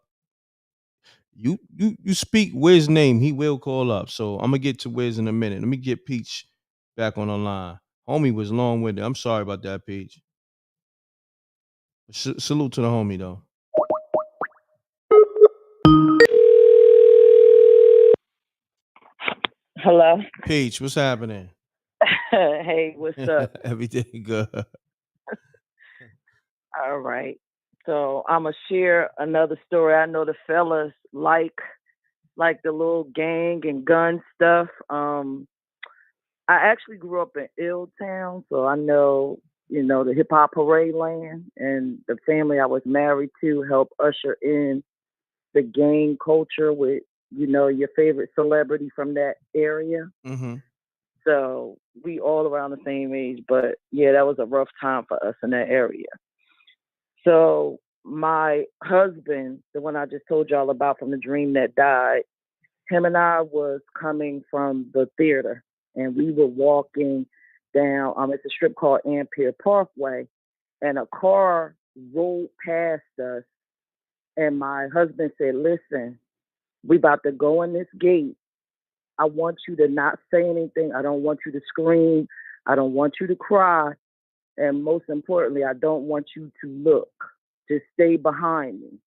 You speak Wiz name, he will call up. So I'm gonna get to Wiz in a minute. Let me get Peach back on the line. Homie was long-winded. I'm sorry about that, Peach. Salute to the homie though. Hello. Peach, what's happening? Hey, what's up? Everything good. All right. So I'm gonna share another story. I know the fellas like the little gang and gun stuff. I actually grew up in Illtown, so I know, the hip hop parade land, and the family I was married to helped usher in the gang culture with, your favorite celebrity from that area. So we all around the same age, but yeah, that was a rough time for us in that area. So my husband, the one I just told y'all about from the dream that died, him and I was coming from the theater, and we were walking down, it's a strip called Ampere Parkway, and a car rolled past us, and my husband said, listen, we about to go in this gate. I want you to not say anything. I don't want you to scream. I don't want you to cry. And most importantly, I don't want you to look. Just stay behind me.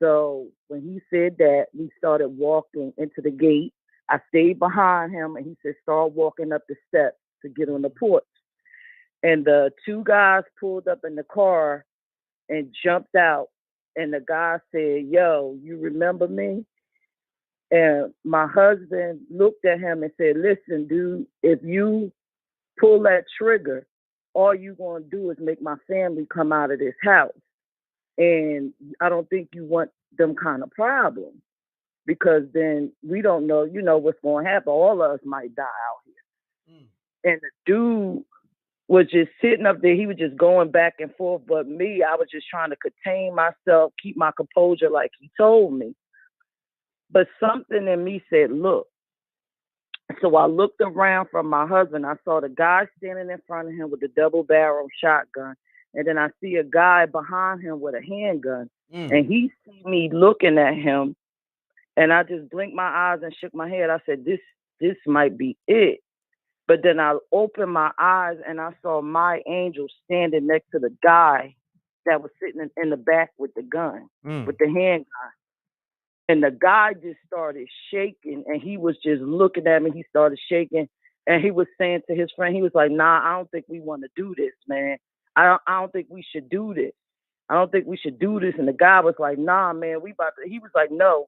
So when he said that, we started walking into the gate. I stayed behind him, and he said, start walking up the steps to get on the porch. And the two guys pulled up in the car and jumped out. And the guy said, yo, you remember me? And my husband looked at him and said, listen, dude, if you pull that trigger, all you going to do is make my family come out of this house. And I don't think you want them kind of problems, because then we don't know, what's going to happen. All of us might die out here. And the dude was just sitting up there. He was just going back and forth. But me, I was just trying to contain myself, keep my composure like he told me. But something in me said, look. So I looked around from my husband. I saw the guy standing in front of him with the double-barrel shotgun. And then I see a guy behind him with a handgun. And he see me looking at him. And I just blinked my eyes and shook my head. I said, this might be it. But then I opened my eyes and I saw my angel standing next to the guy that was sitting in the back with the gun, with the handgun. And the guy just started shaking, and he was just looking at me. He started shaking, and he was saying to his friend, he was like, nah, I don't think we want to do this, man. I don't think we should do this. I don't think we should do this. And the guy was like, nah, man, he was like, no,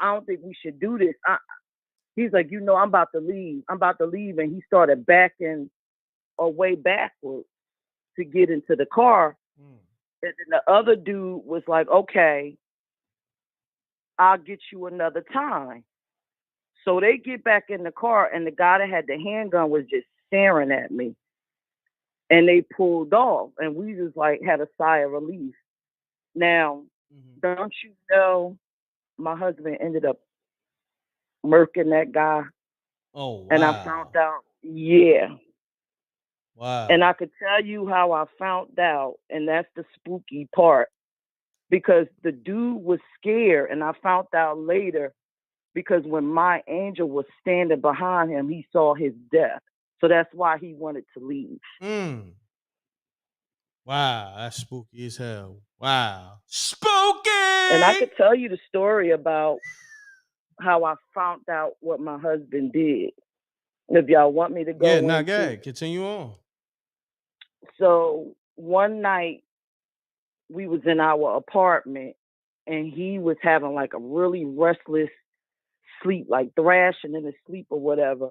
I don't think we should do this. He's like, I'm about to leave. And he started backing away backwards to get into the car. And then the other dude was like, okay, I'll get you another time. So they get back in the car, and the guy that had the handgun was just staring at me. And they pulled off, and we just like had a sigh of relief. Now, don't you know, my husband ended up murking that guy. Oh, wow. And I found out, yeah. Wow. And I could tell you how I found out, and that's the spooky part. Because the dude was scared, and I found out later, because when my angel was standing behind him, he saw his death. So that's why he wanted to leave. Wow, that's spooky as hell. Wow. Spooky! And I could tell you the story about how I found out what my husband did. If y'all want me to go Yeah, into go ahead. Continue on. So one night we was in our apartment, and he was having like a really restless sleep, like thrashing in his sleep or whatever.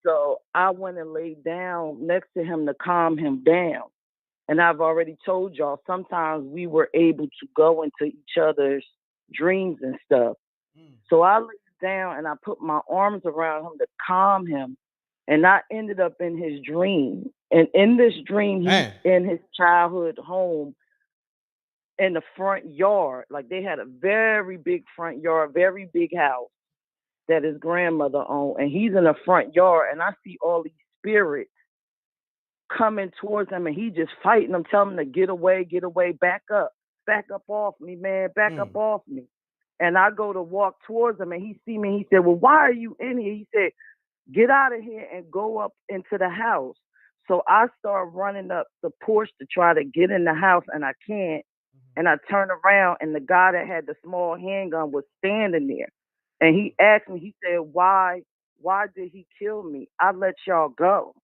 So I went and laid down next to him to calm him down. And I've already told y'all, sometimes we were able to go into each other's dreams and stuff. So I laid down and I put my arms around him to calm him. And I ended up in his dream. And in this dream, he's in his childhood home in the front yard. Like, they had a very big front yard, very big house that his grandmother owned. And he's in the front yard, and I see all these spirits coming towards him, and he just fighting them, telling them to get away, back up off me, man, back up off me. And I go to walk towards him, and he see me. He said, well, why are you in here? He said, get out of here and go up into the house. So I start running up the porch to try to get in the house, and I can't. And I turn around, and the guy that had the small handgun was standing there. And he asked me, he said, why did he kill me? I let y'all go.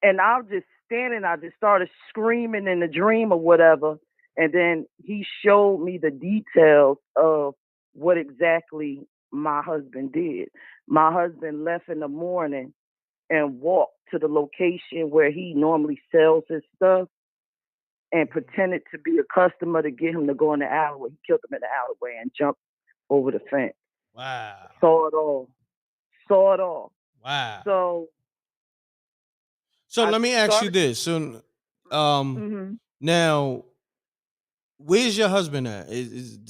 And I was just standing, I just started screaming in the dream or whatever. And then he showed me the details of what exactly my husband did. My husband left in the morning and walked to the location where he normally sells his stuff and pretended to be a customer to get him to go in the alleyway. He killed him in the alleyway and jumped over the fence. Wow. Saw it all. Wow. So let me ask you this. So, now Where's your husband at? Is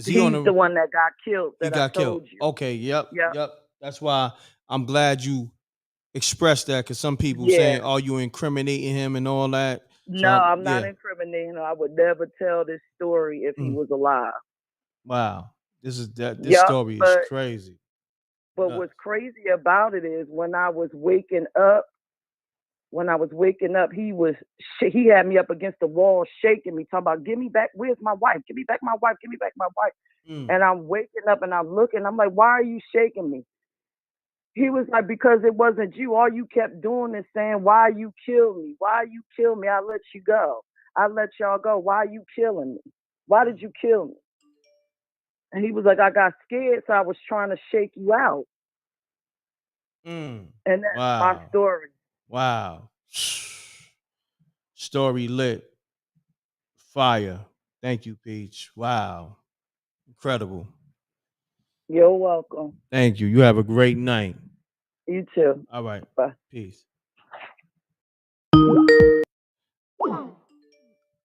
he on He's the one that got killed He that I got killed. told you. Okay, yep. Yep. That's why I'm glad you expressed that, because some people Yeah. saying, "Oh, you incriminating him and all that." So No, I'm not incriminating him. I would never tell this story if he was alive. Wow, this Yep, story is crazy. But what's crazy about it is when I was waking up, he had me up against the wall shaking me, talking about, "Give me back, where's my wife? Give me back my wife, give me back my wife." And I'm waking up and I'm looking, I'm like, "Why are you shaking me?" He was like, "Because it wasn't you. All you kept doing is saying, 'Why you kill me? Why you kill me? I let you go. I let y'all go. Why you killing me? Why did you kill me?" And he was like, "I got scared, so I was trying to shake you out." And that's my story. Wow. Story lit. Fire. Thank you, Peach. Wow. Incredible. You're welcome. Thank you. You have a great night. You too. All right. Bye. Peace.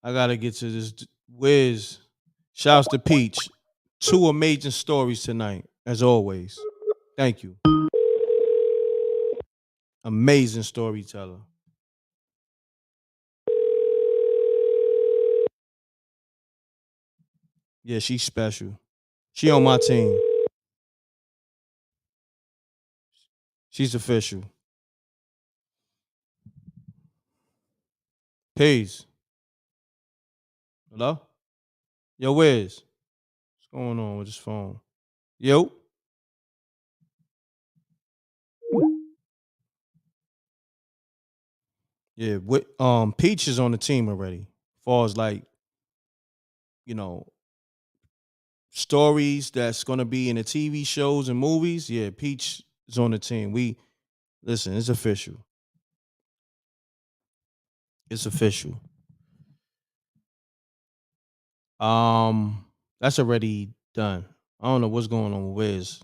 I gotta get to this. Wiz. Shouts to Peach. 2 amazing stories tonight, as always. Thank you. Amazing storyteller. Yeah, she's special. She on my team. She's official. Peace. Hello? Yo, Wiz. What's going on with this phone? Yo. Yeah, Peach is on the team already. As far as like, stories that's gonna be in the TV shows and movies. Yeah, Peach is on the team. Listen, it's official. It's official. That's already done. I don't know what's going on with Wiz.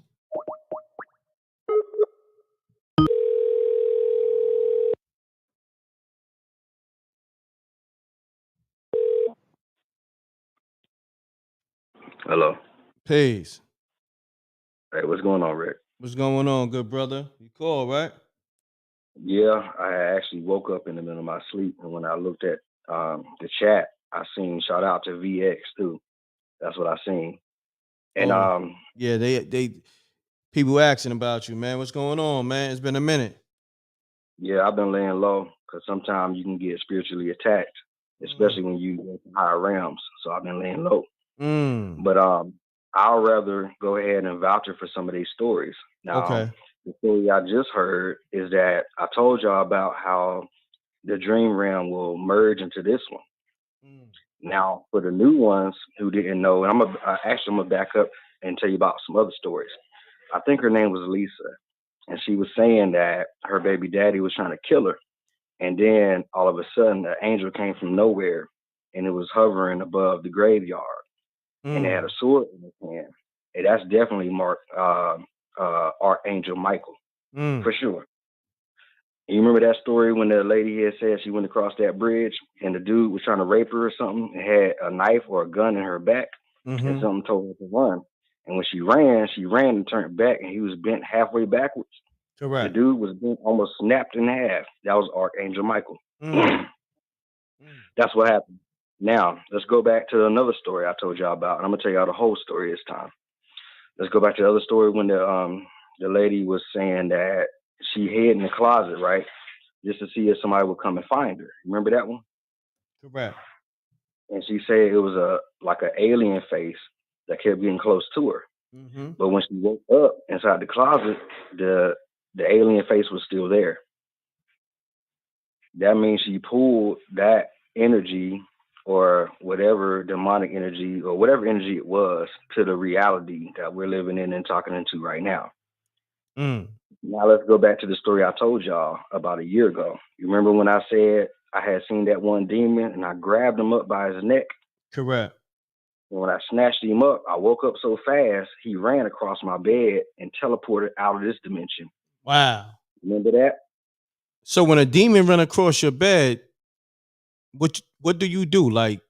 Hello. Peace. Hey, what's going on, Rick? What's going on, good brother? You called, right? Yeah, I actually woke up in the middle of my sleep, and when I looked at the chat, I seen shout out to VX too. That's what I seen. And yeah, they people asking about you, man. What's going on, man? It's been a minute. yeah, I've been laying low because sometimes you can get spiritually attacked, especially when you go to higher realms. So I've been laying low. But I'll rather go ahead and voucher for some of these stories. Now, Okay. the story I just heard is that I told y'all about how the dream realm will merge into this one. Now, for the new ones who didn't know, and I'm gonna back up and tell you about some other stories. I think her name was Lisa, and she was saying that her baby daddy was trying to kill her, and then all of a sudden, an angel came from nowhere, and it was hovering above the graveyard, and it had a sword in his hand. And that's definitely marked Archangel Michael for sure. You remember that story when the lady had said she went across that bridge and the dude was trying to rape her or something and had a knife or a gun in her back and something told her to run. And when she ran and turned back and he was bent halfway backwards. Correct. The dude was bent, almost snapped in half. That was Archangel Michael. That's what happened. Now, let's go back to another story I told y'all about. And I'm going to tell y'all the whole story this time. Let's go back to the other story when the lady was saying that she hid in the closet, right? Just to see if somebody would come and find her. Remember that one? Correct. And she said it was like an alien face that kept getting close to her. But when she woke up inside the closet, the alien face was still there. That means she pulled that energy or whatever demonic energy or whatever energy it was to the reality that we're living in and talking into right now. Now let's go back to the story I told y'all about a year ago. You remember when I said I had seen that one demon and I grabbed him up by his neck? Correct. And when I snatched him up, I woke up so fast, he ran across my bed and teleported out of this dimension. Wow. Remember that? So when a demon run across your bed, what do you do? Like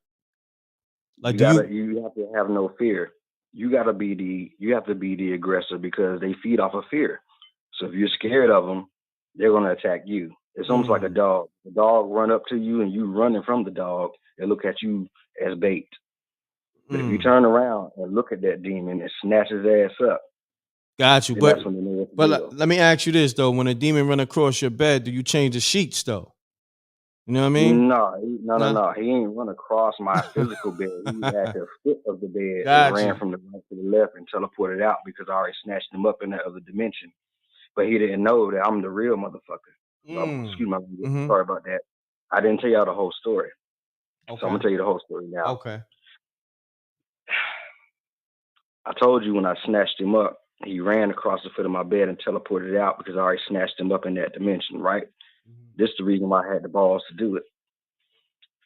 Like, you have to have no fear. You have to be the aggressor because they feed off of fear. So if you're scared of them, they're going to attack you. It's almost like a dog. The dog run up to you and you running from the dog and look at you as bait. But if you turn around and look at that demon and snatch his ass up, got you. then But that's when they know what to do. let me ask you this though: when a demon run across your bed, do you change the sheets though? You know what I mean? No. He ain't run across my physical bed. He had the foot of the bed Got and ran you. from the right to the left and teleported out because I already snatched him up in that other dimension. But he didn't know that I'm the real motherfucker. Excuse my language. Sorry about that. I didn't tell y'all the whole story. Okay. So I'm gonna tell you the whole story now. Okay. I told you when I snatched him up, he ran across the foot of my bed and teleported out because I already snatched him up in that dimension, right? This is the reason why I had the balls to do it.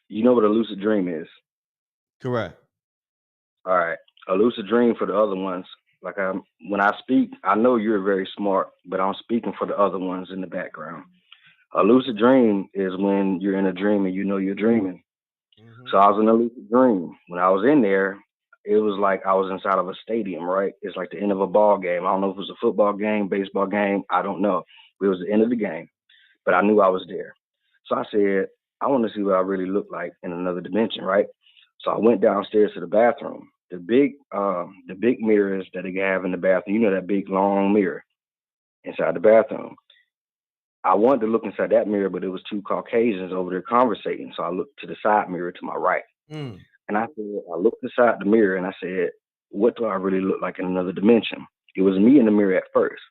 You know what a lucid dream is? Correct. All right. A lucid dream for the other ones. When I speak, I know you're very smart, but I'm speaking for the other ones in the background. A lucid dream is when you're in a dream and you know you're dreaming. So I was in a lucid dream. When I was in there, it was like I was inside of a stadium, right? It's like the end of a ball game. I don't know if it was a football game, baseball game. I don't know. It was the end of the game, but I knew I was there. So I said, I want to see what I really look like in another dimension, right? So I went downstairs to the bathroom. The big mirrors that they have in the bathroom, you know, that big long mirror inside the bathroom. I wanted to look inside that mirror, but it was two Caucasians over there conversating. So I looked to the side mirror to my right. And I looked inside the mirror and I said, what do I really look like in another dimension? It was me in the mirror at first.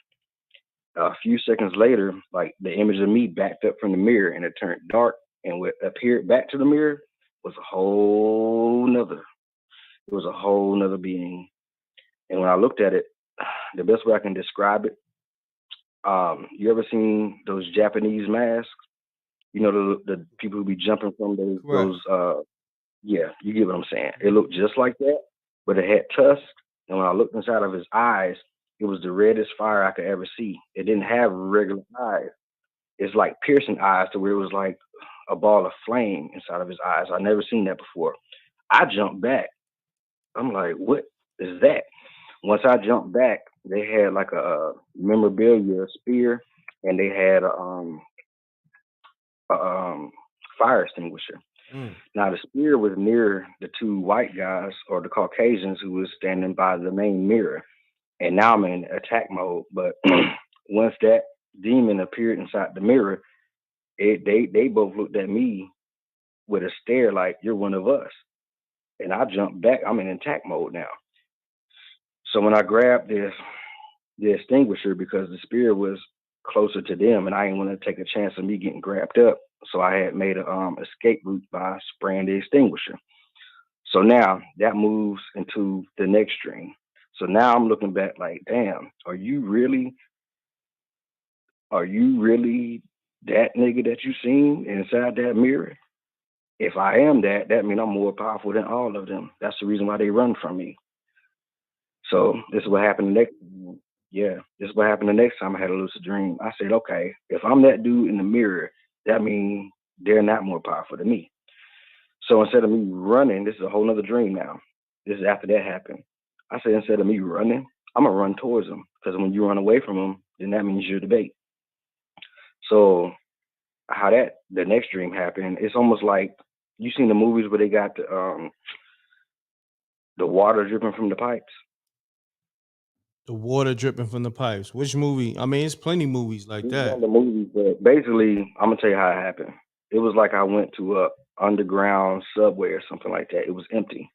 A few seconds later, like the image of me backed up from the mirror and it turned dark, and what appeared back to the mirror was a whole nother being. And when I looked at it, the best way I can describe it, you ever seen those Japanese masks? You know, the people who be jumping from those yeah, you get what I'm saying. It looked just like that, but it had tusks. And when I looked inside of his eyes, it was the reddest fire I could ever see. It didn't have regular eyes. It's like piercing eyes to where it was like a ball of flame inside of his eyes. I've never seen that before. I jumped back. I'm like, what is that? Once I jumped back, they had like a memorabilia spear, and they had a fire extinguisher. Now the spear was near the two white guys or the Caucasians who was standing by the main mirror, and now I'm in attack mode. But once that demon appeared inside the mirror, they both looked at me with a stare like you're one of us, and I jumped back. I'm in attack mode now. So when I grabbed the extinguisher because the spear was closer to them, and I didn't want to take a chance of me getting grabbed up. So I had made a escape route by spraying the extinguisher. So now that moves into the next dream. So now I'm looking back like, damn, are you really that nigga that you seen inside that mirror? If I am that means I'm more powerful than all of them. That's the reason why they run from me. So this is what happened the next time. Yeah, this is what happened the next time I had a lucid dream. I said, okay, if I'm that dude in the mirror, that means they're not more powerful than me. So instead of me running, this is a whole nother dream now. This is after that happened. I said, instead of me running, I'm going to run towards them. Because when you run away from them, then that means you're the bait. So how the next dream happened, it's almost like, you seen the movies where they got the water dripping from the pipes? The water dripping from the pipes. Which movie? I mean, it's plenty of movies like These that. are the movies, but basically, I'm gonna tell you how it happened. It was like I went to a underground subway or something like that. It was empty,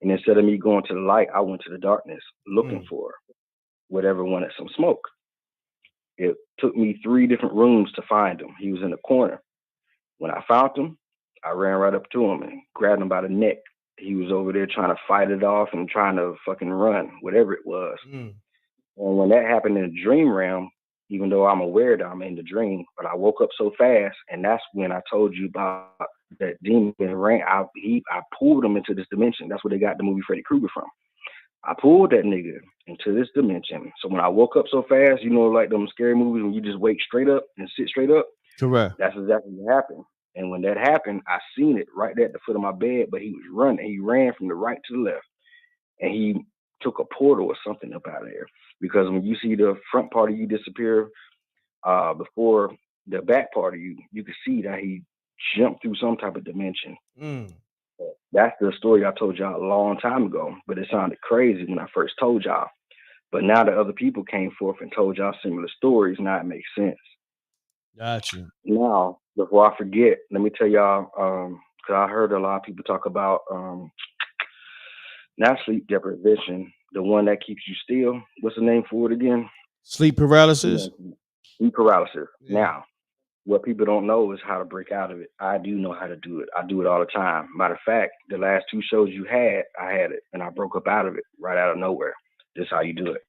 and instead of me going to the light, I went to the darkness looking for whatever wanted some smoke. It took me 3 different rooms to find him. He was in the corner. When I found him, I ran right up to him and grabbed him by the neck. He was over there trying to fight it off and trying to fucking run, whatever it was. And when that happened in the dream realm, even though I'm aware that I'm in the dream, but I woke up so fast, and that's when I told you about that demon ran. I pulled him into this dimension. That's where they got the movie Freddy Krueger from. I pulled that nigga into this dimension. So when I woke up so fast, you know, like them scary movies when you just wake straight up and sit straight up. Correct. That's exactly what happened. And when that happened, I seen it right there at the foot of my bed, but he was running. He ran from the right to the left. And he took a portal or something up out of there. Because when you see the front part of you disappear before the back part of you, you can see that he jumped through some type of dimension. That's the story I told y'all a long time ago, but it sounded crazy when I first told y'all. But now that other people came forth and told y'all similar stories, now it makes sense. Got you. Now, before I forget, let me tell y'all, because I heard a lot of people talk about not sleep deprivation, the one that keeps you still. What's the name for it again? Sleep paralysis? Sleep paralysis. Yeah. Now, what people don't know is how to break out of it. I do know how to do it. I do it all the time. Matter of fact, the last 2 shows you had, I had it, and I broke up out of it right out of nowhere. This is how you do it.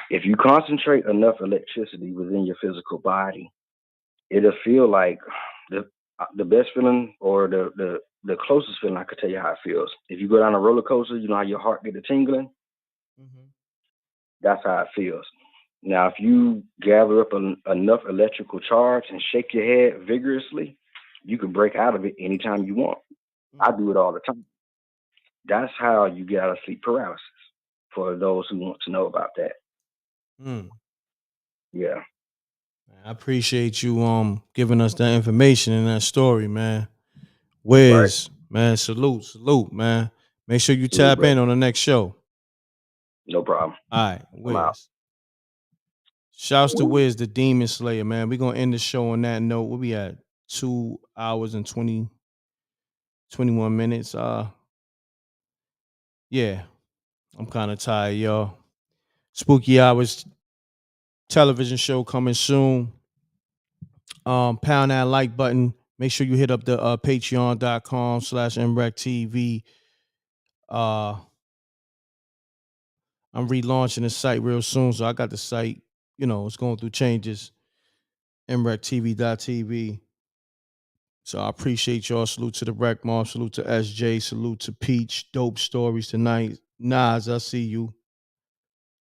If you concentrate enough electricity within your physical body, it'll feel like the best feeling, or the closest feeling I could tell you how it feels. If you go down a roller coaster, you know how your heart get a tingling? That's how it feels. Now, if you gather up enough electrical charge and shake your head vigorously, you can break out of it anytime you want. I do it all the time. That's how you get out of sleep paralysis, for those who want to know about that. Yeah. I appreciate you giving us that information and that story, man. Wiz, man, salute, man. Make sure you tap in on the next show. No problem. All right, Wiz. Shouts to Wiz, the Demon Slayer, man. We're gonna end the show on that note. Where we at? 2 hours and 21 minutes. Yeah. I'm kind of tired, y'all. Spooky Hours television show coming soon. Pound that like button. Make sure you hit up the patreon.com/mrecktv. I'm relaunching the site real soon, so I got the site, it's going through changes. mrecktv.tv. So I appreciate y'all. Salute to the Wreck Mom. Salute to SJ. Salute to Peach. Dope stories tonight. Nas, I see you.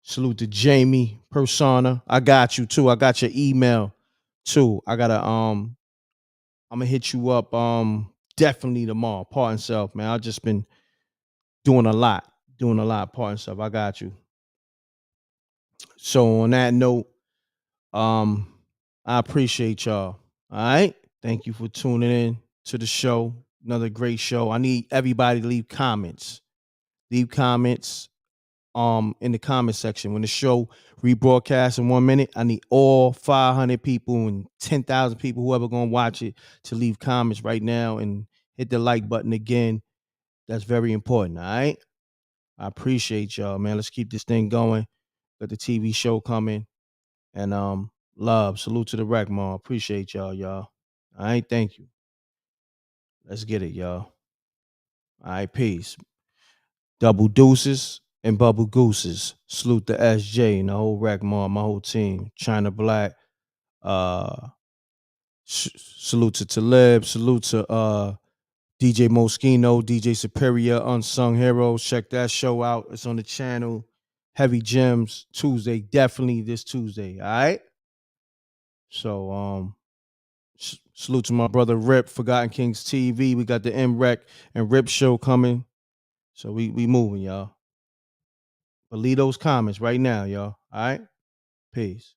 Salute to Jamie Persona. I got you too. I got your email too. I'm gonna hit you up definitely tomorrow. Part and self, man. I've just been doing a lot. Part and self. I got you. So on that note, I appreciate y'all. All right. Thank you for tuning in to the show. Another great show. I need everybody to leave comments. Leave comments in the comment section. When the show rebroadcasts in 1 minute, I need all 500 people and 10,000 people, whoever gonna watch it, to leave comments right now and hit the like button again. That's very important. All right. I appreciate y'all, man. Let's keep this thing going. Got the TV show coming. And love. Salute to the Wreck Mall. Appreciate y'all. All right. Thank you. Let's get it, y'all. All right. Peace. Double deuces and bubble gooses. Salute to SJ and the whole Wreck Mall, my whole team. China Black. Salute to Talib. Salute to DJ Moschino, DJ Superior, Unsung Heroes. Check that show out. It's on the channel. Heavy Gems Tuesday. Definitely this Tuesday. All right. So salute to my brother Rip, Forgotten Kings TV. We got the m.reck and Rip show coming. So we moving, y'all. But leave those comments right now, y'all. All right? Peace.